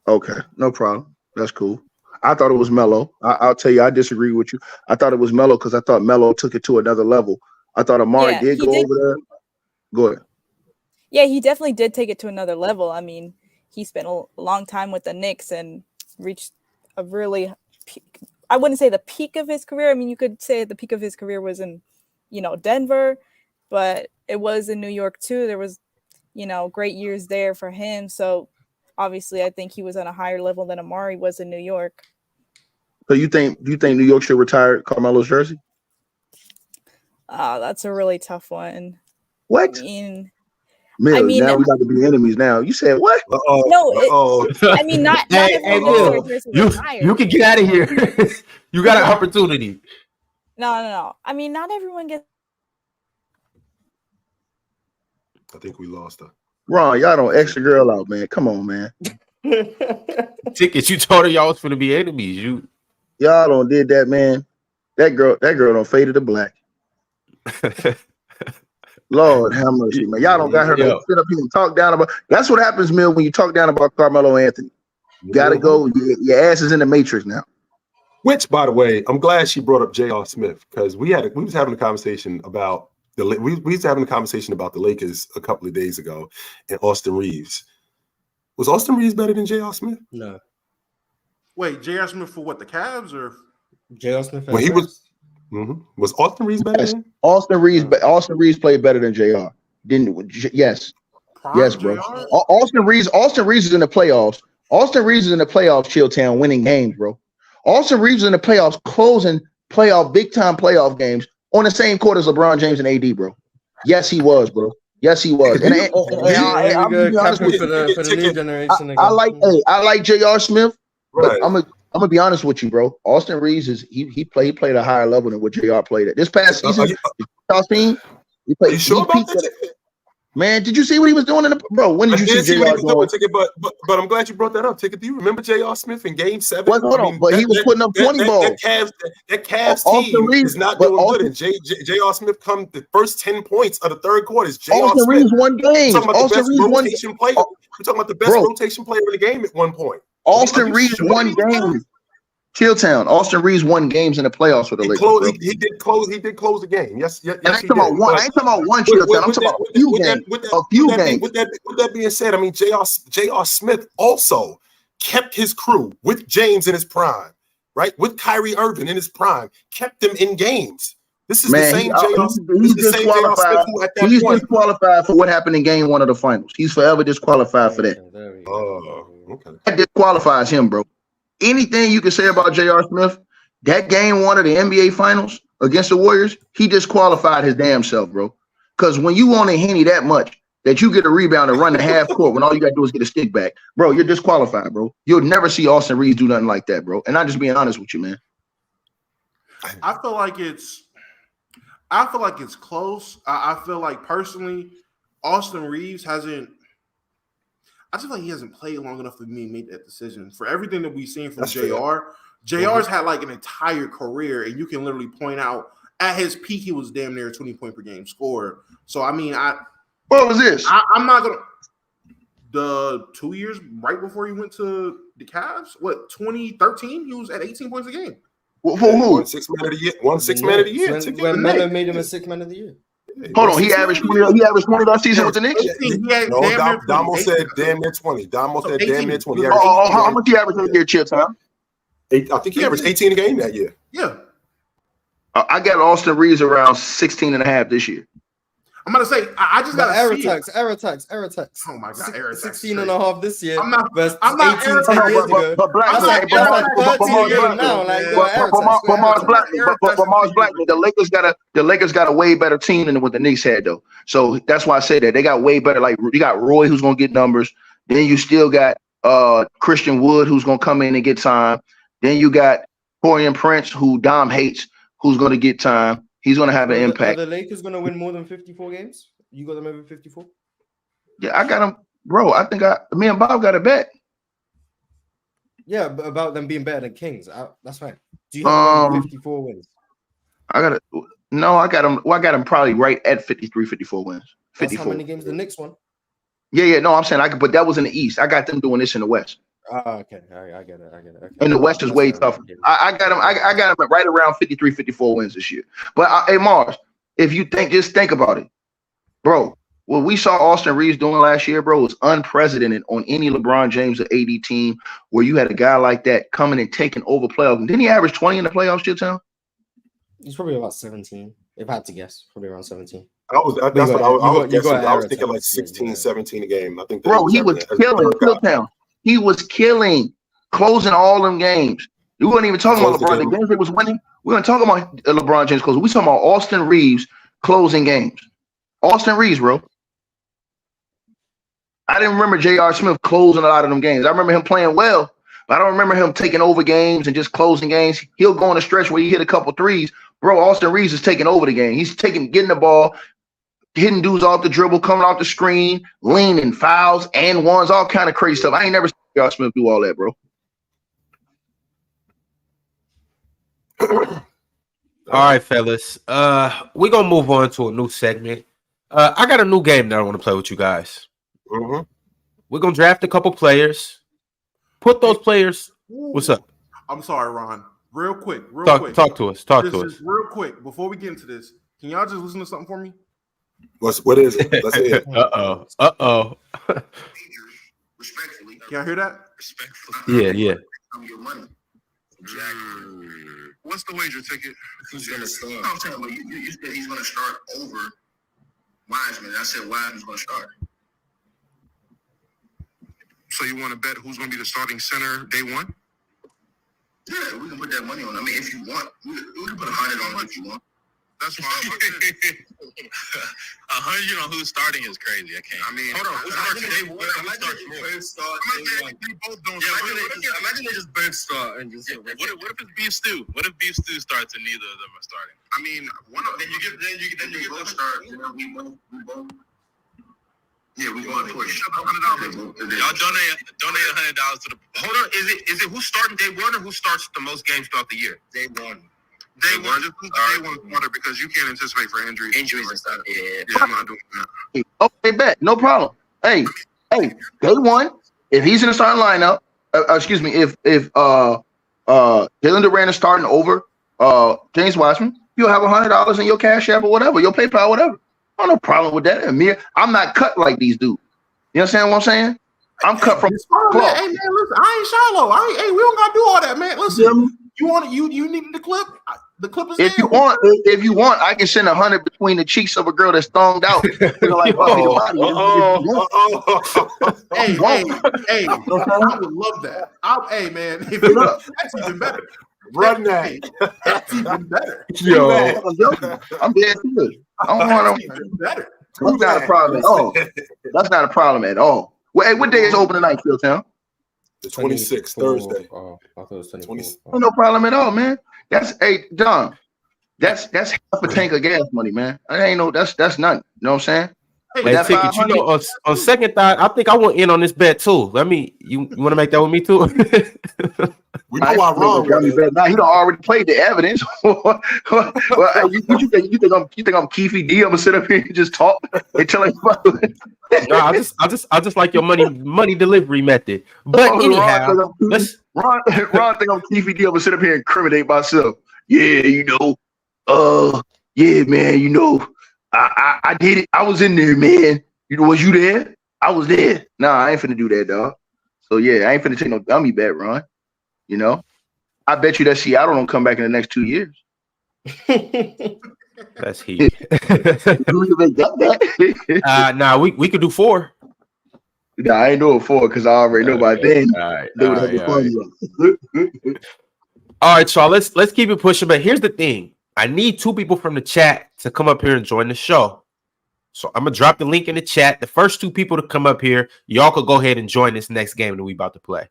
S8: Okay, no problem. That's cool. I thought it was Melo. I'll tell you, I disagree with you. I thought it was Melo because I thought Melo took it to another level. I thought Amari did go over there. Go ahead.
S6: Yeah, he definitely did take it to another level. I mean, he spent a long time with the Knicks and reached a really peak. I wouldn't say the peak of his career. I mean, you could say the peak of his career was in, Denver, but it was in New York too. There was, great years there for him. So obviously, I think he was on a higher level than Amari was in New York.
S8: So do you think New York should retire Carmelo's jersey?
S6: That's a really tough one.
S8: What? Now we got to be enemies now. You said what?
S6: No, I mean, not everyone gets retired.
S2: You can get out of here. You got an opportunity.
S6: No. I mean, not everyone gets.
S3: I think we lost her.
S8: Ron, y'all don't extra girl out, man. Come on, man.
S2: Tickets, you told her y'all was going to be enemies.
S8: Y'all don't did that, man. That girl don't faded to black. Lord have mercy, man. Y'all don't got her to sit up here and talk down about. That's what happens, Mill, when you talk down about Carmelo Anthony. You gotta go. Your ass is in the matrix now.
S3: Which, by the way, I'm glad she brought up J.R. Smith because we was having a conversation about the Lakers a couple of days ago, and Austin Reeves. Was Austin Reeves better than J.R. Smith?
S5: No.
S4: Wait, J.R. Smith for what? The Cavs or
S5: J.R. Smith?
S3: When he was. Mm-hmm. Was Austin Reeves better than him?
S8: Austin Reeves played better than JR. Yes, bro.
S4: JR?
S8: Austin Reeves is in the playoffs. Austin Reeves is in the playoffs, Chilltown, winning games, bro. Austin Reeves is in the playoffs, closing big time playoff games on the same court as LeBron James and AD, bro. Yes, he was, bro. Yes, he was. And I'm honest with you.
S5: For the new generation.
S8: I like J.R. Smith,
S3: right.
S8: but I'm gonna be honest with you, bro. Austin Reeves he played at a higher level than what JR played at. This past season, he played.
S3: You sure about that?
S8: Man, did you see what he was doing in the bro? When did you see JR doing?
S3: But I'm glad you brought that up. Ticket, do you remember J.R. Smith in Game 7?
S8: But he was putting up 20 balls.
S3: That Cavs team is not doing good. And J.R. Smith come the first 10 points of the third quarter. Is J.R. Smith.
S8: Austin Reeves won games.
S3: We're talking about the best rotation player in the game at one point.
S8: Austin Reeves won games. Chilltown. Austin Reeves won games in the playoffs for the Lakers.
S3: He did close the game. Yes.
S8: I ain't talking about one. I ain't talking about one Chilltown. I'm talking about a few games.
S3: With that being said, I mean J.R. Smith also kept his crew with James in his prime, right? With Kyrie Irving in his prime, kept them in games. This is the same J.R. Smith who at that point.
S8: He's disqualified for what happened in Game 1 of the finals. He's forever disqualified for that.
S3: Okay.
S8: That disqualifies him, bro. Anything you can say about J.R. Smith, that Game 1 of the NBA Finals against the Warriors, he disqualified his damn self, bro. Because when you want a Henny that much that you get a rebound and run the half court when all you got to do is get a stick back, bro, you're disqualified, bro. You'll never see Austin Reeves do nothing like that, bro. And I'm just being honest with you, man.
S4: I feel like it's close. I feel like personally, Austin Reeves hasn't. I just feel like he hasn't played long enough for me to make that decision. For everything that we've seen from JR's had like an entire career, and you can literally point out at his peak he was damn near a 20-point per game scorer. So I mean,
S8: what was this?
S4: I'm not gonna. The 2 years right before he went to the Cavs, 2013, he was at 18 points a game.
S8: For who?
S3: Won 6 man of the year.
S5: When Melo made him a 6 man of the year.
S8: Hold on, he averaged 20 that season with the Knicks?
S3: Domo said damn near 20. Domo said damn near 20.
S8: How much he averaged in a year, Chilltown?
S3: I think he averaged 18 a game that year.
S4: Yeah.
S8: I got Austin Reeves around 16 and a half this year.
S4: I'm going to say, I just got to
S5: error tax.
S4: Oh, my God, error tax.
S5: 16 and a half this year.
S4: I'm not
S5: 18,
S8: 10 years ago. But Mars Blackman, the Lakers got a way better team than what the Knicks had, though. So that's why I say that. They got way better. Like, you got Roy, who's going to get numbers. Then you still got Christian Wood, who's going to come in and get time. Then you got Torian Prince, who Dom hates, who's going to get time. He's going to have an impact.
S5: Are the Lakers going to win more than 54 games? You got them over 54?
S8: Yeah, I got them. Bro, I think me and Bob got a bet.
S5: Yeah, but about them being better than Kings. That's fine. Do you have 54 wins?
S8: I got them. Well, I got them probably right at 53, 54 wins. 54.
S5: That's how many games the Knicks won?
S8: Yeah. No, I'm saying but that was in the East. I got them doing this in the West.
S5: Okay, I get it. Okay.
S8: And the West is way tougher. I got him. I got him right around 53, 54 wins this year. But hey, Mars, if you just think about it, bro. What we saw Austin Reeves doing last year, bro, was unprecedented on any LeBron James or AD team where you had a guy like that coming and taking over playoffs. And didn't he average 20 in the playoffs, Chitchat?
S5: He's probably about 17. If I had to guess, probably around 17.
S3: I was thinking like 16, 17 a game. I think.
S8: Bro, he was killing Town. He was killing, closing all them games. We weren't even talking about LeBron. The games they was winning. We weren't talking about LeBron James closing. We talking about Austin Reeves closing games. Austin Reeves, bro. I didn't remember J.R. Smith closing a lot of them games. I remember him playing well, but I don't remember him taking over games and just closing games. He'll go on a stretch where he hit a couple threes. Bro, Austin Reeves is taking over the game. He's getting the ball, hitting dudes off the dribble, coming off the screen, leaning, fouls, and ones, all kind of crazy stuff. I ain't never seen J.R. Smith do all that, bro.
S2: All right, fellas. We're going to move on to a new segment. I got a new game that I want to play with you guys.
S3: Mm-hmm.
S2: We're going to draft a couple players. Put those players. What's up?
S4: I'm sorry, Ron. Real quick.
S2: Talk to us.
S4: Just real quick, before we get into this, can y'all just listen to something for me?
S3: What is it? Let's hear it.
S2: Uh-oh.
S9: Respectfully.
S4: Can y'all hear that?
S9: Respectfully.
S2: Yeah.
S9: Your money. Exactly. What's the wager ticket? Who's going to start? I'm telling you, you said he's going to start over Wiseman. I said Wiseman's going to start. So you want to bet who's going to be the starting center day one? Yeah, we can put that money on. I mean, if you want, we can put 100 on it if you want. That's fine. 100 on who's starting is crazy. I can't. I mean, hold on. Who's starting day one? Imagine they just both start and just. Yeah, what if it's Beef Stew? What if Beef Stew starts and neither of them are starting? I mean, one of then you get them start. You know, we both. Yeah, we going to push $100. Y'all donate $100 to the. Hold on, is it who's starting day one or who starts the most games throughout the year? Day one. Day one. Just day one quarter because you can't anticipate for injuries. Injuries and stuff. Yeah, I'm not doing that.
S8: Okay, bet, no problem. Hey, day one. If he's in the starting lineup, if Jalen Durant is starting over James Wiseman, you'll have $100 in your Cash App or whatever, your PayPal, whatever. I no problem with that. Amir, I'm not cut like these dudes. You understand what I'm saying? I'm cut from cloth.
S4: Hey man, listen, I ain't shallow. We don't gotta do all that, man. Listen, you needed the clip. The clip is
S8: if you want, I can send 100 between the cheeks of a girl that's thonged out. Like,
S4: hey, I would love that. Hey man, that's even better.
S3: Run that.
S4: That's even better.
S2: Yo,
S8: I'm dead serious. I don't want to.
S4: Better.
S8: That's not a problem at all. That's not a problem at all. Well, hey, what day is open tonight, Philtown?
S3: The 26th, Thursday.
S5: I thought it was 24.
S8: No problem at all, man. That's John. That's half a tank of gas money, man. I ain't no. That's nothing. You know what I'm saying?
S2: Hey, Ticket, you know, on second thought, I think I want in on this bet too. You want to make that with me too?
S3: We know why wrong.
S8: Now he don't already played the evidence. Well, you think I'm Keefe D? I'm gonna sit up here and just talk and tell him.
S2: No, I just like your money delivery method. But anyhow,
S8: Ron think I'm Keefe D. I'm gonna sit up here and incriminate myself. Yeah, yeah, man. I did it. I was in there, man. Was you there? I was there. Nah, I ain't finna do that, dog. So yeah, I ain't finna take no dummy bet, Ron. I bet you that Seattle don't come back in the next 2 years.
S2: That's heat. Nah, we could do 4.
S8: Nah, I ain't doing 4 because I already know by then. They would have fun.
S2: All right, y'all. Let's keep it pushing. But here's the thing: I need 2 people from the chat to come up here and join the show. So I'm gonna drop the link in the chat. The first 2 people to come up here, y'all could go ahead and join this next game that we about to play.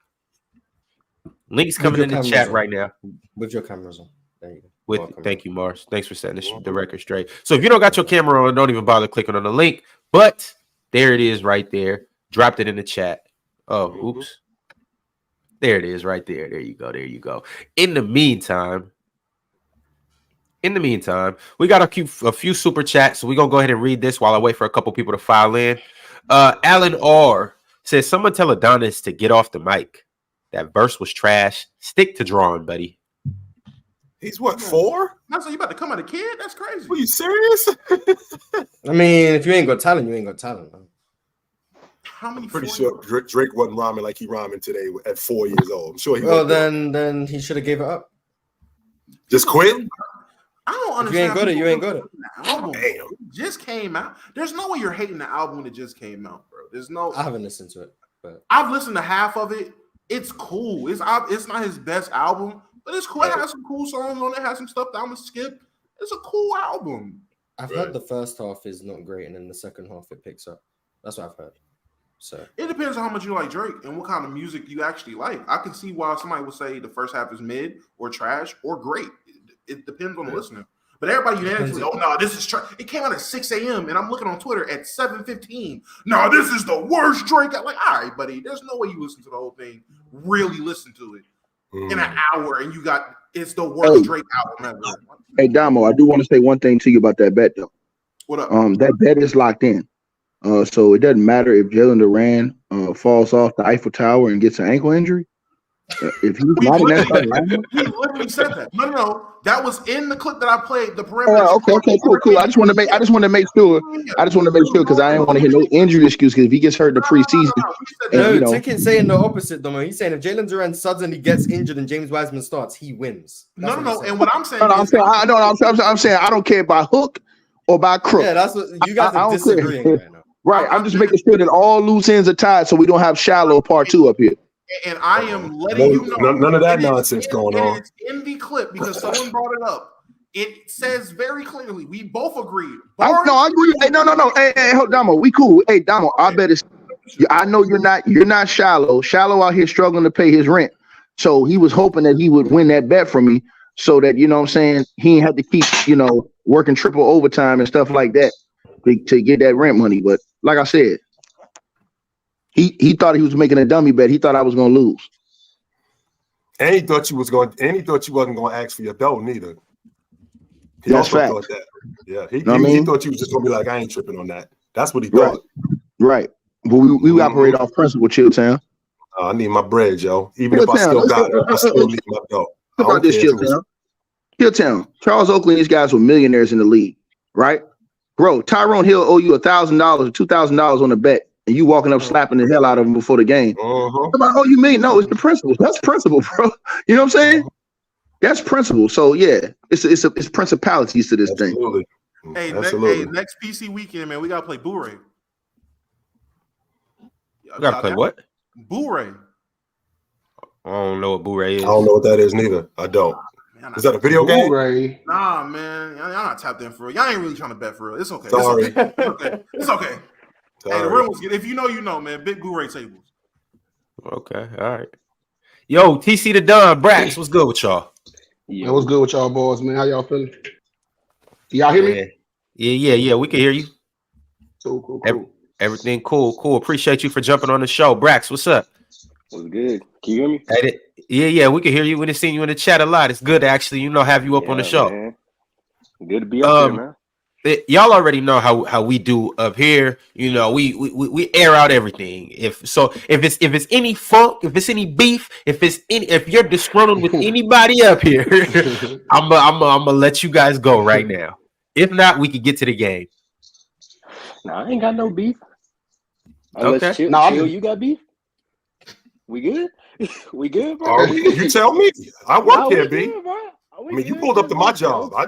S2: Link's coming in the chat right now.
S5: With your cameras on. There you go.
S2: Thank you, Mars. Thanks for setting the record straight. So if you don't got your camera on, don't even bother clicking on the link. But there it is right there. Dropped it in the chat. Oh, oops. There it is right there. There you go. In the meantime, we got a few super chats. So we're going to go ahead and read this while I wait for a couple people to file in. Alan R. says, someone tell Adonis to get off the mic. That verse was trash. Stick to drawing, buddy.
S3: He's what, 4?
S4: Now, so you about to come at a kid? That's crazy.
S3: Are you serious?
S5: I mean, if you ain't got talent, you ain't got talent, man.
S4: How many?
S3: I'm pretty sure Drake wasn't rhyming like he rhyming today at 4 years old. I'm sure he.
S5: Well, then he should have gave it up.
S3: Just quit.
S4: I don't understand.
S5: If you ain't got it, you ain't got it.
S4: Album
S3: Damn.
S4: just came out. There's no way you're hating the album that just came out, bro. There's no.
S5: I haven't listened to it, but
S4: I've listened to half of it. It's cool. It's not his best album, but it's cool. It has some cool songs on it. Has some stuff that I'm gonna skip. It's a cool album.
S5: I've heard the first half is not great, and then the second half it picks up. That's what I've heard. So
S4: it depends on how much you like Drake and what kind of music you actually like. I can see why somebody would say the first half is mid or trash or great. It depends on the listener. But everybody unanimously, oh no, this is trash. It came out at 6 a.m. and I'm looking on Twitter at 7:15. No, this is the worst Drake. I'm like, all right, buddy. There's no way you listen to the whole thing, really listen to it in an hour, and you got it's the worst Drake album ever.
S8: Hey, Domo, I do want to say one thing to you about that bet, though.
S4: What up?
S8: That bet is locked in. So it doesn't matter if Jalen Duran falls off the Eiffel Tower and gets an ankle injury. If he's not in that lineup,
S4: we literally said that. No. That was in the clip that I played. The perimeter.
S8: Okay, cool. I just want to make sure because I didn't want to hear no injury excuse. Because if he gets hurt in the preseason,
S5: no, Ticket's saying the opposite. Though he's saying if Jalen Duran suddenly gets injured and James Wiseman starts, he wins.
S4: No. And what I'm saying,
S8: I'm saying I don't care by hook or by crook.
S5: Yeah, that's what you guys are disagreeing right now.
S8: Right, I'm just making sure that all loose ends are tied, so we don't have shallow part 2 up here.
S4: And I am letting you know
S3: none of that nonsense going on.
S4: It's in the clip because someone brought it up. It says very clearly, we both agreed.
S8: I agree. Hey, no. Hey, Domo, we cool. Hey, Domo, I bet it's. I know you're not shallow. Shallow out here struggling to pay his rent. So he was hoping that he would win that bet from me, so that what I'm saying, he ain't had to keep working triple overtime and stuff like that to get that rent money. But like I said. He thought he was making a dummy bet. He thought I was going to lose.
S3: And he thought you wasn't going to ask for your dough neither. He
S8: That's fact.
S3: Thought that. Yeah, he thought you was just going to be like, I ain't tripping on that. That's what he thought.
S8: Right. But we operate off principle, Chilltown.
S3: I need my bread, yo. Even if I still got it, I still need my dough.
S8: What about this, Chilltown? Charles Oakley and these guys were millionaires in the league, right? Bro, Tyrone Hill owe you $1,000 or $2,000 on a bet. And you walking up slapping the hell out of him before the game. Oh, you mean? No, it's the principle. That's principle, bro. You know what I'm saying? That's principle. So yeah, it's principalities to this thing.
S4: Hey, next PC weekend, man, we gotta play Boo-Ray.
S2: We gotta play what?
S4: Boo-Ray.
S2: I don't know what Boo-Ray is.
S3: I don't know what that is neither. I don't. Man, is that a video game?
S8: Boo-Ray.
S4: Nah, man. Y'all not tapped in for real. Y'all ain't really trying to bet for real. It's okay.
S3: Sorry.
S4: It's okay. Hey, the real ones, if you know, man, big Blu-ray tables.
S2: Okay, all right. Yo, TC the Don, Brax, what's good with y'all?
S10: Yeah, what's good with y'all boys, man? How y'all feeling? Y'all hear me?
S2: Yeah, we can hear you.
S10: Cool.
S2: Everything cool. Appreciate you for jumping on the show. Brax, what's up?
S11: What's good? Can you hear me?
S2: Yeah, we can hear you. We done seen you in the chat a lot. It's good to actually, have you up on the show.
S11: Man. Good to be up here, man.
S2: Y'all already know how we do up here. We air out everything. If it's any funk, if it's any beef, if you're disgruntled with anybody up here, I'm gonna let you guys go right now. If not, we could get to the game.
S11: Nah, I ain't got no beef.
S2: Okay.
S11: Chill, you got beef? We good? We good, bro?
S3: You tell me. I work here, B. I mean, you pulled up to my job. I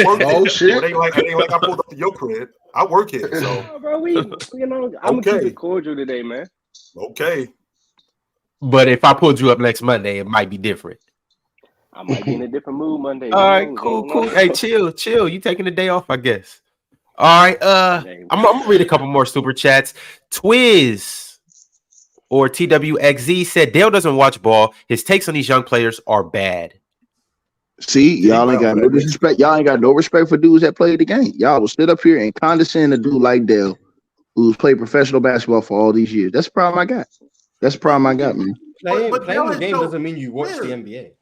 S3: work here.
S10: Oh shit!
S3: It ain't like I pulled up to your crib. I work here, so.
S11: Yeah, bro, I'm gonna keep it cordial today, man.
S3: Okay.
S2: But if I pulled you up next Monday, it might be different.
S11: I might be in a different mood Monday.
S2: All right, cool. Hey, chill. You taking the day off, I guess. All right. I'm gonna read a couple more super chats. Twiz or TWXZ said Dale doesn't watch ball. His takes on these young players are bad.
S8: See, y'all ain't got no disrespect. Y'all ain't got no respect for dudes that play the game. Y'all will sit up here and condescend a dude like Dale, who's played professional basketball for all these years. That's the problem I got. Man.
S5: Playing the game doesn't mean you watch the NBA.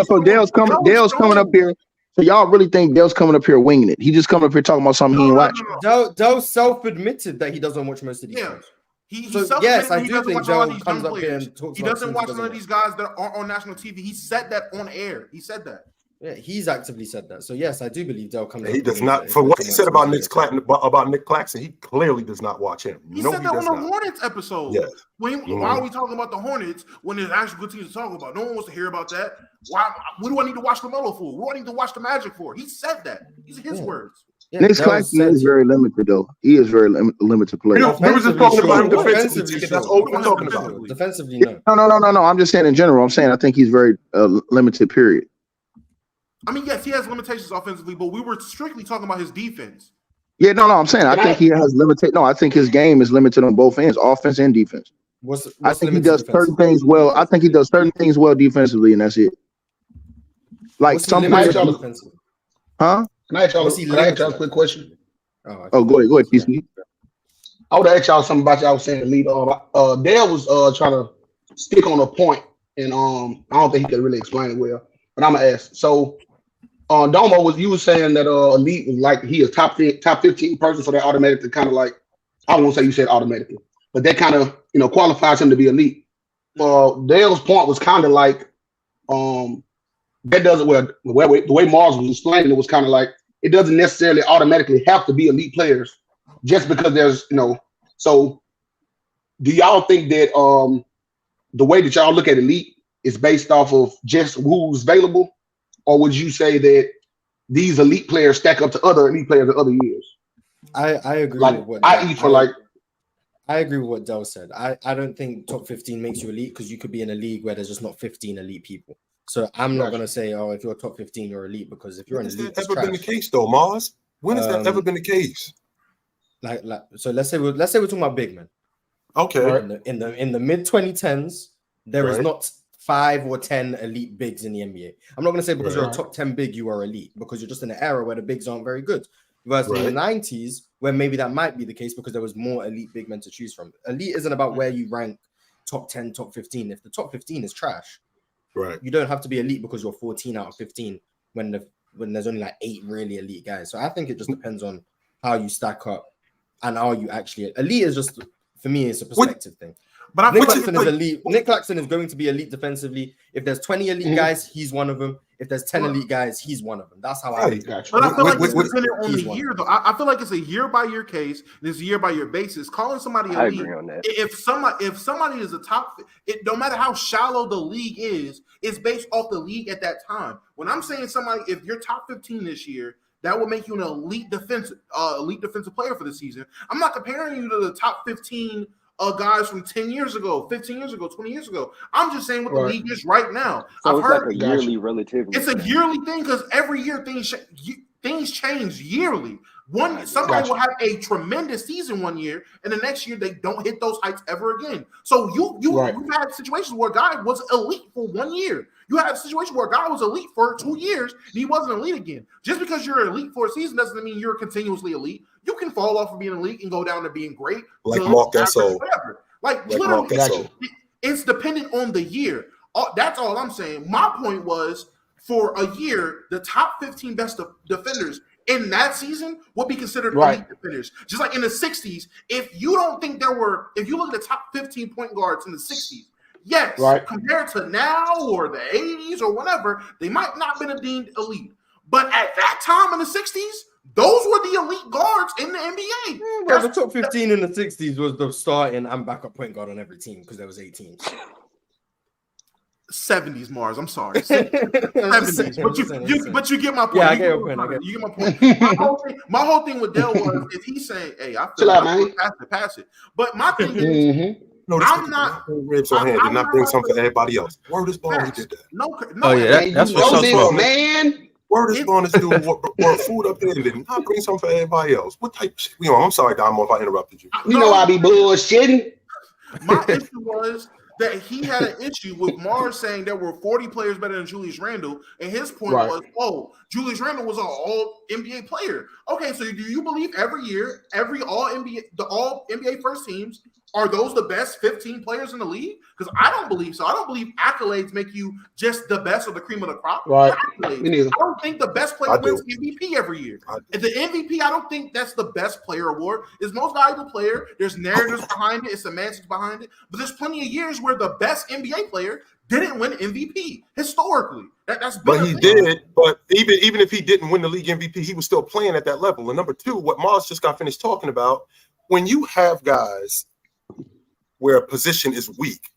S8: So Dale's coming up here. So y'all really think Dale's coming up here winging it? He just coming up here talking about something he ain't watching.
S5: Dale self-admitted that he doesn't watch most of these games. Yes, I do think Joe comes up here and talks.
S4: He doesn't watch none of these guys that are on national TV. He said that on air. He said that.
S5: Yeah, he's actively said that. So yes, I do believe Dell comes.
S3: He does not. For what he said about Nic Claxton, he clearly does not watch him.
S4: He said that on the Hornets episode.
S3: Yes.
S4: Why are we talking about the Hornets when there's actual good teams to talk about? No one wants to hear about that. Why? What do I need to watch LaMelo for? What do I need to watch the Magic for? He said that. These are his words.
S8: Yeah, Nic Claxton is very limited, though. He is very limited player.
S3: We were just talking about him defensively. That's all we're talking about.
S5: Defensively,
S8: no. I'm just saying in general. I'm saying I think he's very limited. Period.
S4: I mean, yes, he has limitations offensively, but we were strictly talking about his defense.
S8: Yeah, no. I'm saying I think he has limited. No, I think his game is limited on both ends, offense and defense. I think he does certain things well. I think he does certain things well defensively, and that's it. Like some players, huh?
S10: Can I ask y'all a quick question?
S8: Oh, go ahead, TC.
S10: I would ask y'all something about y'all saying the lead. Dale was trying to stick on a point, and I don't think he could really explain it well. But I'm gonna ask. So, Domo you was saying that Elite was like he is top 15 person, so that automatically kind of like I won't say you said automatically, but that kind of qualifies him to be elite. Dale's point was kind of like that doesn't the way Mars was explaining it was kind of like it doesn't necessarily automatically have to be elite players just because there's So, do y'all think that the way that y'all look at elite is based off of just who's available, or would you say that these elite players stack up to other elite players of other years?
S5: I agree
S10: with
S5: what
S10: I
S5: agree with what Del said. I don't think top 15 makes you elite because you could be in a league where there's just not 15 elite people. So I'm not going to say, if you're top 15, you're elite, because if you're in a league,
S3: that's ever been the case though, Mars? When has that ever been the case?
S5: So let's say we're talking about big men.
S3: Okay.
S5: Right? In the mid 2010s, there is not 5 or 10 elite bigs in the NBA. I'm not going to say because you're a top 10 big, you are elite, because you're just in an era where the bigs aren't very good. Versus in the 90s, where maybe that might be the case because there was more elite big men to choose from. Elite isn't about where you rank top 10, top 15. If the top 15 is trash, you don't have to be elite because you're 14 out of 15 when there's only like 8 really elite guys. So I think it just depends on how you stack up and are you actually elite. Is just, for me, it's a perspective thing. But Nic Claxton is elite. Nic Claxton is going to be elite defensively. If there's 20 elite guys, he's one of them. If there's 10 elite guys, he's one of them. That's how I think.
S4: But I feel like it's dependent on the year, though. I feel like it's a year-by-year case. And it's a year-by-year basis. Calling somebody elite,
S11: I agree on that.
S4: If somebody is a top, no matter how shallow the league is, it's based off the league at that time. When I'm saying somebody, if you're top 15 this year, that will make you an elite defensive player for the season. I'm not comparing you to the top 15 guys from 10 years ago, 15 years ago, 20 years ago. I'm just saying what the league is right now.
S11: So it's like a yearly relativity.
S4: It's a yearly thing because every year things change yearly. Somebody will have a tremendous season one year, and the next year they don't hit those heights ever again. So you've had situations where a guy was elite for 1 year. You had a situation where a guy was elite for 2 years and he wasn't elite again. Just because you're elite for a season doesn't mean you're continuously elite. You can fall off of being elite and go down to being great.
S3: Like Mark Gasol.
S4: Literally, it's dependent on the year. That's all I'm saying. My point was, for a year, the top 15 best defenders in that season would be considered elite defenders. Just like in the 60s, if you look at the top 15 point guards in the 60s, yes, compared to now or the 80s or whatever, they might not have been deemed elite. But at that time in the 60s, those were the elite guards in the NBA.
S5: Well, the top 15 in the 60s was the starting and backup point guard on every team because there was 8 teams.
S4: 70s, Mars. I'm sorry. 70s. But you get my point.
S5: Yeah, I get your point.
S4: You get my point. My whole thing with Dell was if he's saying, "Hey, I feel like pass it." But my thing is, I'm not.
S3: Ribs on hand did not bring something for everybody else. Word is born. He did that.
S4: No.
S2: Oh yeah, that's what's so
S10: man.
S3: Word is born. This dude brought food up there and did not bring something for everybody else. What type of shit we on? I'm sorry, Domo, if I interrupted you.
S10: You know I be bullshitting.
S4: My issue was that he had an issue with Mars saying there were 40 players better than Julius Randle, and his point was, Julius Randle was an all NBA player. Okay, so do you believe every year, the all NBA first teams Are those the best 15 players in the league? Because I don't believe so. I don't believe accolades make you just the best or the cream of the crop.
S10: Right.
S4: I don't think the best player wins MVP every year. The MVP, I don't think that's the best player award. It's most valuable player. There's narratives behind it. It's semantics behind it. But there's plenty of years where the best NBA player didn't win MVP historically. That's
S3: but he did. But even if he didn't win the league MVP, he was still playing at that level. And number two, what Mars just got finished talking about, when you have guys where a position is weak,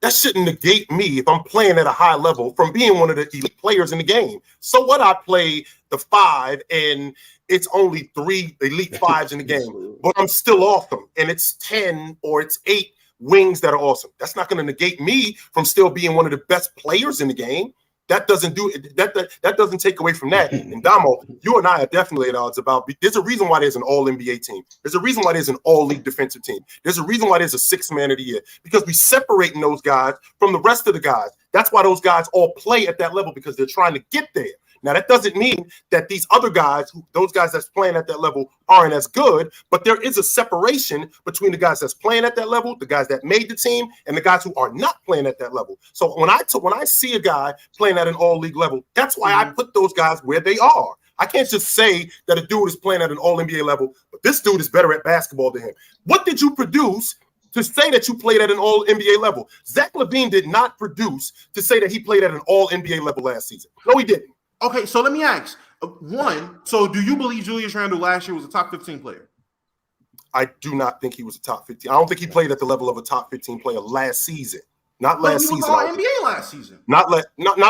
S3: that shouldn't negate me if I'm playing at a high level from being one of the elite players in the game. So what, I play the 5 and it's only 3 elite 5s in the game, but I'm still awesome and it's 10 or it's 8 wings that are awesome. That's not going to negate me from still being one of the best players in the game. That doesn't do it. That doesn't take away from that. And Domo, you and I are definitely at odds about. There's a reason why there's an All NBA team. There's a reason why there's an All League defensive team. There's a reason why there's a 6th man of the year, because we separating those guys from the rest of the guys. That's why those guys all play at that level, because they're trying to get there. Now, that doesn't mean that these other guys, those guys that's playing at that level, aren't as good, but there is a separation between the guys that's playing at that level, the guys that made the team, and the guys who are not playing at that level. So when I see a guy playing at an all-league level, that's why I put those guys where they are. I can't just say that a dude is playing at an all-NBA level, but this dude is better at basketball than him. What did you produce to say that you played at an all-NBA level? Zach LaVine did not produce to say that he played at an all-NBA level last season. No, he didn't.
S4: Okay, so let me ask. One, so do you believe Julius Randle last year was a top 15 player?
S3: I do not think he was a top 15. I don't think he played at the level of a top 15 player last season. Not last season.
S4: He was all NBA last season.
S3: Not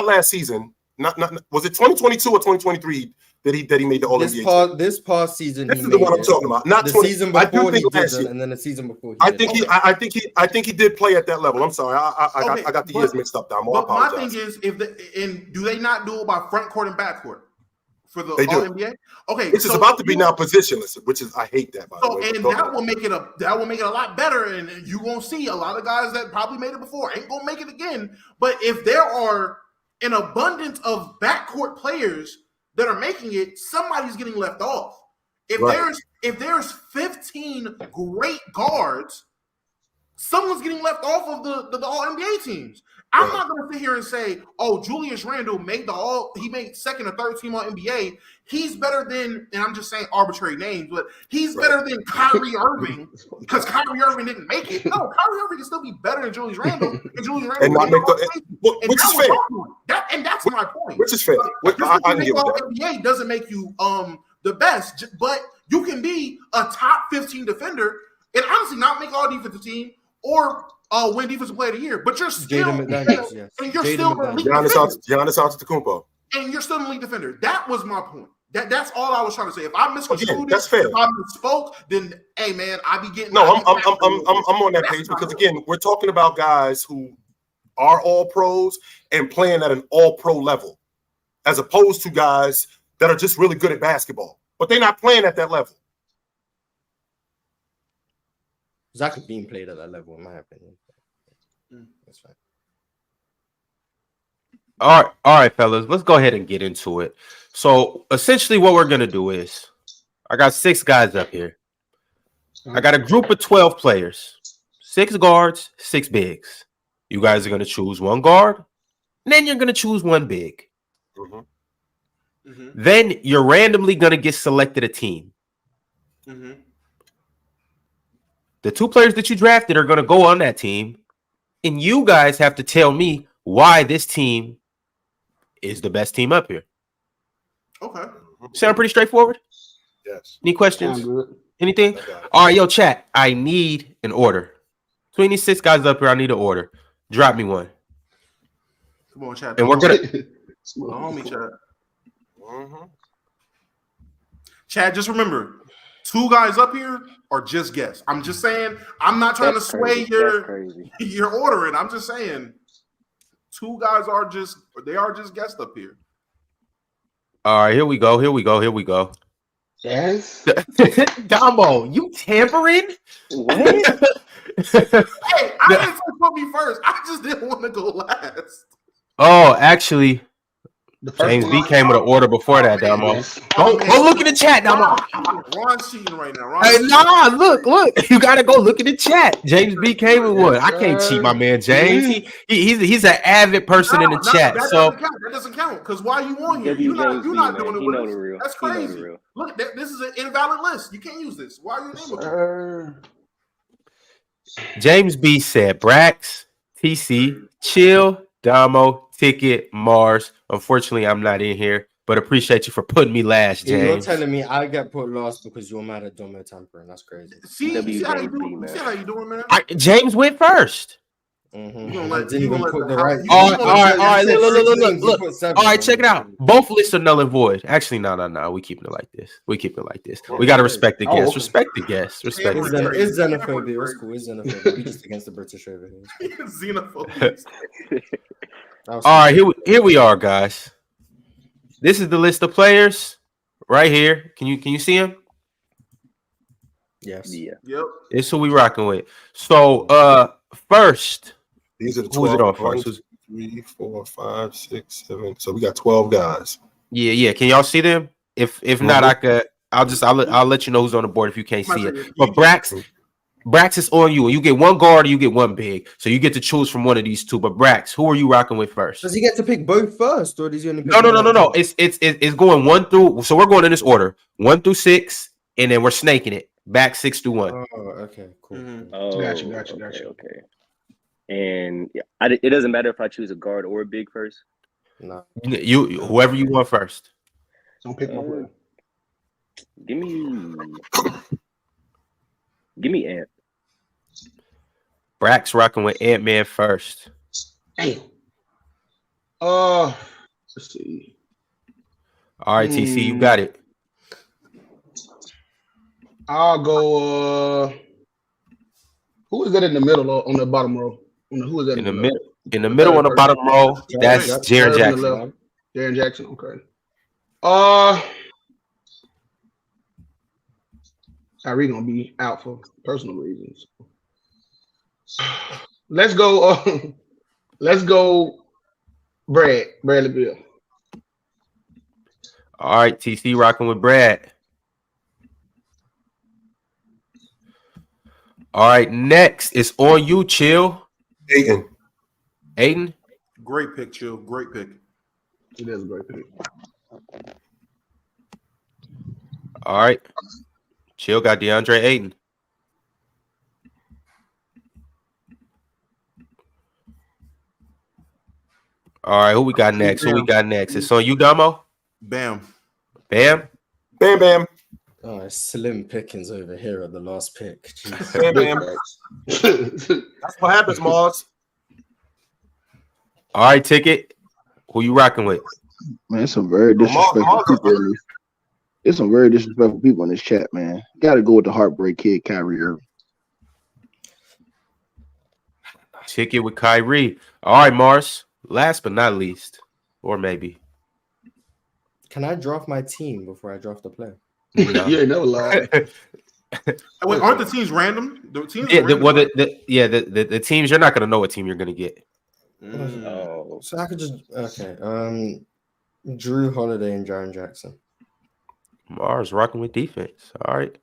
S3: last season. Not was it 2022 or 2023 that he made the All NBA?
S5: This past season.
S3: This is the one I'm talking about. Not
S5: the
S3: 20,
S5: season before he
S3: did,
S5: and then the season before.
S3: I think he did play at that level. I'm sorry, I got the years mixed up. Down.
S4: But my thing is, do they not do it by front court and back court for the All NBA? Okay,
S3: this is about to be now positionless, which is I hate that. By the way,
S4: and that will make it a lot better. And you won't see a lot of guys that probably made it before ain't gonna make it again. But if there are an abundance of backcourt players that are making it, somebody's getting left off. If there's 15 great guards, someone's getting left off of the All NBA teams. I'm not going to sit here and say, "Oh, Julius Randle made he made second or third team All NBA. He's better than," and I'm just saying arbitrary names, but he's better than Kyrie Irving because Kyrie Irving didn't make it. No, Kyrie Irving can still be better than Julius Randle, and Julius Randle
S3: and not make which is fair.
S4: And that's my point.
S3: Which is fair. I can give
S4: All
S3: that.
S4: NBA doesn't make you the best, but you can be a top 15 defender and honestly not make all defensive team or win defensive player of the year, but you're still and you're still an elite defender.
S3: Giannis Antetokounmpo.
S4: And you're still an elite defender. That was my point. That's all I was trying to say. If I misconstrued
S3: that's fair.
S4: if I misspoke, then hey man, I be getting.
S3: No, I'm on that page because again, we're talking about guys who are all pros and playing at an all pro level, as opposed to guys that are just really good at basketball, but they're not playing at that level.
S5: Zach LaVine played at that level, in my opinion. That's fine.
S2: All right, fellas, let's go ahead and get into it. So essentially what we're going to do is I got 6 guys up here. I got a group of 12 players, 6 guards, 6 bigs. You guys are going to choose 1 guard, and then you're going to choose 1 big.
S3: Mm-hmm.
S4: Mm-hmm.
S2: Then you're randomly going to get selected a team.
S4: Mm-hmm.
S2: The 2 players that you drafted are going to go on that team, and you guys have to tell me why this team is the best team up here.
S4: Okay.
S2: Sound pretty straightforward?
S3: Yes.
S2: Any questions? Anything? All right, yo, chat. I need an order. Between these 6 guys up here, I need an order. Drop me one.
S4: Come on, chat.
S2: And we're gonna.
S4: Homie, chat.
S3: Mm-hmm.
S4: Chad, just remember, 2 guys up here are just guests. I'm just saying. I'm not trying to sway your ordering. I'm just saying, 2 guys are just guests up here.
S2: All right, here we go.
S10: Yes.
S2: Domo, you tampering?
S11: What?
S4: Hey, I didn't say put me first. I just didn't want to go last.
S2: Oh, actually,
S10: The first
S2: James
S10: one.
S2: B came with an order before that, Domo.
S10: Yes.
S2: Go look at the chat, Domo.
S4: Ron's cheating right now.
S2: Hey, look. You gotta go look at the chat. James B came with one. I can't cheat my man James. He's an avid person in the chat. So
S4: that doesn't count. Because why are you on here? You're not doing it with us. That's crazy. Look, this is an invalid list. You can't use this. Why are you naming it?
S2: James B said Brax, TC, Chill, Domo, Ticket, Mars. Unfortunately, I'm not in here, but appreciate you for putting me last, James.
S5: You're telling me I get put last because you're mad at Domo tampering. That's crazy.
S4: See how you doing, man?
S2: James went first.
S5: Mm-hmm. I didn't even put the right.
S2: All right. Look. All right, check it out. Both lists are null and void. Actually, no. We keeping it like this. We gotta respect the guests. Respect the guests.
S5: It's xenophobia. It's cool. It's xenophobia. We just against the British over here.
S4: Xenophobia.
S2: All right, here we are, guys. This is the list of players right here. Can you see him?
S5: Yes.
S11: Yeah.
S4: Yep.
S2: It's who we rocking with. So, first.
S3: These are the
S2: 12. Who's it on first?
S3: 1, 2, 3, 4, 5, 6, 7. So we got 12 guys.
S2: Yeah. Can y'all see them? If not, I'll let you know who's on the board if you can't see it. But Brax is on you, and you get one guard or you get one big. So you get to choose from one of these two. But Brax, who are you rocking with first?
S5: Does he get to pick both first, or does he only pick
S2: No. It's going 1 through. So we're going in this order: 1 through 6, and then we're snaking it back 6 through 1.
S5: Oh, okay, cool.
S10: Mm-hmm.
S11: Oh,
S10: Gotcha.
S11: Okay. And it doesn't matter if I choose a guard or a big first.
S5: No,
S2: you whoever you want first.
S10: Don't pick my player.
S11: Give me Ant.
S2: Brax rocking with Ant-Man first.
S10: Damn. Let's see.
S2: All right, TC, you got it.
S10: I'll go. Who is that in the middle or on the bottom row? Who is that
S2: in the middle? In the middle on the bottom row, that's Jaren Jackson.
S10: Jaren Jackson, okay. Kyrie gonna be out for personal reasons. Let's go. Bradley Beal.
S2: All right, TC rocking with Brad. All right, next it's on you, Chill. Aiden.
S4: Great pick, Chill. Great pick.
S10: It is a great pick.
S2: All right. Chill got DeAndre Ayton. All right, who we got next? It's on you, Domo.
S4: Bam.
S5: Oh, slim pickings over here at the last pick.
S3: Bam. That's what happens, Mars.
S2: All right, Ticket. Who you rocking with?
S8: Man, it's some very disrespectful people. It's some very disrespectful people in this chat, man. Got to go with the heartbreak kid, Kyrie Irving.
S2: Ticket with Kyrie. All right, Mars. Last but not least, or maybe.
S5: Can I draft my team before I draft the player?
S2: No.
S10: You ain't never lied.
S4: Wait, aren't the teams random? The teams
S2: the teams, you're not going to know what team you're going to get.
S11: Oh.
S5: So I could just Drew Holiday and Jaren Jackson.
S2: Mars rocking with defense. All right.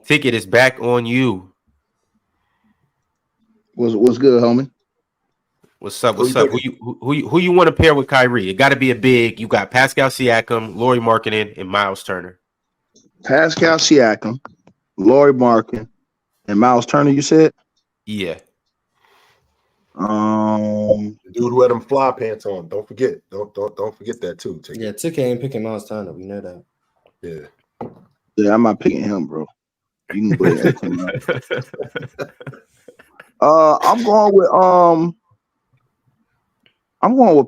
S2: Ticket is back on you.
S8: What's good, homie?
S2: What's up? Who you want to pair with Kyrie? It got to be a big. You got Pascal Siakam, Lauri Markkanen, and Miles Turner.
S8: Pascal Siakam, Lauri Markkanen, and Miles Turner. You said?
S2: Yeah.
S3: The dude who had them fly pants on. Don't forget. Don't forget that too.
S5: Yeah, Ticket ain't picking Miles Turner. We know that.
S8: Yeah, I'm not picking him, bro. You can put it. I'm going with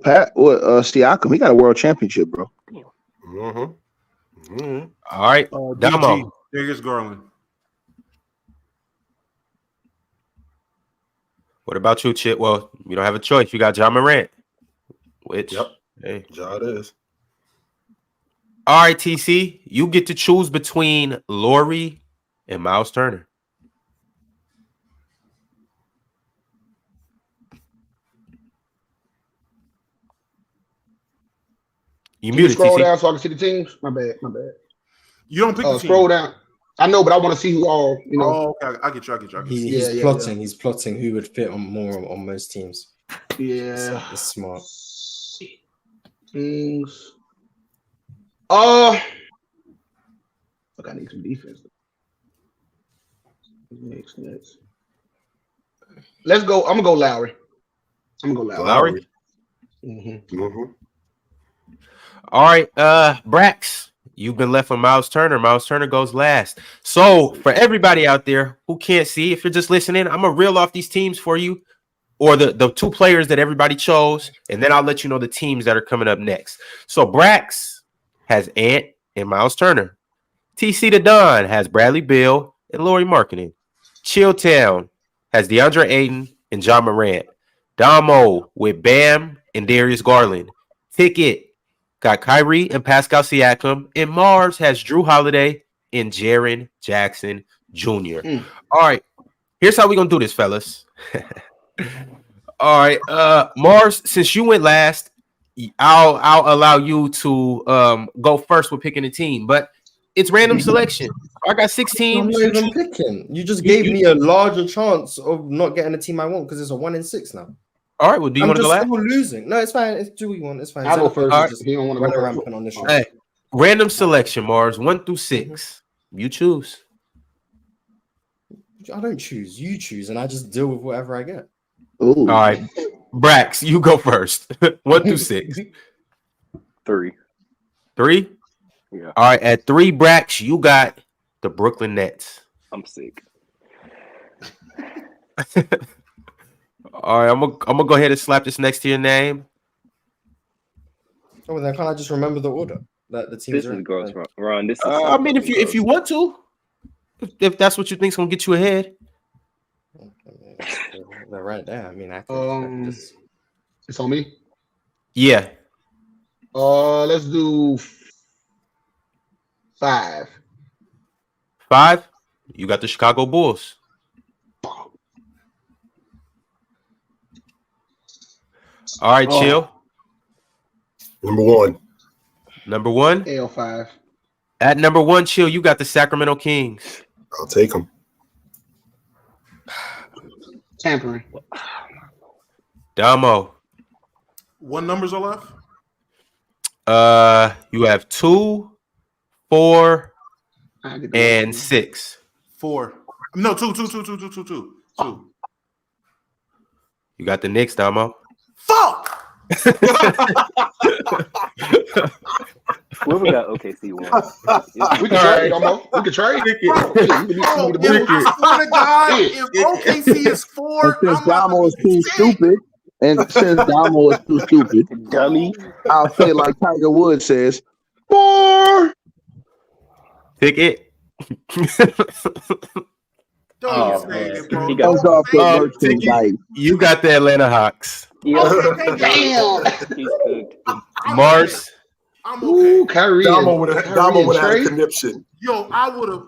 S8: Siakam. He got a world championship, bro.
S2: All right, Domo.
S4: Darius Garland.
S2: What about you, Chip? Well, you don't have a choice. You got John Morant. Which, hey,
S3: Ja it is.
S2: All right, TC, you get to choose between Lauri and Miles Turner. You
S10: Can you
S2: muted,
S10: scroll
S2: TC.
S10: down so I can see the teams? My bad.
S4: You don't pick the team.
S10: Scroll down. I know, but I want to see who all, you know.
S4: Oh, okay. I get you.
S5: He's plotting. He's plotting who would fit on most teams.
S10: Yeah.
S5: It's smart.
S10: Things. Look, I need some defense. Next. Let's go. I'm gonna go Lowry.
S2: Lowry.
S3: Mm-hmm.
S2: All right, Brax, you've been left with Miles Turner. Miles Turner goes last. So for everybody out there who can't see, if you're just listening, I'm gonna reel off these teams for you, or the two players that everybody chose, and then I'll let you know the teams that are coming up next. So Brax has Ant and Miles Turner. TC the Don has Bradley Beal and Lauri Markkanen. Chilltown has DeAndre Ayton and John Morant. Domo with Bam and Darius Garland. Ticket got Kyrie and Pascal Siakam. And Mars has Drew Holiday and Jaren Jackson Jr. All right, here's how we're going to do this, fellas. All right, Mars, since you went last, I'll allow you to go first with picking a team, but it's random selection. I got 6 teams.
S5: I'm not even picking. You just gave me a larger chance of not getting a team I want because it's a 1 in 6 now.
S2: All right, well, do you want to go last?
S5: I'm just losing. No, it's fine. It's do what you want. It's fine.
S10: I'll go first.
S5: Right.
S10: He don't want to go
S5: rampant on this show.
S2: Hey, random selection, Mars, 1 through 6. You choose.
S5: I don't choose. You choose, and I just deal with whatever I get.
S8: Ooh.
S2: All right, Brax, you go first. 1 through 6.
S11: 3.
S2: 3?
S11: Yeah.
S2: All right, at 3, Brax, you got the Brooklyn Nets.
S11: I'm sick.
S2: All right, I'm gonna go ahead and slap this next to your name.
S5: Oh, then can't I just remember the order that the teams
S11: This
S5: are
S11: is
S5: in?
S11: gross, Ron. This is
S2: I mean, if you want to, if that's what you think's gonna get you ahead.
S5: They're right there. I mean, I can just...
S10: It's on me.
S2: Yeah.
S10: Let's do 5.
S2: 5. You got the Chicago Bulls. All right, chill.
S3: Number 1.
S2: Number 1.
S10: L5.
S2: At number 1, chill. You got the Sacramento Kings.
S3: I'll take them.
S10: Tampering.
S2: Domo.
S4: What numbers are left?
S2: You have 2, 4, and 6.
S4: 4. No, 2.
S2: You got the Knicks, Domo.
S4: Fuck.
S11: Whoever got OKC won.
S10: We can trade, Domo. We can trade.
S4: I swear to God, if OKC is 4,
S8: since Domo is too stupid,
S11: Dummy,
S8: I'll say like Tiger Woods says, 4.
S2: Ticket.
S4: Don't say it, bro.
S11: He got
S8: Off the merchandise.
S2: You got the Atlanta Hawks.
S4: Okay,
S10: Damn.
S11: He's cooked.
S2: Mars.
S4: I'm
S10: Ooh,
S4: okay.
S10: Kyrie.
S3: Domo would have had a
S10: trade.
S3: conniption.
S4: Yo, I would have.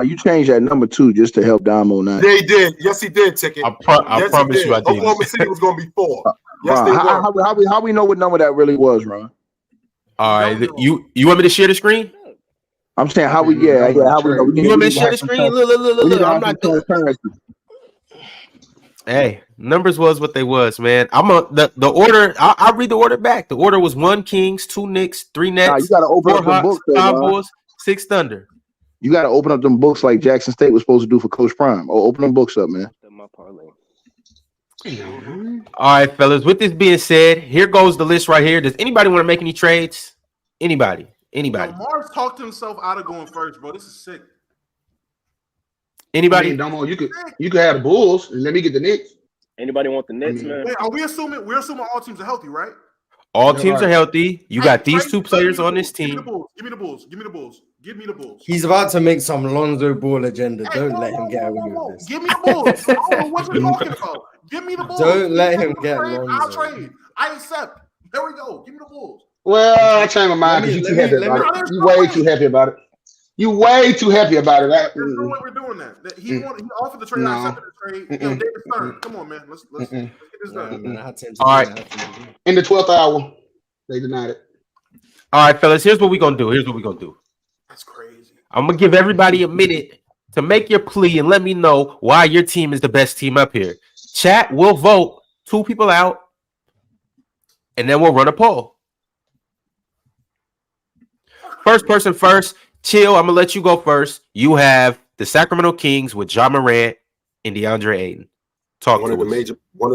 S8: You changed that number 2 just to help Domo now.
S3: They did. Yes, he did, Ticket.
S2: I
S3: Yes,
S2: promise
S3: he did.
S2: you I did.
S3: Oklahoma City was going to be 4. Yes, they were.
S8: How we know what number that really was, Ron?
S2: All right. You want me to share the screen?
S8: I'm saying how we how we know.
S2: You want me to share the screen? Look. I'm not doing. Hey, numbers was what they was, man. The order. I'll read the order back. The order was 1 Kings, 2 Knicks, 3 Nets,
S8: Nah, you gotta open
S2: 4
S8: up the
S2: Hawks,
S8: books,
S2: 5
S8: Ron.
S2: Bulls, 6 Thunder.
S8: You got to open up them books like Jackson State was supposed to do for Coach Prime. Oh, open them books up, man.
S11: My parlay.
S2: All right, fellas. With this being said, here goes the list right here. Does anybody want to make any trades? Anybody?
S4: Yo, Mars talked himself out of going first, bro. This is sick.
S2: Anybody?
S10: I mean, Domo, you could have the Bulls and let me get the Knicks.
S11: Anybody want the Knicks, man?
S4: Wait, are we assuming all teams are healthy, right?
S2: All teams are healthy. You got these
S4: Trade-
S2: 2 players on this
S4: Give me
S2: team.
S4: the Bulls. Give me the Bulls.
S5: He's about to make some Lonzo Ball agenda. Don't let him get away
S4: whoa.
S5: with this.
S4: Give me the Bulls. I don't know what you're talking about. Give me the Bulls.
S5: Don't let him get
S4: trade,
S5: Lonzo.
S4: I'll trade. I accept. There we go. Give me the Bulls.
S10: Well, I changed my mind because you're too happy about it. You way too happy about it. You way too happy about it.
S4: There's no way we're doing that. He offered the trade. I accepted the trade. Yo, David Stern. Come on, man. Let's get this done.
S2: All right.
S10: In the 12th hour. They denied it.
S2: All right, fellas. Here's what we're gonna do.
S4: That's crazy.
S2: I'm gonna give everybody a minute to make your plea and let me know why your team is the best team up here. Chat will vote 2 people out, and then we'll run a poll. First person first. Chill. I'm gonna let you go first. You have the Sacramento Kings with Ja Morant and DeAndre Ayton.
S3: One of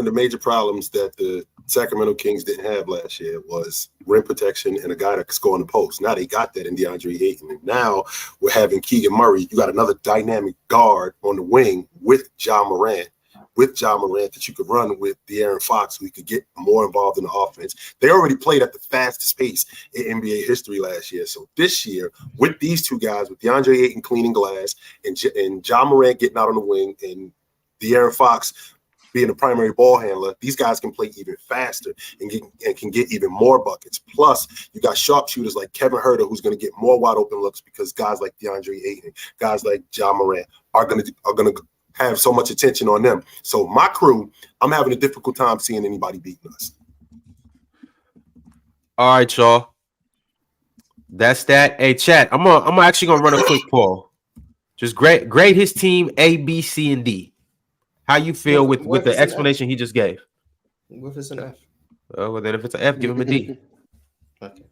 S3: the major problems that the Sacramento Kings didn't have last year was rim protection and a guy that could score in the post. Now they got that in DeAndre Ayton. And now we're having Keegan Murray. You got another dynamic guard on the wing with Ja Morant that you could run with De'Aaron Fox, so he could get more involved in the offense. They already played at the fastest pace in NBA history last year. So this year, with these 2 guys, with DeAndre Ayton cleaning glass and Ja Morant getting out on the wing and De'Aaron Fox being a primary ball handler, these guys can play even faster and can get even more buckets. Plus, you got sharpshooters like Kevin Huerter, who's going to get more wide open looks because guys like DeAndre Ayton, guys like Ja Morant are going to have so much attention on them. So my crew, I'm having a difficult time seeing anybody beating us.
S2: All right, y'all. That's that. Hey, chat. I'm actually gonna run a quick poll. Just grade his team A, B, C, and D. How you feel with the explanation he just gave?
S5: What if it's an F?
S2: Well, then if it's an F, give him a D.
S5: Okay.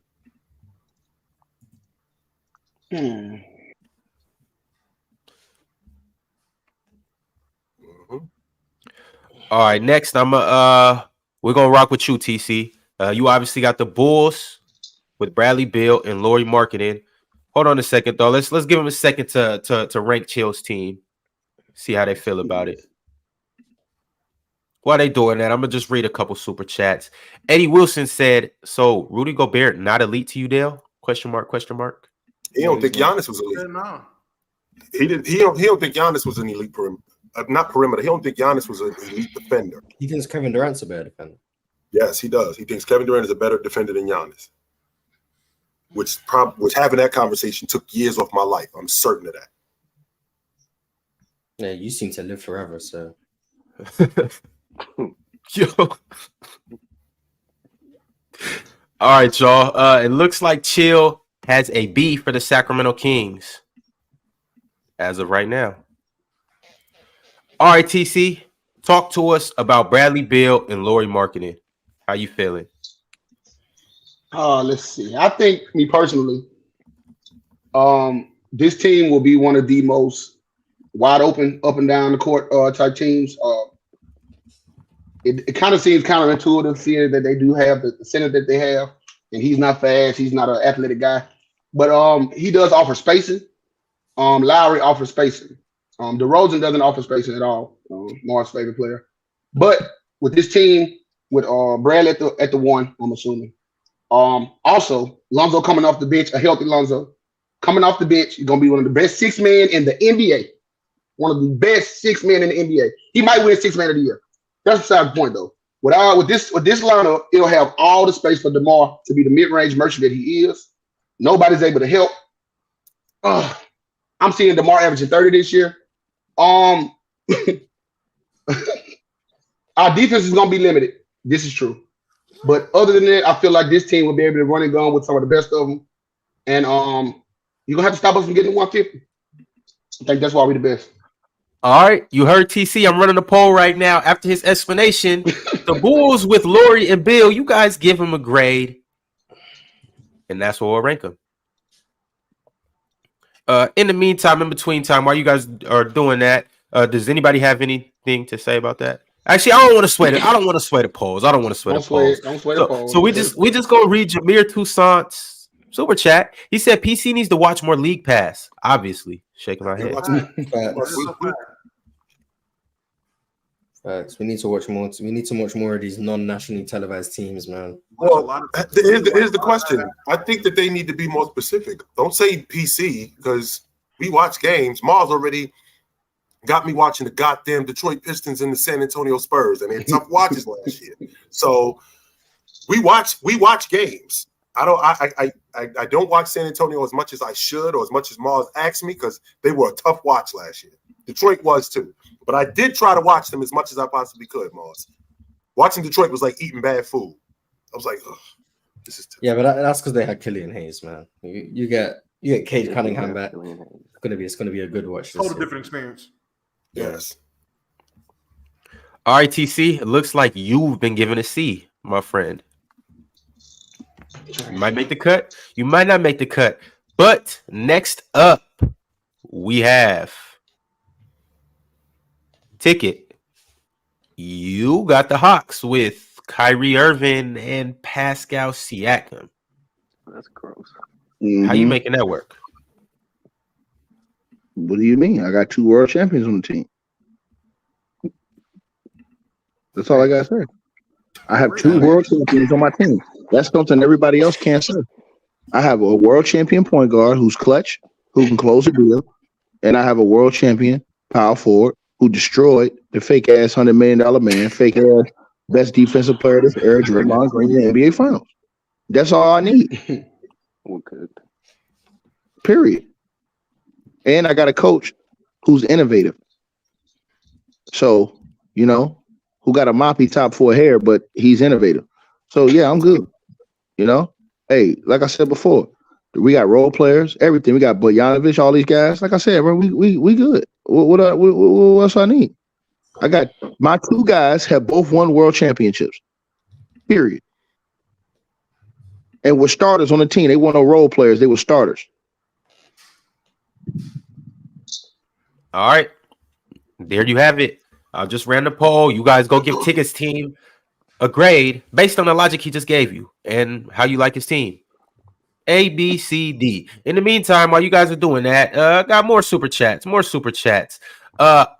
S2: All right, next we're gonna rock with you, TC. You obviously got the Bulls with Bradley Beal and Lauri Markkanen. Hold on a second though. Let's give him a second to rank Chill's team. See how they feel about it. While they doing that, I'm gonna just read a couple super chats. Eddie Wilson said, "So Rudy Gobert not elite to you, Dale?" Question mark.
S3: He don't think Giannis was elite.
S4: No.
S3: He don't think Giannis was an elite perimeter. Not perimeter. He don't think Giannis was an elite defender.
S5: He thinks Kevin Durant's a better defender.
S3: Yes, he does. He thinks Kevin Durant is a better defender than Giannis. Which having that conversation took years off my life. I'm certain of that.
S5: Yeah, you seem to live forever, so.
S2: Yo. All right, y'all. It looks like Chill has a B for the Sacramento Kings as of right now. All right, TC, talk to us about Bradley Beal and Lauri Markkanen. How you feeling?
S10: Let's see. I think, me personally, this team will be one of the most wide open, up and down the court type teams. It kind of seems counterintuitive, seeing that they do have the center that they have, and he's not fast. He's not an athletic guy, but he does offer spacing. Lowry offers spacing. DeRozan doesn't offer spacing at all. Mark's favorite player, but with this team, with Bradley at the 1, I'm assuming. Also, Lonzo coming off the bench, a healthy Lonzo coming off the bench, he's gonna be one of the best 6 men in the NBA. One of the best 6 men in the NBA. He might win 6 Man of the Year. That's beside the point, though. With this lineup, it'll have all the space for DeMar to be the mid-range merchant that he is. Nobody's able to help. I'm seeing DeMar averaging 30 this year. Our defense is gonna be limited. This is true. But other than that, I feel like this team will be able to run and gun with some of the best of them. And you're gonna have to stop us from getting to 150. I think that's why we're the best.
S2: All right, you heard TC. I'm running a poll right now. After his explanation, the Bulls with Lauri and Bill, you guys give him a grade, and that's what we'll rank him. In the meantime, in between time, while you guys are doing that, does anybody have anything to say about that? Actually, I don't want to sweat it. I don't want to sweat the polls. Don't sweat the polls. So we just gonna read Jameer Toussaint's super chat. He said PC needs to watch more League Pass. Obviously, shaking my head.
S5: Facts. We need to watch more. We need to watch more of these non-nationally televised teams, man.
S3: Well, here's the question. I think that they need to be more specific. Don't say PC because we watch games. Mars already got me watching the goddamn Detroit Pistons and the San Antonio Spurs, and they had tough watches last year. So we watch games. I don't watch San Antonio as much as I should or as much as Mars asked me because they were a tough watch last year. Detroit was too. But I did try to watch them as much as I possibly could, Mars. Watching Detroit was like eating bad food. I was like, ugh. This is
S5: Yeah, but that's because they had Killian Hayes, man. You get Cade Cunningham back. It's gonna be a good watch.
S4: Total different experience.
S3: Yes.
S2: All right, TC. It looks like you've been given a C, my friend. You might make the cut. You might not make the cut. But next up, we have Ticket. You got the Hawks with Kyrie Irving and Pascal Siakam.
S11: That's gross.
S2: How you making that work?
S8: What do you mean? I got 2 world champions on the team. That's all I got to say. I have 2 world champions on my team. That's something everybody else can't say. I have a world champion point guard who's clutch, who can close a deal, and I have a world champion power forward who destroyed the fake ass $100 million man, fake ass best defensive player this era, Draymond Green in the NBA Finals. That's all I need.
S11: Okay.
S8: Period. And I got a coach who's innovative. So, who got a moppy top for hair, but he's innovative. So, yeah, I'm good. Hey, like I said before, we got role players, everything. We got Bojanovic, all these guys. Like I said, bro, we good. What else I need? I got my 2 guys have both won world championships. Period. And were starters on the team. They weren't no role players. They were starters.
S2: All right. There you have it. I just ran the poll. You guys go give Ticket's team a grade based on the logic he just gave you and how you like his team. A, B, C, D. In the meantime, while you guys are doing that, got more super chats.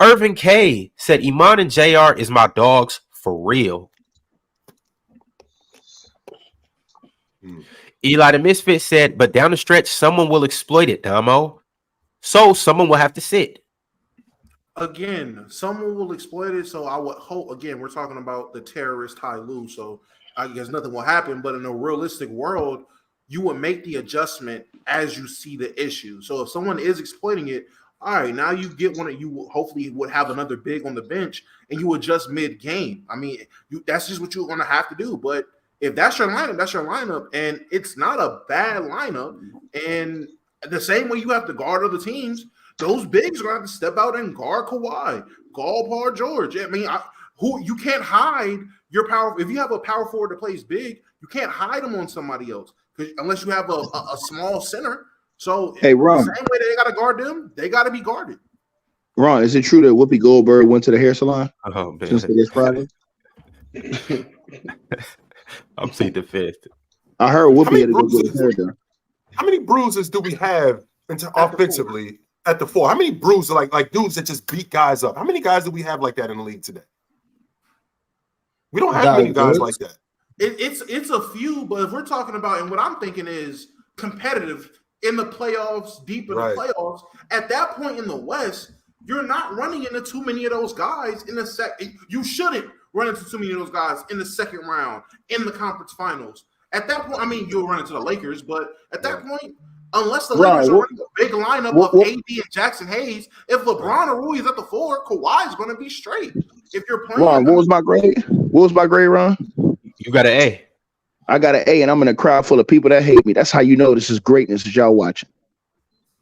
S2: Irvin K said Iman and JR is my dogs for real. Eli the Misfit said, but down the stretch, someone will exploit it, Domo. So someone will have to sit.
S4: Again, someone will exploit it. So I would hope, again, we're talking about the terrorist Ty Lue. So I guess nothing will happen. But in a realistic world, you would make the adjustment as you see the issue. So if someone is exploiting it, all right, now you get one of you hopefully would have another big on the bench and you adjust mid-game. I mean, that's just what you're going to have to do. But if that's your lineup, that's your lineup. And it's not a bad lineup. And the same way you have to guard other teams, those bigs are going to have to step out and guard Kawhi, guard Paul George. I mean, you can't hide your power. If you have a power forward that plays big, you can't hide them on somebody else unless you have a small center. So
S8: hey, Ron,
S4: the same way they got to guard them, they got to be guarded.
S8: Ron, is it true that Whoopi Goldberg went to the hair salon since this Friday?
S2: I'm plead the fifth.
S8: I heard Whoopi had to go get his hair done.
S3: How many bruises do we have offensively at the 4? How many bruises like dudes that just beat guys up? How many guys do we have like that in the league today? We don't have many guys like that.
S4: It's a few, but if we're talking about, and what I'm thinking is competitive in the playoffs, deep in the playoffs, at that point in the West, you're not running into too many of those guys in the second. You shouldn't run into too many of those guys in the second round in the conference finals. At that point, I mean, you'll run into the Lakers, but at that point, unless the Lakers are running a big lineup of AD and Jackson Hayes, if LeBron or Rui is at the 4, Kawhi is going to be straight. If you're playing,
S8: Ron, what was my grade? Ron?
S2: You got an A.
S8: I got an A, and I'm in a crowd full of people that hate me. That's how you know this is greatness as y'all watching.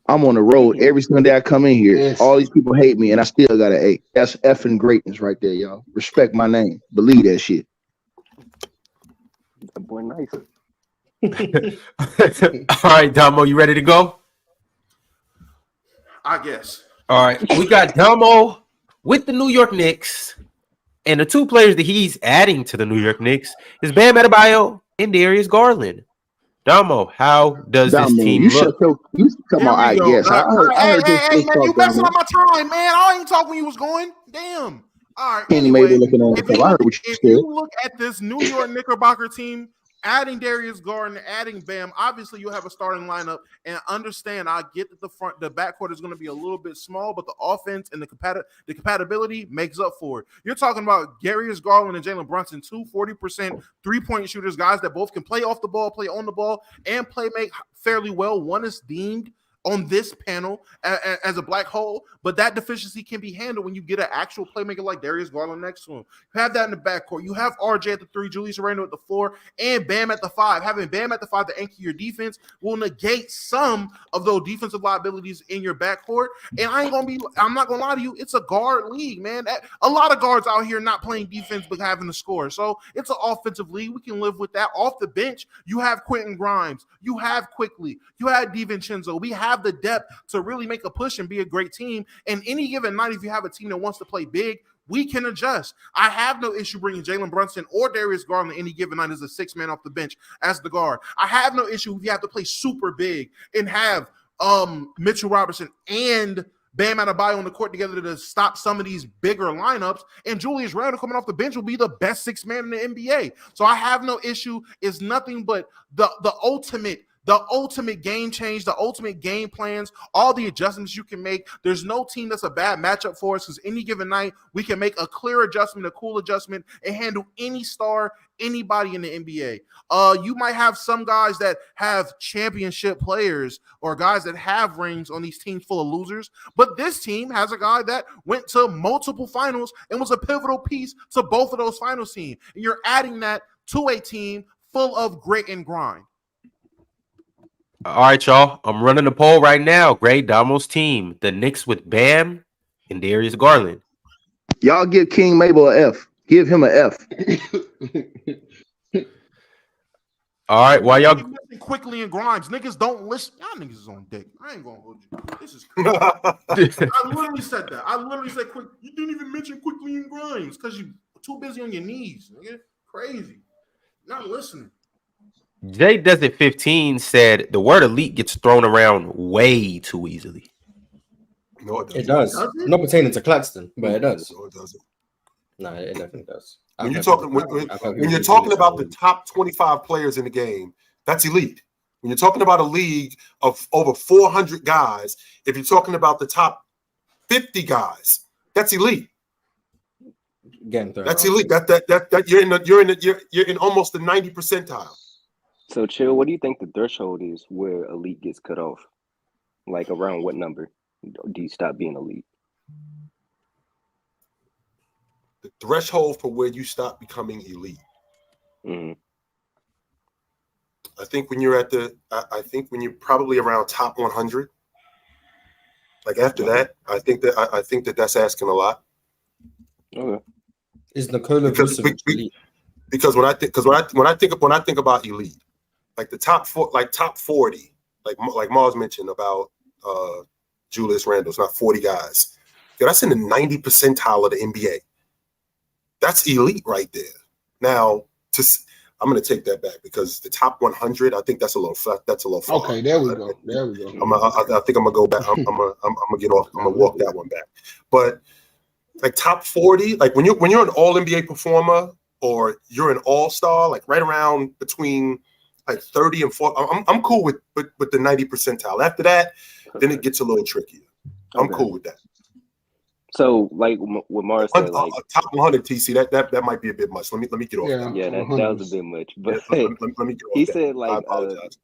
S8: I'm on the road every single day I come in here. Yes. All these people hate me, and I still got an A. That's effing greatness right there, y'all. Respect my name. Believe that shit.
S11: That boy nice.
S2: All right, Domo, you ready to go?
S4: I guess.
S2: All right, we got Domo with the New York Knicks, and the 2 players that he's adding to the New York Knicks is Bam Adebayo and Darius Garland. Domo, how does this team look?
S8: Come on, I guess.
S4: Hey, man, you messing up my time, man. I ain't talking when you was going. Damn. All right. Anyway, if you look at this New York Knickerbocker team, adding Darius Garland, adding Bam, obviously you'll have a starting lineup. And understand, I get that the backcourt is going to be a little bit small, but the offense and the compatibility makes up for it. You're talking about Darius Garland and Jalen Brunson, 2 40% 3-point shooters, guys that both can play off the ball, play on the ball, and play make fairly well. One is deemed on this panel as a black hole, but that deficiency can be handled when you get an actual playmaker like Darius Garland next to him. You have that in the backcourt. You have RJ at the 3, Julius Randle at the 4, and Bam at the 5. Having Bam at the 5 to anchor your defense will negate some of those defensive liabilities in your backcourt. And I'm not gonna lie to you, it's a guard league, man. A lot of guards out here not playing defense but having to score. So it's an offensive league. We can live with that. Off the bench, you have Quentin Grimes, you have Quickly, you have DiVincenzo. We have the depth to really make a push and be a great team. And any given night, if you have a team that wants to play big, we can adjust. I have no issue bringing Jalen Brunson or Darius Garland any given night as a 6-man off the bench as the guard. I have no issue if you have to play super big and have Mitchell Robinson and Bam Adebayo on the court together to stop some of these bigger lineups. And Julius Randle coming off the bench will be the best 6-man in the NBA. So I have no issue. It's nothing but the ultimate game change, the ultimate game plans, all the adjustments you can make. There's no team that's a bad matchup for us because any given night we can make a clear adjustment, a cool adjustment, and handle any star, anybody in the NBA. You might have some guys that have championship players or guys that have rings on these teams full of losers, but this team has a guy that went to multiple finals and was a pivotal piece to both of those finals teams. And you're adding that to a team full of grit and grind.
S2: All right, y'all. I'm running the poll right now. Grade Damo's team. The Knicks with Bam and Darius Garland.
S8: Y'all give King Mabel an F. Give him an F.
S2: All right. Why y'all
S4: Quickly and Grimes? Niggas don't listen. Y'all niggas is on dick. I ain't gonna hold you. This is crazy. I literally said that. I literally said quick. You didn't even mention Quickly and Grimes because you're too busy on your knees. Nigga. Crazy. Not listening.
S2: Jay Does It 15 said the word elite gets thrown around way too easily.
S3: No,
S5: it does. Not pertaining to Claxton, but it does.
S3: No, it doesn't.
S5: No, it definitely does.
S3: When you're talking about the top 25 players in the game, that's elite. When you're talking about a league of over 400 guys, if you're talking about the top 50 guys, that's elite. That's elite. That you're in almost the 90 percentile.
S11: So, Chill, what do you think the threshold is where elite gets cut off? Like, around what number do you stop being elite?
S3: The threshold for where you stop becoming elite.
S11: Mm-hmm.
S3: I think when you're when you're probably around top 100. Like after that, I think that's asking a lot.
S11: Okay.
S5: Is Nikola Vucevic elite?
S3: Because when I think about elite, like the top 40, like Mars mentioned about Julius Randle, it's not 40 guys. Yeah, that's in the 90 percentile of the NBA. That's elite right there. Now, I'm going to take that back because the top 100, I think that's a little far.
S10: Okay, there we go.
S3: I think I'm gonna go back. I'm gonna get off. I'm gonna walk that one back. But like top 40, like when you're an All NBA performer or you're an All Star, like right around between like 30 and 40, I'm cool with the 90 percentile. After that, then it gets a little trickier. I'm cool with that.
S11: So, like what Mars said, like
S3: top 100 TC, that might be a bit much. Let me get off that.
S11: Yeah, that was a bit much. But
S3: let me get off
S11: he
S3: that.
S11: said like
S3: I apologize.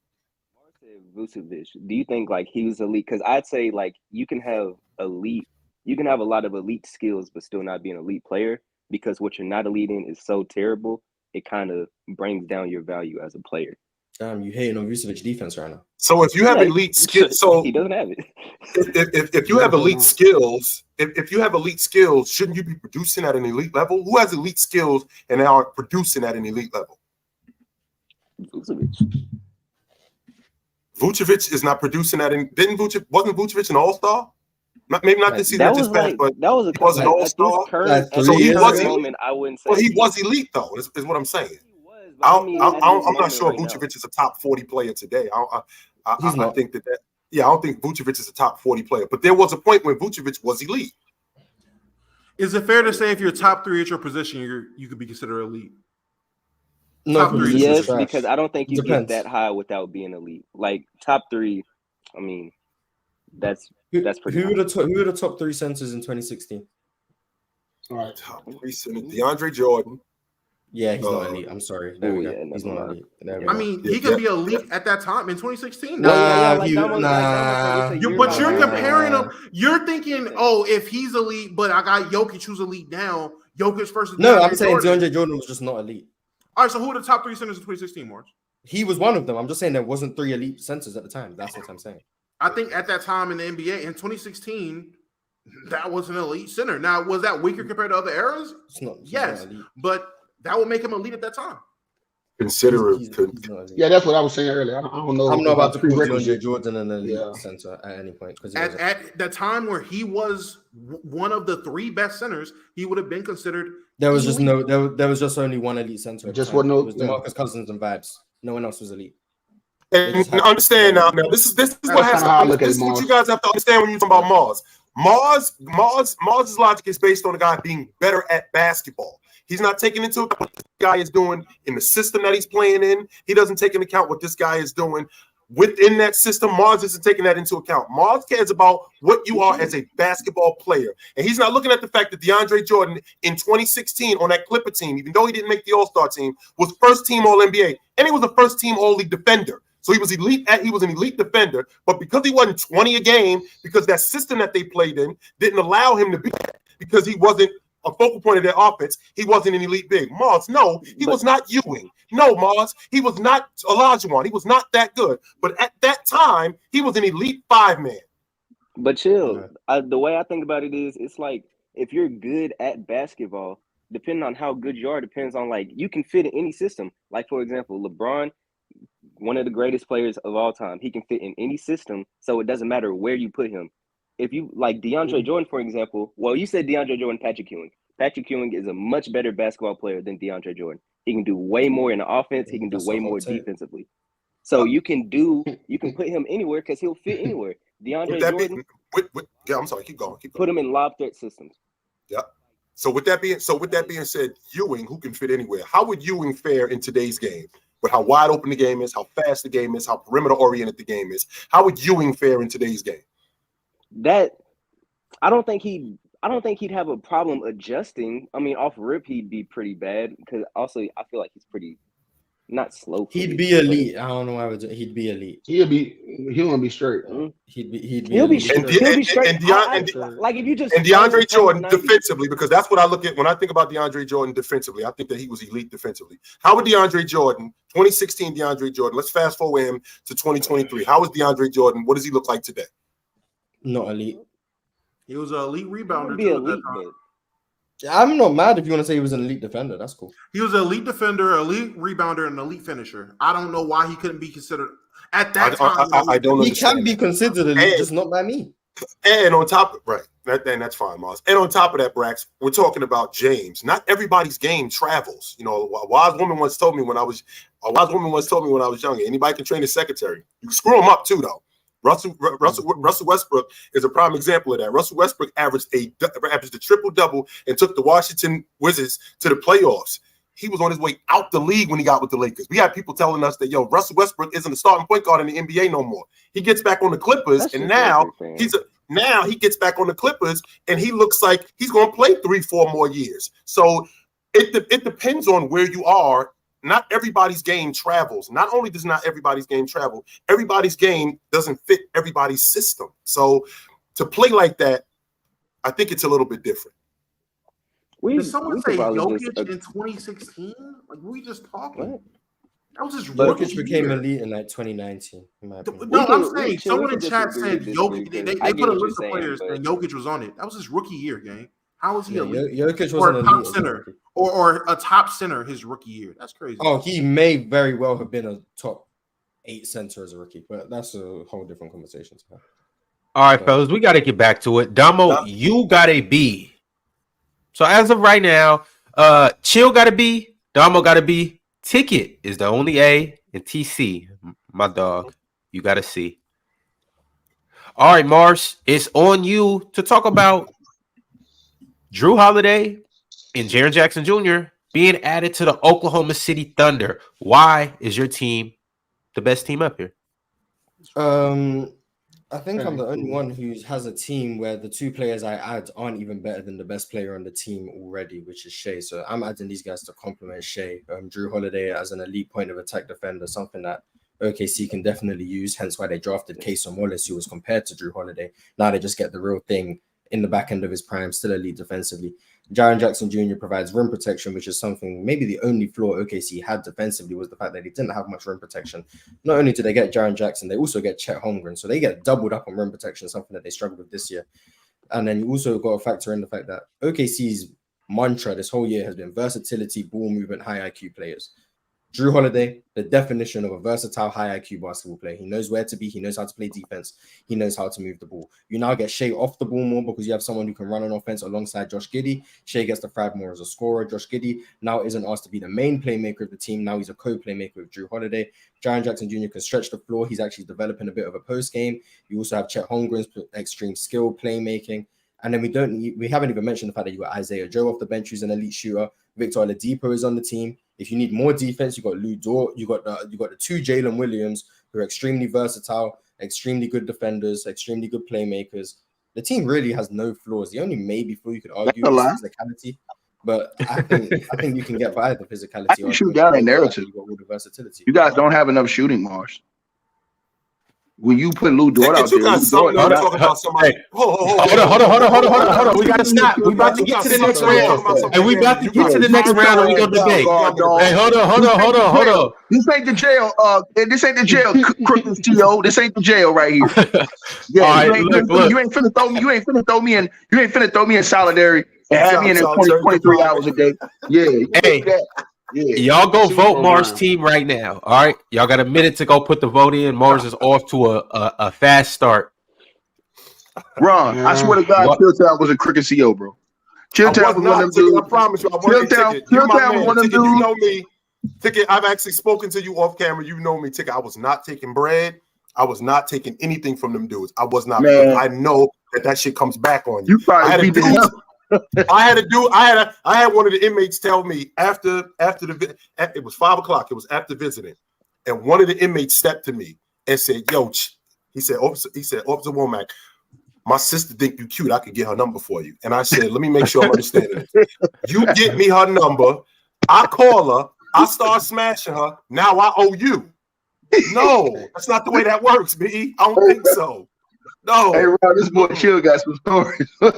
S11: Mars said Vucevic. Do you think like he was elite? Because I'd say like you can have a lot of elite skills, but still not be an elite player because what you're not elite in is so terrible. It kind of brings down your value as a player.
S5: You hating on Vucevic defense right now.
S3: So if you have elite skills, so
S11: he doesn't have it.
S3: If you have elite skills, if you have elite skills, shouldn't you be producing at an elite level? Who has elite skills and they are producing at an elite level? Vucevic is not producing at an. Wasn't Vucevic an All-Star? Maybe not this season, just past, but
S11: that was
S3: he was an All-Star.
S11: So he was elite. I wouldn't say.
S3: Well, he was elite though. Is what I'm saying. I'm not sure Vucevic is a top 40 player today. I think that I don't think Vucevic is a top 40 player. But there was a point when Vucevic was elite.
S4: Is it fair to say if you're top 3 at your position, you could be considered elite?
S5: No,
S11: top 3, yes, because I don't think you get that high without being elite. Like top 3, I mean, that's pretty.
S5: Who were the top 3 centers in 2016?
S10: All right,
S3: top 3 centers: DeAndre Jordan,
S5: Yeah, he's not elite. I'm sorry. There we go. He's not elite. There we go.
S4: I mean, he could be elite at that time in 2016.
S5: Nah,
S4: But you're comparing him. You're thinking, oh, if he's elite, but I got Jokic who's elite now. Jokic versus
S5: no, I'm saying DeAndre Jordan was just not elite.
S4: All right, so who are the top 3 centers in 2016, Morris?
S5: He was one of them. I'm just saying there wasn't 3 elite centers at the time. That's what I'm saying.
S4: I think at that time in the NBA in 2016, that was an elite center. Now, was that weaker compared to other eras? Yes, but that would make him elite at that time.
S10: Yeah, that's what I was saying earlier. I don't know.
S5: I'm not about to put DeAndre Jordan in the elite center at any point.
S4: At the time where he was one of the 3 best centers, he would have been considered.
S5: There was just there was just only one elite center.
S10: Just what no.
S5: It was DeMarcus Cousins and Vibes. No one else was elite.
S3: And understand now. This is what has to. This is what you guys have to understand when you talk about Mars. Mars's logic is based on the guy being better at basketball. He's not taking into account what this guy is doing in the system that he's playing in. He doesn't take into account what this guy is doing within that system. Mars isn't taking that into account. Mars cares about what you are as a basketball player. And he's not looking at the fact that DeAndre Jordan in 2016 on that Clipper team, even though he didn't make the All-Star team, was first-team All-NBA. And he was a first-team All-League defender. So he was elite. He was an elite defender. But because he wasn't 20 a game, because that system that they played in didn't allow him to be that, because he wasn't a focal point of their offense, he wasn't an elite big. Mars, no, he was not Ewing. No, Mars, he was not Olajuwon. He was not that good. But at that time, he was an elite 5-man.
S11: But chill. The way I think about it is, it's like if you're good at basketball, depending on how good you are, depends on like you can fit in any system. Like for example, LeBron, one of the greatest players of all time, he can fit in any system, so it doesn't matter where you put him. If you like DeAndre Jordan, for example, well, you said DeAndre Jordan, Patrick Ewing. Patrick Ewing is a much better basketball player than DeAndre Jordan. He can do way more in the offense. He can do way more defensively. So you can put him anywhere because he'll fit anywhere. DeAndre Jordan.
S3: I'm sorry. Keep going.
S11: Put him in lob threat systems.
S3: Yeah. So with that being said, Ewing, who can fit anywhere? How would Ewing fare in today's game? With how wide open the game is, how fast the game is, how perimeter oriented the game is. How would Ewing fare in today's game?
S11: That I don't think he'd have a problem adjusting. I mean, off rip he'd be pretty bad because also I feel like he's pretty not slow.
S5: He'd be elite. I don't know why he'd be elite.
S10: He won't be straight.
S11: He'll be straight. Like if you just
S3: DeAndre Jordan defensively, because that's what I look at when I think about DeAndre Jordan defensively. I think that he was elite defensively. How would DeAndre Jordan, 2016 DeAndre Jordan, let's fast forward him to 2023. How is DeAndre Jordan? What does he look like today?
S5: Not elite.
S4: He was an elite rebounder
S11: too.
S4: Elite,
S5: I'm not mad if you want to say he was an elite defender. That's cool.
S4: He was an elite defender, elite rebounder, and elite finisher. I don't know why he couldn't be considered at that time.
S3: I don't.
S5: He can be considered elite, just not by me.
S3: And on top of that's fine, Mars. And on top of that, Brax, we're talking about James. Not everybody's game travels. You know, a wise woman once told me when I was younger. Anybody can train a secretary. You can screw them up too, though. Russell Westbrook is a prime example of that. Russell Westbrook averaged a triple-double and took the Washington Wizards to the playoffs. He was on his way out the league when he got with the Lakers. We had people telling us that, Russell Westbrook isn't a starting point guard in the NBA no more. He gets back on the Clippers, and now he gets back on the Clippers, and he looks like he's going to play 3-4 more years. So it depends on where you are. Not everybody's game travels. Not only does not everybody's game travel, everybody's game doesn't fit everybody's system. So to play like that, I think it's a little bit different.
S4: Did someone say Jokic in 2016? Like, were we just talking?
S11: What?
S4: That was his
S5: Jokic became elite in like 2019.
S4: No, I'm saying someone in chat said Jokic. They put a list of players and Jokic was on it. That was his rookie year, gang. How was he elite?
S5: Jokic was
S4: or a top
S5: elite
S4: center, or a top center his rookie year. That's crazy.
S5: Oh, he may very well have been a top 8 center as a rookie, but that's a whole different conversation.
S2: All right, fellas, we got to get back to it. Domo, you got a B. So as of right now, Chill got a B, Domo got a B, Ticket is the only A, and TC, my dog, you got a C. All right, Mars, it's on you to talk about Drew Holiday and Jaren Jackson Jr. being added to the Oklahoma City Thunder. Why is your team the best team up here?
S5: I think I'm the only one who has a team where the two players I add aren't even better than the best player on the team already, which is Shea. So I'm adding these guys to complement Shea. Drew Holiday as an elite point of attack defender, something that OKC can definitely use, hence why they drafted Kayson Wallace, who was compared to Drew Holiday. Now they just get the real thing in the back end of his prime, still elite defensively. Jaren Jackson Jr. provides rim protection, which is something maybe the only flaw OKC had defensively was the fact that they didn't have much rim protection. Not only do they get Jaren Jackson, they also get Chet Holmgren, so they get doubled up on rim protection, something that they struggled with this year. And then you also got to factor in the fact that OKC's mantra this whole year has been versatility, ball movement, high IQ players. Drew Holiday, the definition of a versatile, high IQ basketball player. He knows where to be. He knows how to play defense. He knows how to move the ball. You now get Shea off the ball more because you have someone who can run an offense alongside Josh Giddey. Shea gets to thrive more as a scorer. Josh Giddey now isn't asked to be the main playmaker of the team. Now he's a co-playmaker with Drew Holiday. Jaren Jackson Jr. can stretch the floor. He's actually developing a bit of a post game. You also have Chet Holmgren's extreme skill playmaking. And then we haven't even mentioned the fact that you got Isaiah Joe off the bench, who's an elite shooter. Victor Oladipo is on the team. If you need more defense, you got Lou Dort. You got the two Jalen Williams who are extremely versatile, extremely good defenders, extremely good playmakers. The team really has no flaws. The only maybe flaw you could argue is physicality, but I think you can get by the physicality.
S8: I can shoot down a narrative.
S5: You got all the versatility.
S8: You guys don't have enough shooting, Mars. When you put Lou Dort out there,
S3: hold on. We gotta stop. We about to get to the next round, and we about to get to the next round, and we go debate. Hey, hold on.
S8: This ain't the jail. This ain't the jail, Crooked T.O. This ain't the jail right here. Yeah,
S2: all right, look.
S8: You ain't finna throw me in solitary and have me in there 23 hours a day. Yeah.
S2: Hey. Yeah. Y'all go vote Mars' team right now. All right. Y'all got a minute to go put the vote in. Mars is off to a fast start.
S8: Ron, I swear to God, Chilltown was a crooked CO, bro. Chilltown was one of them dudes.
S3: I promise you, I wasn't Chilltown was one of them dudes. You know me. Ticket, I've actually spoken to you off camera. You know me, Ticket. I was not taking bread. I was not taking anything from them dudes. I was not. I know that shit comes back on you.
S8: You probably beat the
S3: I had one of the inmates tell me after it was 5 o'clock. It was after visiting, and one of the inmates stepped to me and said, "Yo," he said, "Officer Womack, my sister think you cute. I could get her number for you." And I said, "Let me make sure I'm understanding it. You get me her number. I call her. I start smashing her. Now I owe you." No, that's not the way that works, B. I don't think so. No.
S8: Hey, Ron, this boy Chill got some stories.
S3: No,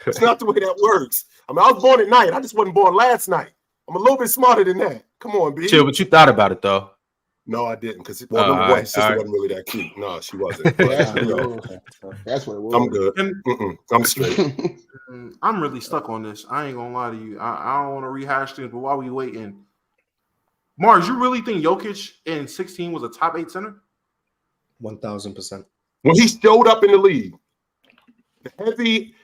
S3: it's not the way that works. I mean, I was born at night. I just wasn't born last night. I'm a little bit smarter than that. Come on, B.
S2: Chill, but you thought about it, though.
S3: No, I didn't, because his sister wasn't really that cute. No, she wasn't.
S10: That's what it was.
S3: I'm good. I'm straight.
S4: I'm really stuck on this. I ain't gonna lie to you. I don't want to rehash things, but while we waiting, Mars, you really think Jokic in 16 was a top 8 center?
S5: 1000%.
S3: When he showed up in the league, the heavy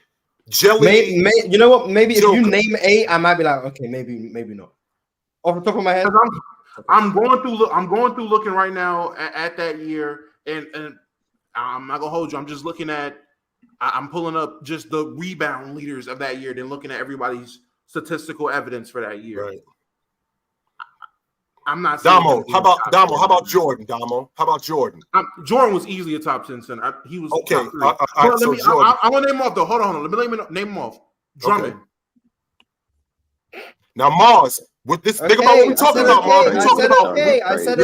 S3: jelly.
S5: You know what? Maybe if you name 8, I might be like, okay, maybe not. Off the top of my head,
S4: I'm going through looking right now at that year, and I'm not gonna hold you. I'm just looking at. I'm pulling up just the rebound leaders of that year, then looking at everybody's statistical evidence for that year.
S3: Right.
S4: I'm not.
S3: Domo. How about Jordan? Domo. How about Jordan?
S4: Jordan was easily a top 10 center. He was
S3: okay.
S4: Top 3. I want to name him off though. Hold on. Let me name him off. Drummond.
S3: Okay. Now Mars. With this, think about what we're talking about, Mars.
S5: I said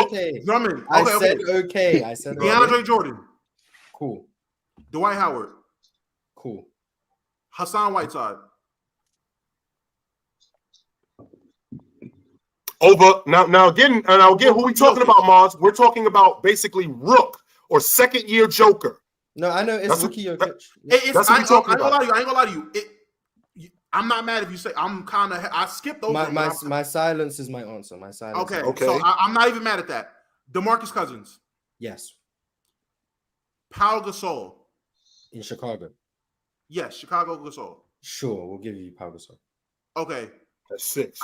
S5: okay.
S4: Drummond.
S5: Okay. I said
S4: DeAndre Jordan.
S5: Cool.
S4: Dwight Howard.
S5: Cool.
S4: Hassan Whiteside.
S3: Over now again, who we talking about, Mars? We're talking about basically Rook or second-year Joker.
S5: No, I know it's rookie Jokic.
S3: That's what we're talking about.
S4: I ain't gonna lie to you. I'm not mad if you say I skipped over.
S5: My silence is my answer. My silence.
S4: Okay. So I'm not even mad at that. DeMarcus Cousins.
S5: Yes.
S4: Pau Gasol.
S5: In Chicago.
S4: Yes, Chicago Gasol.
S5: Sure, we'll give you Pau Gasol.
S4: Okay.
S3: That's 6.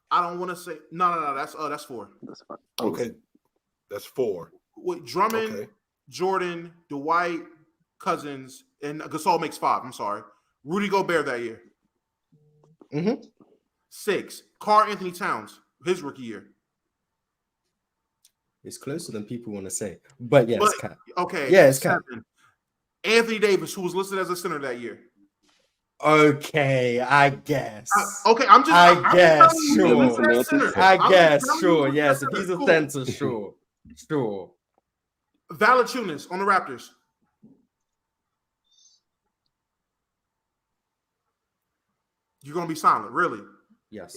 S4: I don't want to say no. That's 4.
S11: That's fine.
S3: Okay, that's 4.
S4: With Drummond, Jordan, Dwight, Cousins, and Gasol makes 5. I'm sorry. Rudy Gobert that year. 6. Karl Anthony Towns, his rookie year.
S5: It's closer than people want to say. But yes, Cat.
S4: Okay.
S5: Yeah, it's Cat.
S4: Anthony Davis, who was listed as a center that year.
S5: Okay, I guess.
S4: Okay, I'm just
S5: sure. I guess, sure. Yes, if he's a center, sure.
S4: Valanciunas on the Raptors. You're gonna be silent, really?
S5: Yes.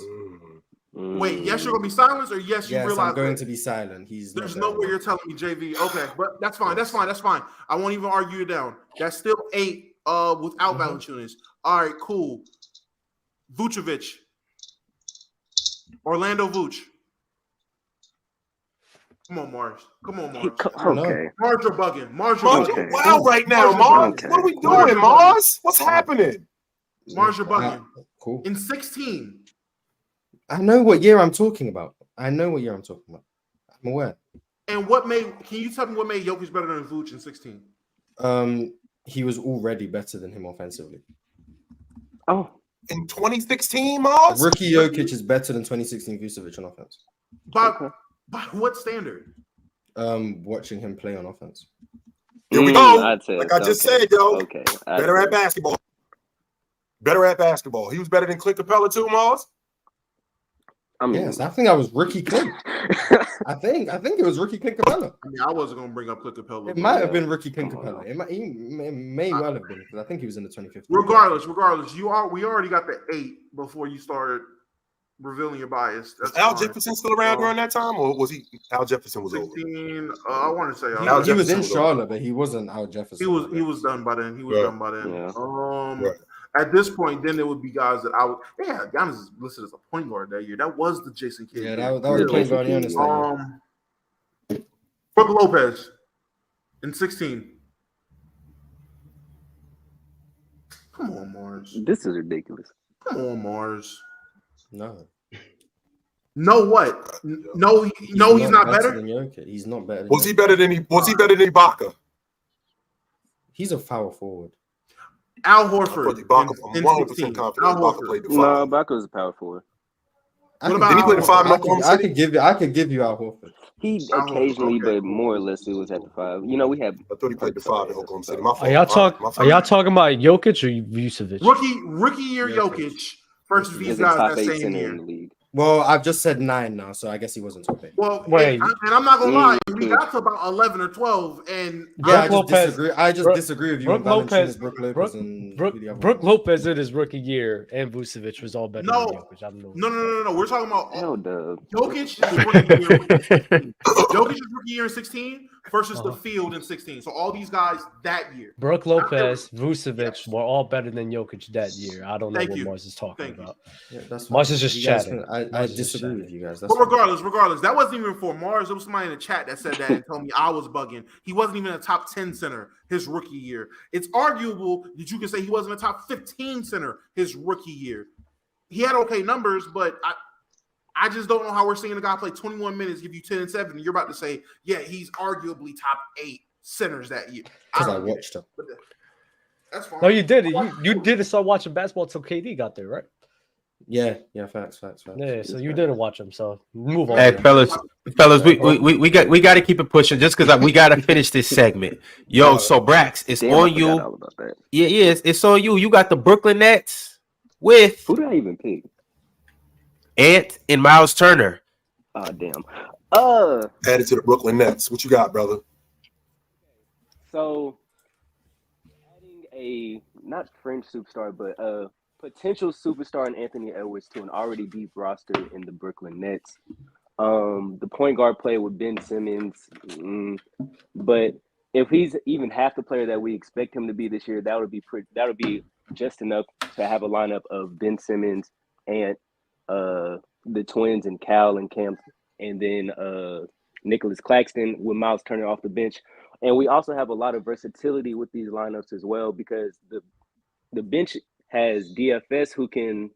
S4: Wait, yes, you're gonna be silent, or yes, you realize
S5: I'm going to be silent.
S4: There's no way you're telling me JV. Okay, but that's fine. That's fine. I won't even argue it down. That's still 8 without Valanciunas. All right, cool. Vucevic. Orlando Vooch. Come on, Mars.
S11: Okay.
S4: Mars, you're bugging. Mars,
S3: wow right now, Mars. What are we doing, Mars? What's happening?
S4: Mars, you're bugging.
S5: Cool.
S4: In 16.
S5: I know what year I'm talking about. I'm aware.
S4: And can you tell me what made Jokic better than Vooch in 16?
S5: He was already better than him offensively.
S11: Oh.
S3: In 2016, Mars?
S5: Rookie Jokic is better than 2016 Vucevic on offense.
S4: By what standard?
S5: Watching him play on offense.
S3: Here we go. Like I just said, yo.
S11: Okay.
S3: Better at basketball. He was better than Clint Capella too, Mars.
S5: Yes, I think I was rookie Clint. I think it was rookie Clint Capella.
S4: I mean, I wasn't gonna bring up Clint Capella.
S5: It might have been rookie Clint Capella. It may well have been because I think he was in the 2015.
S4: Regardless, we already got the 8 before you started revealing your bias.
S3: Was Al Jefferson still around during that time, or was he? Al Jefferson was
S4: 16. I want to say
S5: he was in Charlotte, but he wasn't Al Jefferson.
S4: He was done by then.
S3: Yeah.
S4: At this point, then there would be guys that Giannis is listed as a point guard that year. That was the Jason Kidd.
S5: Yeah, that was point guard Giannis.
S4: Brook Lopez in 16. Come on, Mars.
S11: This is ridiculous.
S4: Come on, Mars.
S5: No.
S4: No what? No, he's not better
S5: than Jokic. He's not better.
S3: Was he better than Ibaka?
S5: He's a foul forward.
S4: Al Horford.
S3: I'm 100% confident Ibaka played the 5.
S11: No, Ibaka was a power forward.
S3: Did he play the 5 in Oklahoma
S5: I
S3: City?
S5: could give you Al Horford.
S11: He occasionally, but more or less, it was at the 5. You know, we had.
S3: I thought he played the 5 in Oklahoma City.
S12: Are y'all talking about Jokic or Vucevic?
S4: Rookie year Jokic versus these guys that same year.
S11: In the league.
S5: Well, I've just said 9 now, so I guess he wasn't top 8.
S4: Well, wait, and I'm not gonna lie, we got to about 11 or 12, and
S5: I just disagree with you.
S12: Brook Lopez,
S5: Brook
S12: Lopez in his rookie year, and Vucevic was all better than Jokic. I don't know.
S4: No. We're talking about Jokic's rookie year in 16 versus the field in 16. So all these guys that year.
S12: Brook Lopez, Vucevic were all better than Jokic that year. I don't know what Mars is talking about.
S5: Yeah,
S12: Mars is just chatting.
S5: I disagree with you guys.
S4: But regardless, that wasn't even for Mars. There was somebody in the chat that said that and told me I was bugging. He wasn't even a top 10 center his rookie year. It's arguable that you can say he wasn't a top 15 center his rookie year. He had okay numbers, but I just don't know how we're seeing a guy play 21 minutes, give you 10 and 7, and you're about to say, yeah, he's arguably top 8 centers that year.
S5: Because I watched him.
S4: That's fine.
S12: No, you did it. You didn't start watching basketball until KD got there, right?
S5: Yeah, facts.
S12: Yeah, so you didn't watch him, so move on.
S2: Hey, fellas, we got to keep it pushing just because we got to finish this segment. Yo, so Brax, it's on you. Yeah, it's on you. You got the Brooklyn Nets with
S11: who did I even pick?
S2: Ant and Miles Turner.
S11: Oh, damn.
S3: Added to the Brooklyn Nets. What you got, brother?
S11: So, adding a not French superstar, but potential superstar in Anthony Edwards to an already deep roster in the Brooklyn Nets. The point guard player with Ben Simmons, but if he's even half the player that we expect him to be this year, that would be just enough to have a lineup of Ben Simmons and the twins and Cal and Cam, and then Nic Claxton with Miles Turner off the bench. And we also have a lot of versatility with these lineups as well because the bench has DFS who can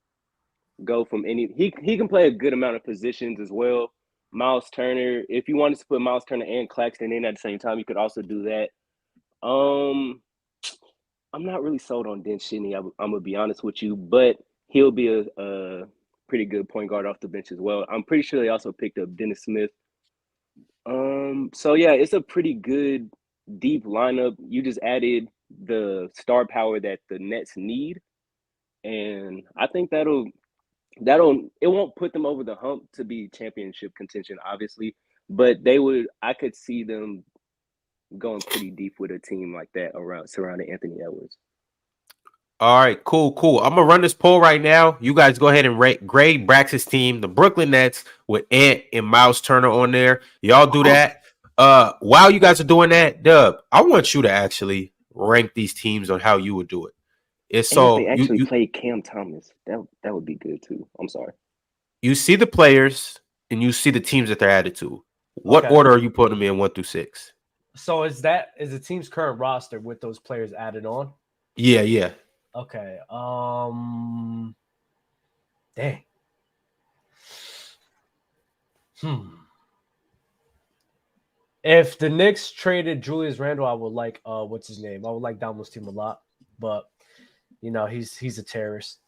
S11: go from he can play a good amount of positions as well. Miles Turner, if you wanted to put Miles Turner and Claxton in at the same time, you could also do that. I'm not really sold on Den Shinnie, I'm gonna be honest with you, but he'll be a pretty good point guard off the bench as well. I'm pretty sure they also picked up Dennis Smith So yeah, it's a pretty good deep lineup. You just added the star power that the Nets need, and I think that'll it won't put them over the hump to be championship contention, obviously, but I could see them going pretty deep with a team like that surrounding Anthony Edwards.
S2: All right, cool. I'm gonna run this poll right now. You guys go ahead and grade Brax's team, the Brooklyn Nets, with Ant and Miles Turner on there. Y'all do that. While you guys are doing that, Dub, I want you to actually rank these teams on how you would do it. It's
S11: And
S2: so
S11: if they actually
S2: you
S11: play Cam Thomas, that would be good too. I'm sorry.
S2: you see the players and you see the teams that they're added to. What
S12: Okay.
S2: order are you putting them in 1 through 6?
S12: So is the team's current roster with those players added on?
S2: Yeah.
S12: Okay. Dang. If the Knicks traded Julius Randle, I would like what's his name? I would like Domo's team a lot, but you know he's a terrorist.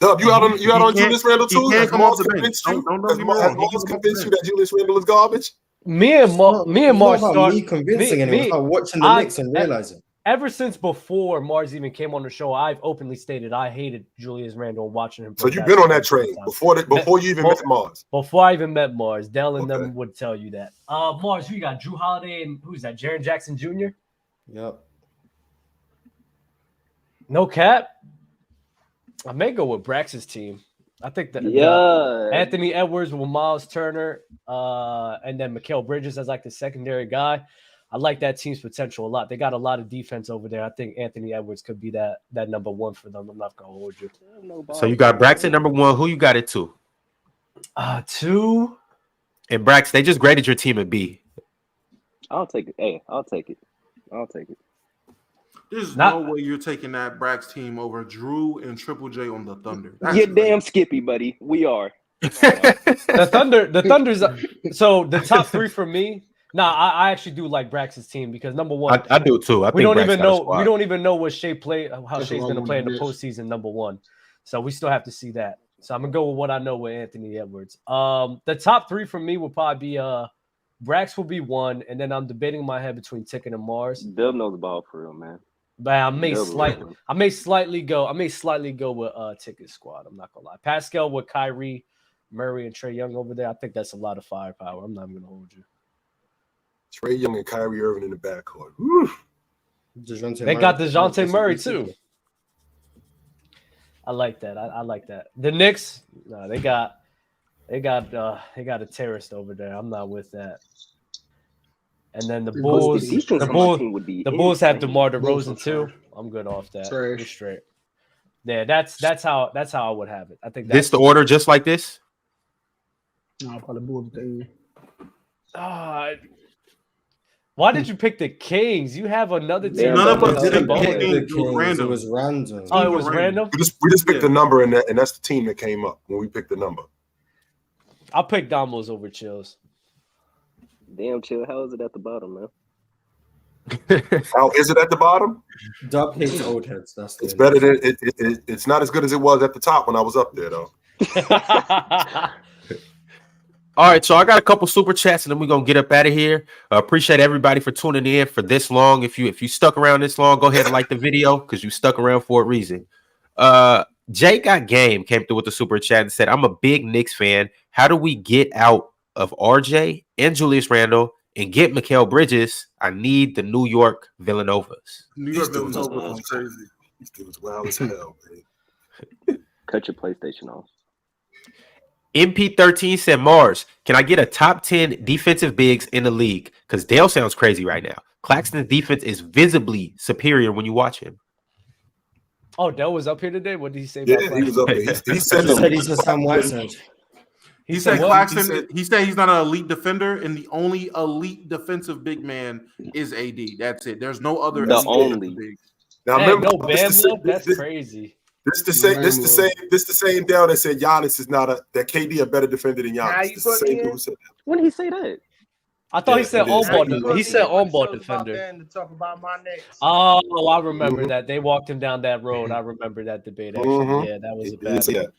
S3: Dub, you out on Julius Randle too?
S4: He
S3: Has
S4: can't come off
S3: Mars
S4: the bench.
S3: convinced you?
S4: Don't
S3: Has
S4: get me wrong.
S3: Mars convinced you that Julius Randle is garbage?
S12: Me and Mars
S5: about me convincing anyone. It's about watching the Knicks and realizing.
S12: Ever since before Mars even came on the show, I've openly stated I hated Julius Randle watching him.
S3: So you've been on that train before you even met Mars.
S12: Before I even met Mars, Dell and them would tell you that. Mars, who you got? Drew Holiday and who's that? Jaren Jackson Jr.
S5: Yep.
S12: No cap. I may go with Brax's team. I think that Anthony Edwards with Miles Turner, and then Mikal Bridges as like the secondary guy. I like that team's potential a lot. They got a lot of defense over there. I think Anthony Edwards could be that number one for them. I'm not gonna hold you.
S2: So you got Braxton number 1. Who you got it to?
S12: 2.
S2: And Brax, they just graded your team at B.
S11: I'll take it. Hey, I'll take it.
S4: There's no way you're taking that Brax team over Drew and Triple J on the Thunder.
S11: You're damn skippy, buddy. We are.
S12: The Thunder's so the top 3 for me. Nah, I actually do like Brax's team because number 1,
S2: I do too.
S12: We don't even know what Shea how Shea's going to play in the postseason. Number 1, so we still have to see that. So I'm gonna go with what I know with Anthony Edwards. The top 3 for me will probably be Brax will be 1, and then I'm debating in my head between Ticket and Mars.
S11: Bill knows the ball for real, man.
S12: But I may slightly go with Ticket squad. I'm not gonna lie. Pascal with Kyrie, Murray, and Trae Young over there. I think that's a lot of firepower. I'm not even gonna hold you.
S3: Trae Young and Kyrie Irving in the backcourt.
S12: They got DeJounte Murray too. I like that. I like that. The Knicks, no, they got a terrorist over there. I'm not with that. And then the Bulls have DeMar DeRozan too. I'm good off that. We're straight. Yeah, that's how I would have it. I think that's
S2: this the order just like this.
S10: No, probably Bulls.
S12: Why did you pick the Kings? You have another team.
S4: None of us did
S5: It was random.
S12: Oh, it was random.
S3: We just picked the number, and that's the team that came up when we picked the number.
S12: I'll pick Domos over Chills.
S11: Damn, Chill. How is it at the bottom, man?
S3: How is it at the bottom?
S5: Dub hates old heads.
S3: It's better than it's not as good as it was at the top when I was up there, though.
S2: All right, so I got a couple super chats, and then we're gonna get up out of here. Appreciate everybody for tuning in for this long. If you stuck around this long, go ahead and like the video because you stuck around for a reason. Jay Got Game came through with the super chat and said, "I'm a big Knicks fan. How do we get out of RJ and Julius Randle and get Mikal Bridges? I need the New York Villanovas."
S4: New York Villanovas is crazy.
S3: These dudes wild as hell, man.
S11: Cut your PlayStation off.
S2: MP13 said, "Mars, can I get a top 10 defensive bigs in the league? Because Dale sounds crazy right now. Claxton's defense is visibly superior when you watch him."
S12: Oh, Dale was up here today. What did he say?
S3: Yeah, he was up there. He said
S5: he's a Sam Whiteside.
S4: He said Claxton. He said he's not an elite defender, and the only elite defensive big man is AD. That's it. There's no other.
S11: The only.
S3: Now remember,
S12: that's crazy.
S3: This the same Dale that said Giannis is not that KD a better defender than Giannis. This the same dude who said that.
S11: When did he say that?
S12: I thought he said on-ball. He said on-ball defender. Oh, I remember that. They walked him down that road. I remember that debate. Actually, yeah, that was a bad one.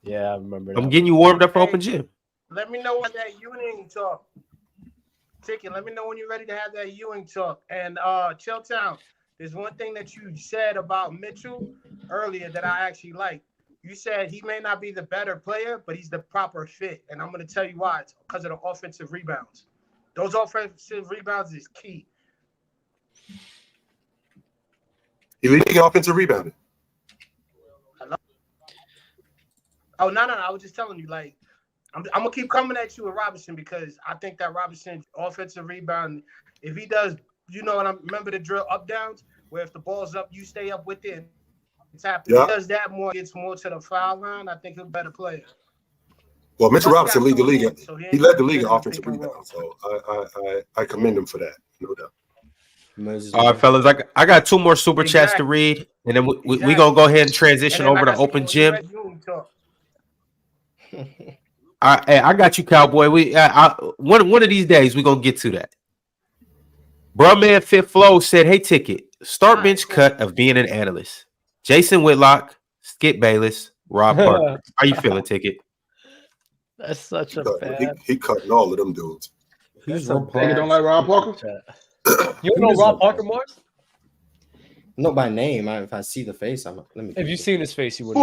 S12: Yeah, I remember that.
S2: I'm getting you warmed up for open gym.
S13: Let me know what that Ewing talk. Ticket, let me know when you're ready to have that Ewing talk. And Chilltown, there's one thing that you said about Mitchell earlier that I actually like. You said he may not be the better player, but he's the proper fit. And I'm going to tell you why. It's because of the offensive rebounds. Those offensive rebounds is key.
S3: He leading offensive rebounding.
S13: Oh, no. I was just telling you, like, I'm going to keep coming at you with Robinson because I think that Robinson's offensive rebound, if he does, you know what I remember the drill up downs, where if the ball's up, you stay up with it. It's happening. Yeah. He does that more, gets more to the foul line. I think he'll be a better player.
S3: Well, Mitchell Robinson lead the league. He led the league in offensive rebound, so I commend him for that, no doubt.
S2: All right, fellas, I got 2 more super chats to read, and then we gonna go ahead and transition over to Open Gym. I got you, Cowboy. One of these days we gonna get to that. Bruhman Fit Flow said, "Hey, Ticket, start bench cut of being an analyst. Jason Whitlock, Skip Bayless, Rob Parker. How you feeling, Ticket?"
S13: That's such a bad.
S3: He cutting all of them dudes.
S10: You don't like Rob Parker?
S12: You don't know Rob Parker, Morris?
S5: Not by name. If I see the face, let me.
S12: If you've seen his face, you would.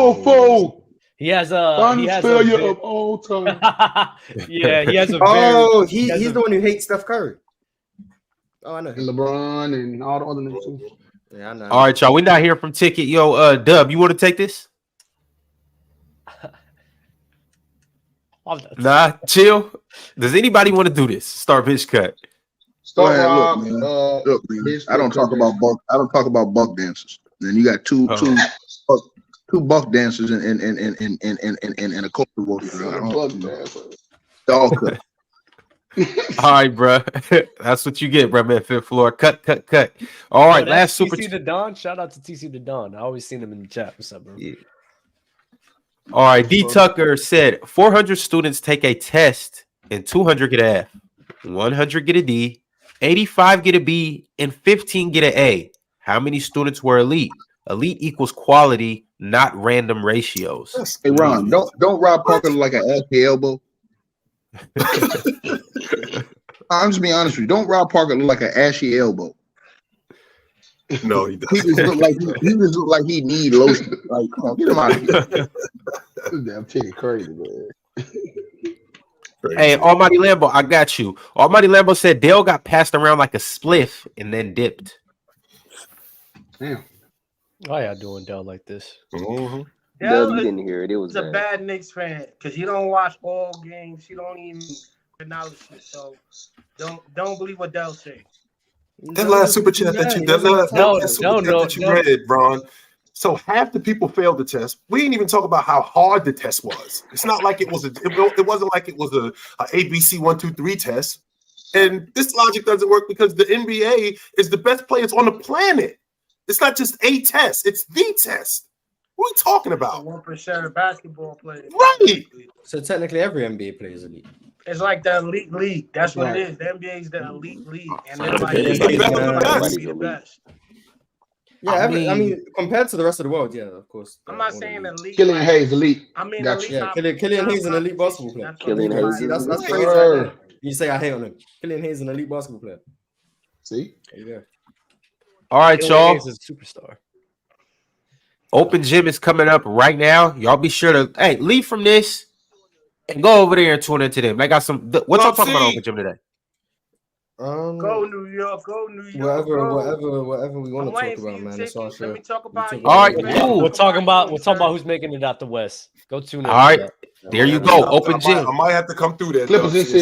S12: He has
S10: failure of all time.
S12: Yeah, he has a.
S5: He's the one who hates Steph Curry. Oh, I know.
S10: And LeBron and all the other niggas too.
S5: Yeah, I know.
S2: All right, y'all. We're not here from Ticket. Yo, Dub, you want to take this? Nah, chill. Does anybody want to do this? Start bench cut.
S8: Go ahead, look, man. I don't talk about buck dancers. Then you got two buck dancers and a culture warrior. Dog cut.
S2: All right, bro. That's what you get, bro, man. Fifth floor. Cut. All right, last super.
S12: TC the Don. Shout out to TC the Don. I always seen him in the chat. What's up, bro?
S2: Yeah. All right, D Tucker said 400 students take a test and 200 get an F, 100 get a D, 85 get a B, and 15 get an A. How many students were elite? Elite equals quality, not random ratios.
S8: Hey, Ron, don't Rob Parker look like an ashy elbow? I'm just being honest with you. Don't Rob Parker look like an ashy elbow?
S3: No, he doesn't.
S8: He just look like he need lotion. Like, come on, get him out of here.
S10: This damn chicken crazy, man.
S2: Hey, Almighty Lambo, I got you. Almighty Lambo said Dale got passed around like a spliff and then dipped.
S10: Damn.
S12: Why y'all doing Dale like this?
S11: Mm-hmm. Dale, you didn't hear it. It was
S13: a bad Knicks fan because you don't watch all games. You don't even acknowledge it. So don't believe what Dale said.
S3: That last super chat that you read, Ron. So half the people failed the test. We didn't even talk about how hard the test was. It's not like it wasn't like it was a ABC 1, 2, 3 test. And this logic doesn't work because the NBA is the best players on the planet. It's not just a test; it's the test. What are we talking about?
S13: 1% of basketball players,
S3: right?
S5: So technically, every NBA player is elite.
S13: It's like the elite league. That's what it is. The NBA is the elite league, and they're like
S5: the best. Yeah, I mean, compared to the rest of the world, yeah, of course.
S13: I'm not saying elite.
S10: Killian Hayes elite.
S13: I mean,
S10: gotcha.
S5: Yeah, Killian Hayes is an elite basketball player.
S11: Killian Hayes,
S5: that's crazy. Right. You say I hate on him. Killian Hayes is an elite basketball player.
S10: See?
S5: Yeah.
S2: All right, y'all.
S12: Hayes is a superstar.
S2: Open Gym is coming up right now. Y'all be sure to leave from this and go over there and tune into them. I got some. What y'all talking about Open Gym today?
S13: Go New York, go New York.
S5: Whatever we want to talk about, man. It's all sure.
S13: Let me talk about
S2: it. All right, cool.
S12: We're talking about who's making it out the West. Go tune in.
S2: All right, there you go. Open Gym.
S3: I might have to come through there.
S10: Clippers in